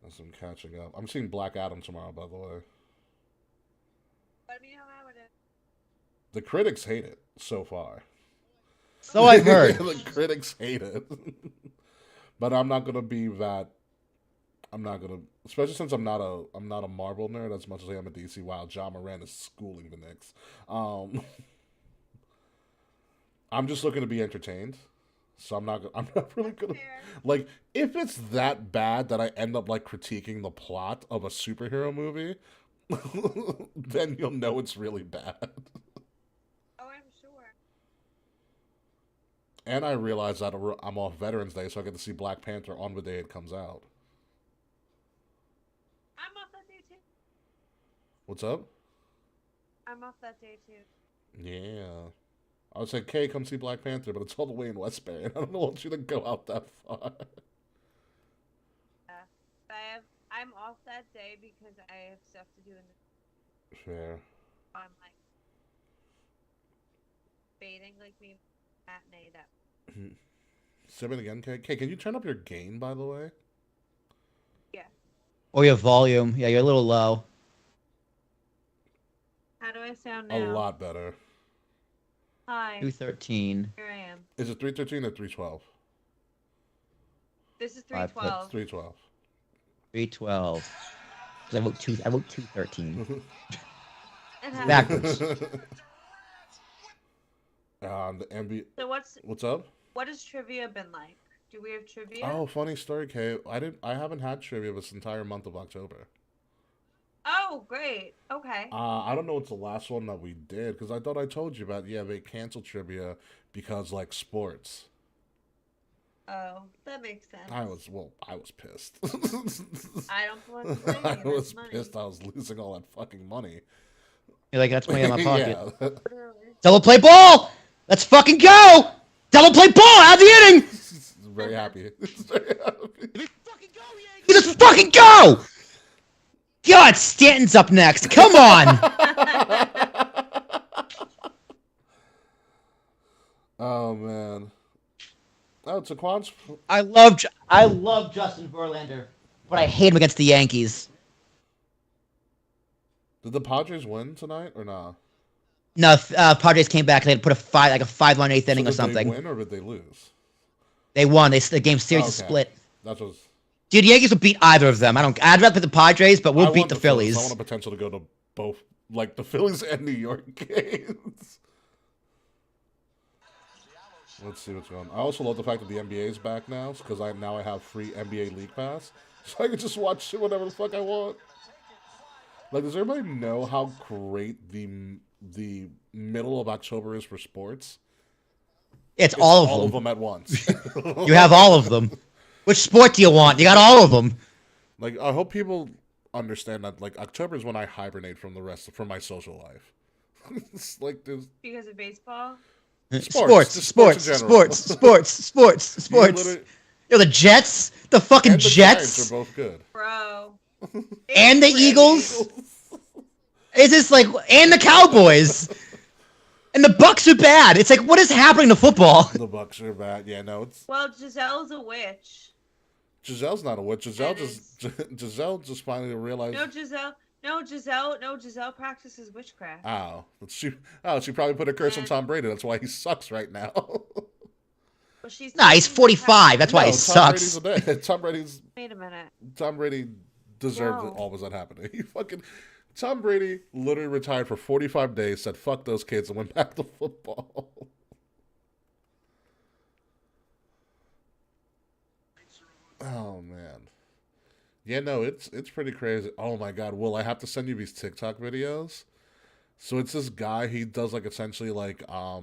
As I'm catching up. I'm seeing Black Adam tomorrow, by the way. Let me know how it is. The critics hate it so far. So I've heard. The critics hate it. But I'm not gonna be that. I'm not gonna, especially since I'm not a Marvel nerd as much as I am a DC. While John Moran is schooling the Knicks, I'm just looking to be entertained. So I'm not really gonna like if it's that bad that I end up like critiquing the plot of a superhero movie, then you'll know it's really bad. Oh, I'm sure. And I realize that I'm off Veterans Day, so I get to see Black Panther on the day it comes out. I'm off that day too. What's up? I'm off that day too. Yeah. I would say, Kay, come see Black Panther, but it's all the way in Westbury, and I don't want you to go out that far. Yeah. I'm off that day because I have stuff to do in the... Fair. I'm like... Baiting like me matinee that... Say it again, Kay. Kay, can you turn up your gain, by the way? Yeah. Or your volume. Yeah, you're a little low. How do I sound now? A lot better. Hi. 213. Here I am. Is it 313 or 312? This is I've put 312. 312. 312. I wrote 213. It has- Backwards. The MB. So What's up? what has trivia been like? Do we have trivia? Oh, funny story, Kay. I haven't had trivia this entire month of October. Oh, great. Okay. I don't know what's the last one that we did, because I thought I told you about, yeah, they canceled trivia because, like, sports. Oh, that makes sense. I was pissed. I don't blame you. I was That's money. pissed. I was losing all that fucking money. You're like, that's money in my pocket. Yeah. Literally. Double play ball! Let's fucking go! Double play ball out of the inning! Very happy. Very happy. Let's fucking go! God, Stanton's up next. Come on! Oh man. Oh, Taquan's. I love Justin Verlander, but I hate him against the Yankees. Did the Padres win tonight or not? No, Padres came back and they had put a 5-1 eighth inning or something. Did they win or did they lose? They won. The game series is Okay. split. That was. Dude, the Yankees will beat either of them. I'd rather pick the Padres, but we'll beat the Phillies. I want a potential to go to both, like the Phillies and New York games. Let's see what's going on. I also love the fact that the NBA is back now, because I have free NBA League Pass, so I can just watch shit whatever the fuck I want. Like, does everybody know how great the middle of October is for sports? It's all all of of them. them at once. You have all of them. Which sport do you want? You got all of them. Like, I hope people understand that. Like, October is when I hibernate from my social life. It's like there's Because of baseball? Sports. Yo, the Jets, the fucking and the Jets, Giants are both good. Bro. and the Eagles. It's just like, and the Cowboys, and the Bucks are bad. It's like, what is happening to football? The Bucks are bad. Yeah, no, it's Well, Giselle's a witch. Gisele's not a witch. Giselle just finally realized. Giselle practices witchcraft. She probably put a curse on Tom Brady. That's why he sucks right now. Well, she's Nah, he's 45. That's why he Tom sucks. Wait a minute. Tom Brady deserved all of that happening. Tom Brady literally retired for 45 days, said fuck those kids, and went back to football. Oh man. Yeah, no, it's pretty crazy. Oh my god, Will, I have to send you these TikTok videos. So it's this guy, he does like essentially like I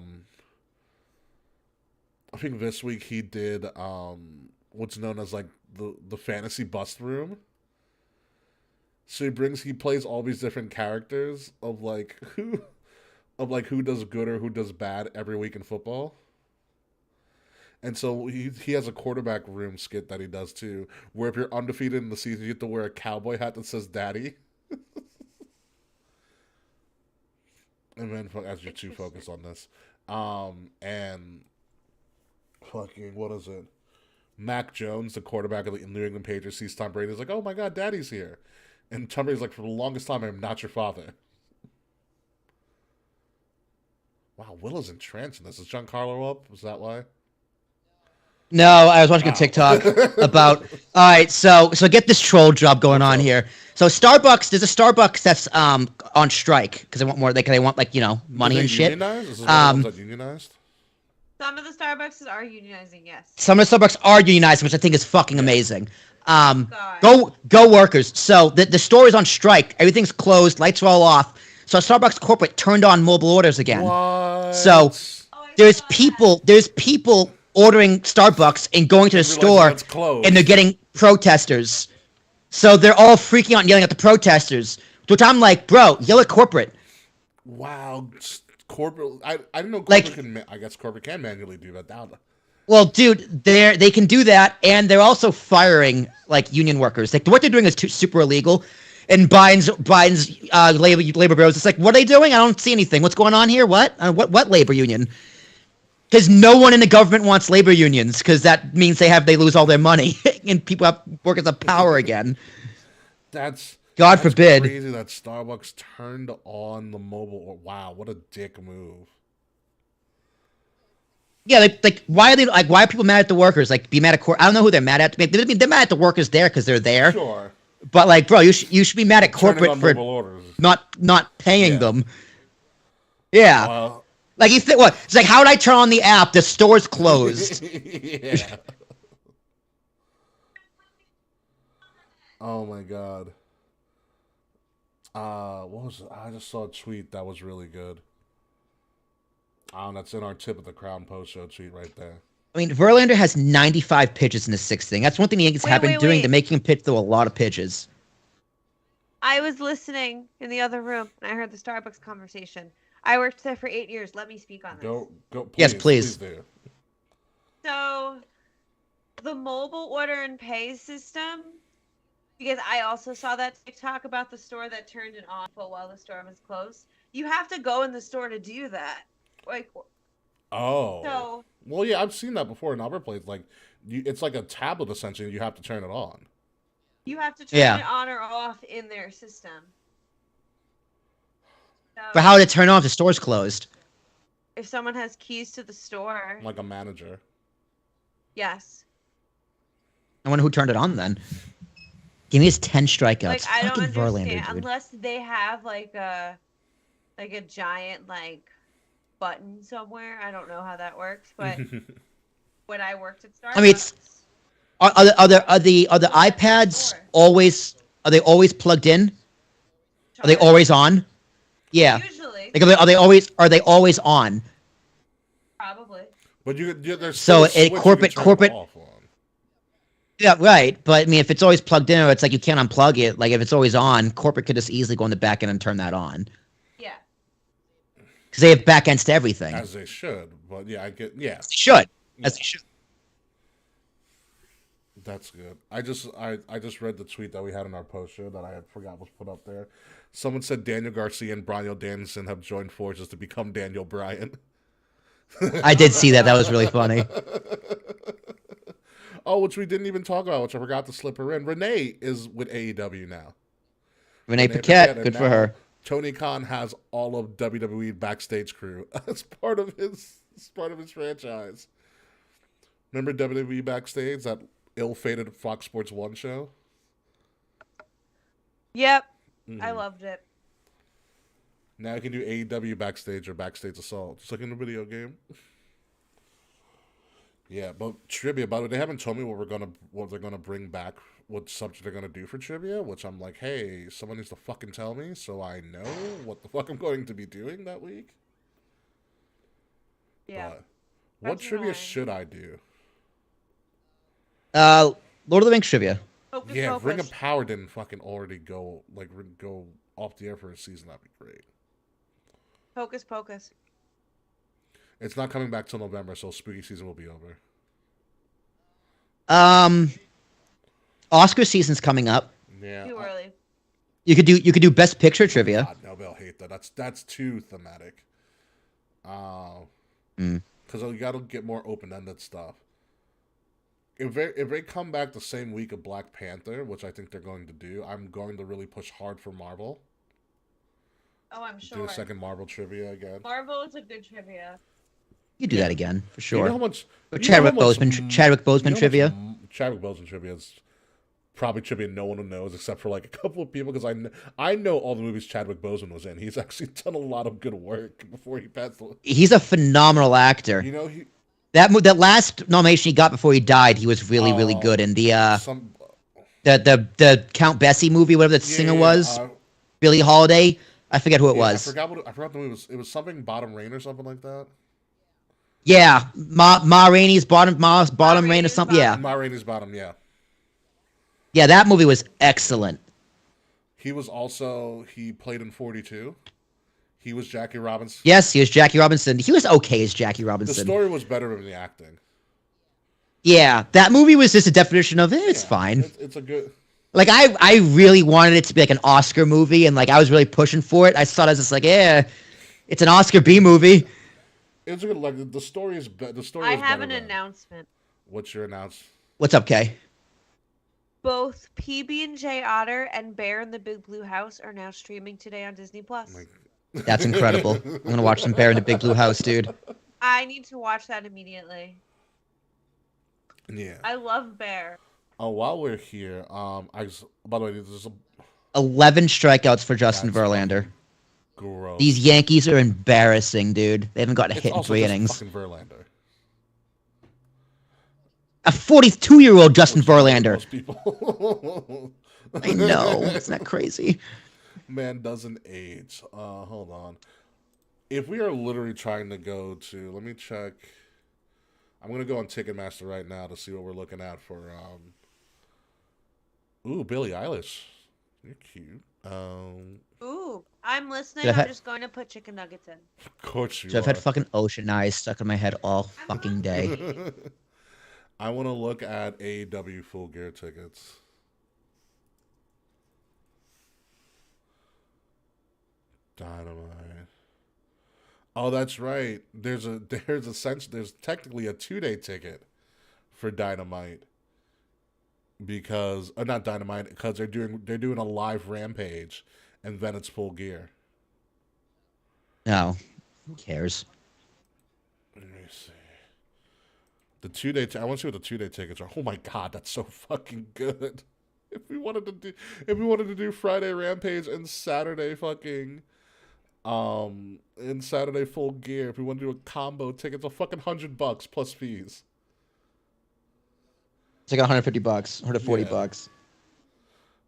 think this week he did what's known as like the fantasy bust room. So he plays all these different characters of like who does good or who does bad every week in football. And so he has a quarterback room skit that he does too, where if you're undefeated in the season, you have to wear a cowboy hat that says "Daddy." And then, as you're too focused on this, and fucking what is it? Mac Jones, the quarterback of the New England Patriots, sees Tom Brady. He's like, "Oh my god, Daddy's here," and Tom Brady's like, "For the longest time, I'm not your father." Wow, Will is entranced in this. Is Giancarlo up? Is that why? No, I was watching a TikTok about. All right, so get this troll job going on here. So Starbucks, there's a Starbucks that's on strike because they want more. They want like money and shit. Unionized? Is this one of the ones that unionized? Some of the Starbucks are unionizing, yes. Some of the Starbucks are unionized, which I think is fucking amazing. God. Go workers. So the store is on strike. Everything's closed. Lights are all off. So Starbucks corporate turned on mobile orders again. What? So Oh, I there's saw people ordering Starbucks and going to the store, it's closed. and they're getting protesters. So they're all freaking out and yelling at the protesters. To which I'm like, bro, yell at corporate. Wow, corporate. I didn't know Like- corporate can. I guess corporate can manually do that. Well, dude, they can do that, and they're also firing like union workers. Like what they're doing is super illegal. And Biden's labor bureaus. It's like, what are they doing? I don't see anything. What's going on here? What labor union? Because no one in the government wants labor unions, because that means they lose all their money, and workers have power again. That's God forbid. Crazy that Starbucks turned on the mobile. Wow, what a dick move. Yeah, like why are people mad at the workers? Like, be mad at I don't know who they're mad at. They're mad at the workers there because they're there. Sure. But like, bro, you should be mad at corporate for mobile orders. not paying them. Yeah. Well, Like you think what? It's like, how would I turn on the app? The store's closed. yeah. Oh my god. What was it? I just saw a tweet that was really good. That's in our tip of the crown post show tweet right there. I mean, Verlander has 95 pitches in the sixth inning. That's one thing the Yankees have been doing. They're making him pitch through a lot of pitches. I was listening in the other room, and I heard the Starbucks conversation. I worked there for 8 years. Let me speak on this. Go. Please, Yes, please. do. So, the mobile order and pay system, because I also saw that TikTok about the store that turned it on while the store was closed. You have to go in the store to do that. Like, Oh. so. Well, yeah, I've seen that before in other places. Like, it's like a tablet essentially. You have to turn it on. You have to turn it on or off in their system. So, But how did it turn off? The store's closed. if someone has keys to the store, Like a manager. yes. I wonder who turned it on then. Give me his 10 strikeouts. Like, I don't Fucking understand Verlander, dude. unless they have like a giant like button somewhere. I don't know how that works, but when I worked at Starbucks, I mean, it's are the iPads always plugged in? Are they always on? Yeah. Usually, Like, are they always on? probably. But there's So still a switch you can corporate- turn it corporate- off on. Yeah, right. But I mean, if it's always plugged in, or it's like you can't unplug it. Like if it's always on, corporate could just easily go in the back end and turn that on Yeah. because they have back ends to everything. As they should. But yeah, I get. Yeah, They should. As they should. that's good. I just read the tweet that we had in our post show that I had forgot was put up there. Someone said Daniel Garcia and Bryan Danielson have joined forces to become Daniel Bryan. I did see that. That was really funny. Oh, which we didn't even talk about, which I forgot to slip her in. Renee is with AEW now. Renee Paquette, and good for now her. Tony Khan has all of WWE backstage crew as part of his franchise. Remember WWE backstage, that ill-fated Fox Sports 1 show? Yep. Mm-hmm. I loved it. Now you can do AEW backstage or backstage assault, just like in the video game. Yeah, but trivia, by the way, they haven't told me what they're gonna bring back, what subject they're gonna do for trivia, which I'm like, hey, someone needs to fucking tell me so I know what the fuck I'm going to be doing that week. Yeah. But what That's trivia annoying. should I do? Lord of the Rings trivia. Hocus Yeah, if Ring Pocus. of Power didn't fucking already go off the air for a season, that'd be great. Hocus Pocus. It's not coming back till November, so spooky season will be over. Oscar season's coming up. Yeah. Too early. You could do Best Picture trivia. God, no, they'll hate that. That's too thematic. Mm. Because you got to get more open-ended stuff. If they come back the same week of Black Panther, which I think they're going to do, I'm going to really push hard for Marvel. Oh, I'm sure. Do a second Marvel trivia again. Marvel is a good trivia. You do that again for sure. You know how much Chadwick Boseman trivia. Chadwick Boseman trivia is probably trivia no one knows except for like a couple of people, because I know all the movies Chadwick Boseman was in. He's actually done a lot of good work before he passed away. He's a phenomenal actor. You know, That last nomination he got before he died, he was really good. And the Count Bessie movie, whatever that singer was, Billie Holiday. I forget who it was. I forgot the movie was. It was something Bottom Rain or something like that. Yeah, Ma Rainey's Bottom Rain or something. Yeah, Ma Rainey's Bottom. Yeah. Yeah, that movie was excellent. He played in 42. He was Jackie Robinson. Yes, he was Jackie Robinson. He was okay as Jackie Robinson. The story was better than the acting. Yeah, that movie was just a definition of it's fine. It's a good. Like I really wanted it to be like an Oscar movie, and like I was really pushing for it. I thought I was just like, yeah, it's an Oscar B movie. It's a good. Like the story is. The story. I is have better an than- announcement. What's your announcement? What's up, Kay? Both PB&J Otter and Bear in the Big Blue House are now streaming today on Disney Plus. That's incredible. I'm gonna watch some Bear in the Big Blue House, dude. I need to watch that immediately. Yeah. I love Bear. Oh, while we're here, by the way, there's a 11 strikeouts for Justin That's Verlander. gross. These Yankees are embarrassing, dude. They haven't gotten a It's hit in also 3 just innings. fucking Verlander. A 42-year-old Justin Verlander. Most people. I know. It's not crazy. Man doesn't age. Hold on. If we are literally trying to go to, let me check. I'm gonna go on Ticketmaster right now to see what we're looking at for. Ooh, Billie Eilish. You're cute. Ooh, I'm listening. Dude, I'm just going to put chicken nuggets in. Of course you I've are. had fucking Ocean Eyes stuck in my head all fucking day. I want to look at AEW Full Gear tickets. Dynamite. Oh, that's right. There's technically a 2-day ticket for Dynamite because not Dynamite because they're doing a live Rampage, and then it's Full Gear. No, who cares? Let me see. The 2-day. I want to see what the 2-day tickets are. Oh my god, that's so fucking good. If we wanted to do Friday Rampage and Saturday fucking in Saturday Full Gear, if we want to do a combo ticket, it's a fucking $100 plus fees. It's like $150, $140 Yeah. bucks.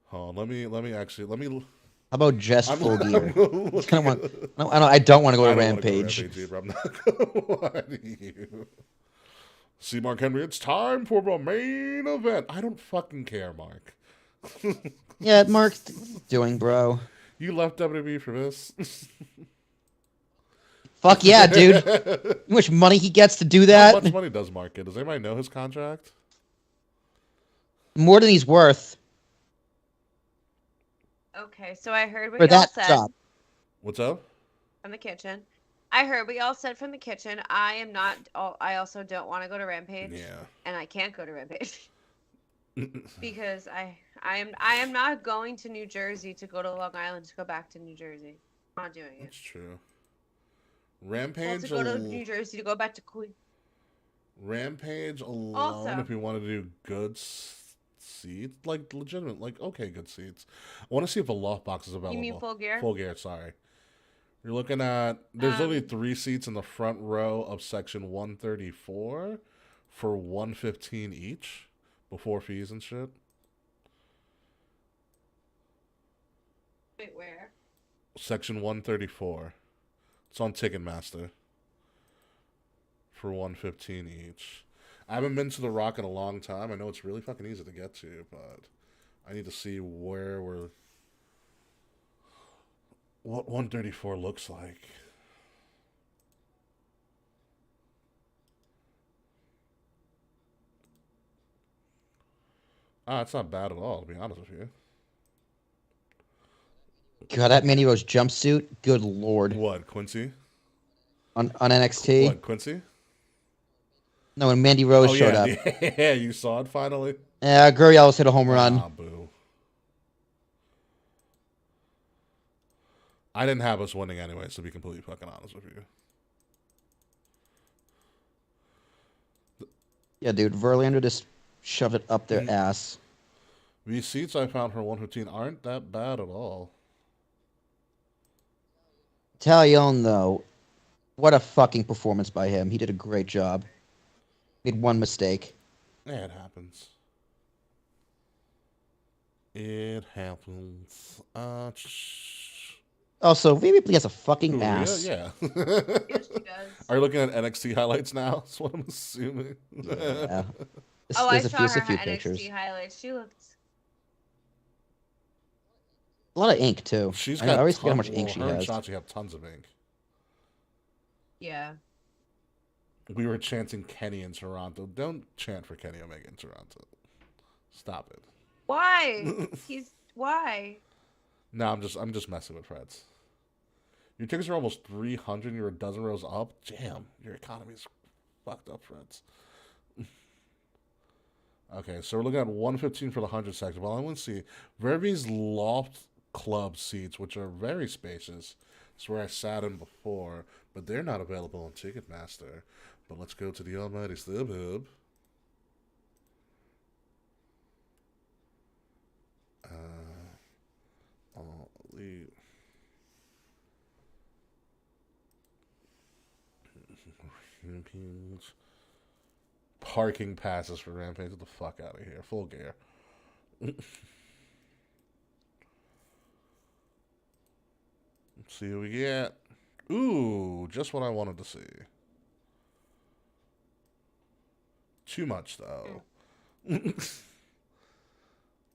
Hold on, let me. How about just Full Gear? I I don't want to go to don't wanna Rampage. Rampage either, I'm not gonna lie to you. See, Mark Henry, it's time for the main event. I don't fucking care, Mark. Yeah, Mark, what are you doing, bro? You left WWE for this? Fuck yeah, dude. You know how much money he gets to do How that? much money does Mark get? Does anybody know his contract? More than he's worth Okay, so I heard what for y'all that said job. What's up? from the kitchen. I heard what y'all said from the kitchen. I am not. I also don't want to go to Rampage. Yeah. And I can't go to Rampage because I am not going to New Jersey to go to Long Island to go back to New Jersey. I'm not doing it. That's true. Well, Rampage to go to New Jersey to go back to Queen. Rampage alone, Also- if you want to do good seats, like legitimate, like okay, good seats. I want to see if a loft box is available. You mean Full Gear? Full Gear, sorry. You're looking at there's literally 3 seats in the front row of section 134 for $115 each before fees and shit. Wait, where? Section 134. It's on Ticketmaster for $115 each. I haven't been to The Rock in a long time. I know it's really fucking easy to get to, but I need to see what 134 looks like. It's not bad at all, to be honest with you. God, that Mandy Rose jumpsuit, good lord. What, Quincy? On NXT? What, Quincy? No, when Mandy Rose Oh, showed yeah, up. yeah, you saw it finally? Yeah, Gurry almost hit a home run. Ah, boo. I didn't have us winning anyway, to be completely fucking honest with you. Yeah, dude, Verlander just shoved it up their ass. These seats I found for 115 aren't that bad at all. Talion, though, what a fucking performance by him. He did a great job. Made one mistake. Yeah, it happens. It happens. Also, Rhea has a fucking Rhea? ass. Yeah. Yes, she does. Are you looking at NXT highlights now? That's what I'm assuming. Yeah. Oh, I There's saw a her few NXT pictures. highlights. She looked. A lot of ink, too. She's I got always forget how much ink well, she her and has. Shotzi have tons of ink. Yeah. We were chanting Kenny in Toronto. Don't chant for Kenny Omega in Toronto. Stop it. Why? Why? No, I'm just messing with Freds. Your tickets are almost 300. You're a dozen rows up. Damn, your economy's fucked up, Freds. Okay, so we're looking at 115 for the 100 section. Well, I want to see Verby's Loft Club seats, which are very spacious. It's where I sat in before, but they're not available on Ticketmaster. But let's go to the almighty StubHub. Parking passes for Rampage. Get the fuck out of here. Full Gear. Let's see what we get. Ooh, just what I wanted to see. Too much, though.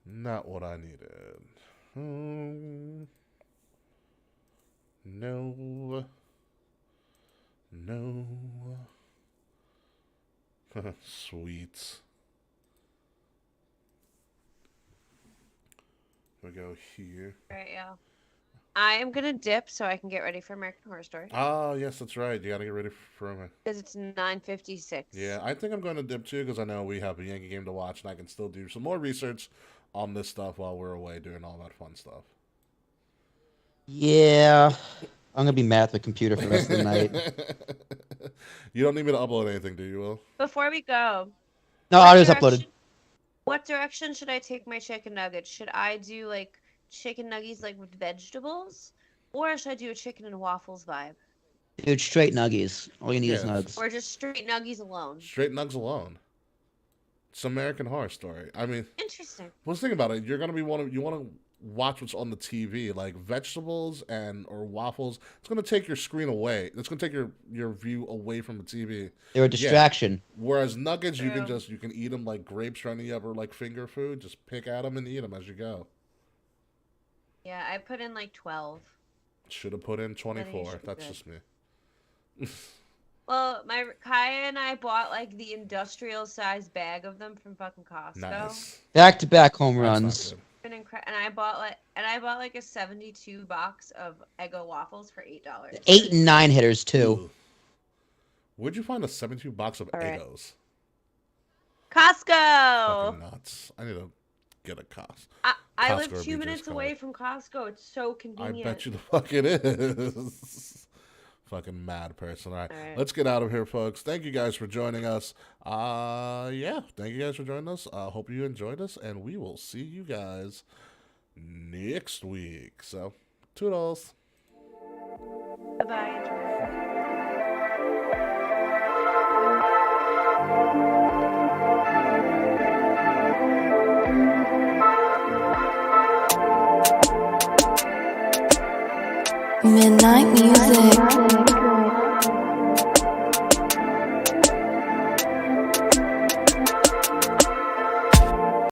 Not what I needed. No. No. Sweet. We go here. All right, yeah. I am gonna dip so I can get ready for American Horror Story Oh, yes, that's right. You gotta get ready for me. because it's 9:56. Yeah, I think I'm going to dip too because I know we have a Yankee game to watch and I can still do some more research on this stuff while we're away doing all that fun stuff. Yeah. I'm gonna be mad at the computer for the rest of the night. You don't need me to upload anything, do you, Will? Before we go, No, what audio's direction- uploaded. What direction should I take my chicken nuggets? Should I do like chicken nuggets like with vegetables, or should I do a chicken and waffles vibe, Dude, straight nuggies. All you need is Yeah. nugs. or just straight nuggies alone? Straight nugs alone. It's American Horror Story. I mean, Interesting. let's think about it. You're gonna be you want to watch what's on the TV, like vegetables or waffles. It's gonna take your screen away. It's gonna take your view away from the TV. They're a distraction. Whereas nuggets, you True. can eat them like grapes or any other like finger food. Just pick at them and eat them as you go. Yeah, I put in like 12. Should have put in think 24. should be That's good. just me. Well, my Kaya and I bought like the industrial size bag of them from fucking Costco. Nice. Back-to-back home That's not runs. good. And I bought like a 72 box of Eggo waffles for $8. 8 and 9 hitters too. Ooh. Where'd you find a 72 box of All right. Eggos? Costco. Fucking nuts. I need to get a cost. I Costco live would 2 be minutes just away called. from Costco. It's so I convenient. bet you the fuck it is. Fucking mad person. All right. All right. Let's get out of here, folks. Thank you guys for joining us. Yeah, thank you guys for joining us. Hope you enjoyed us, and we will see you guys next week. So, toodles. Bye-bye. Midnight music.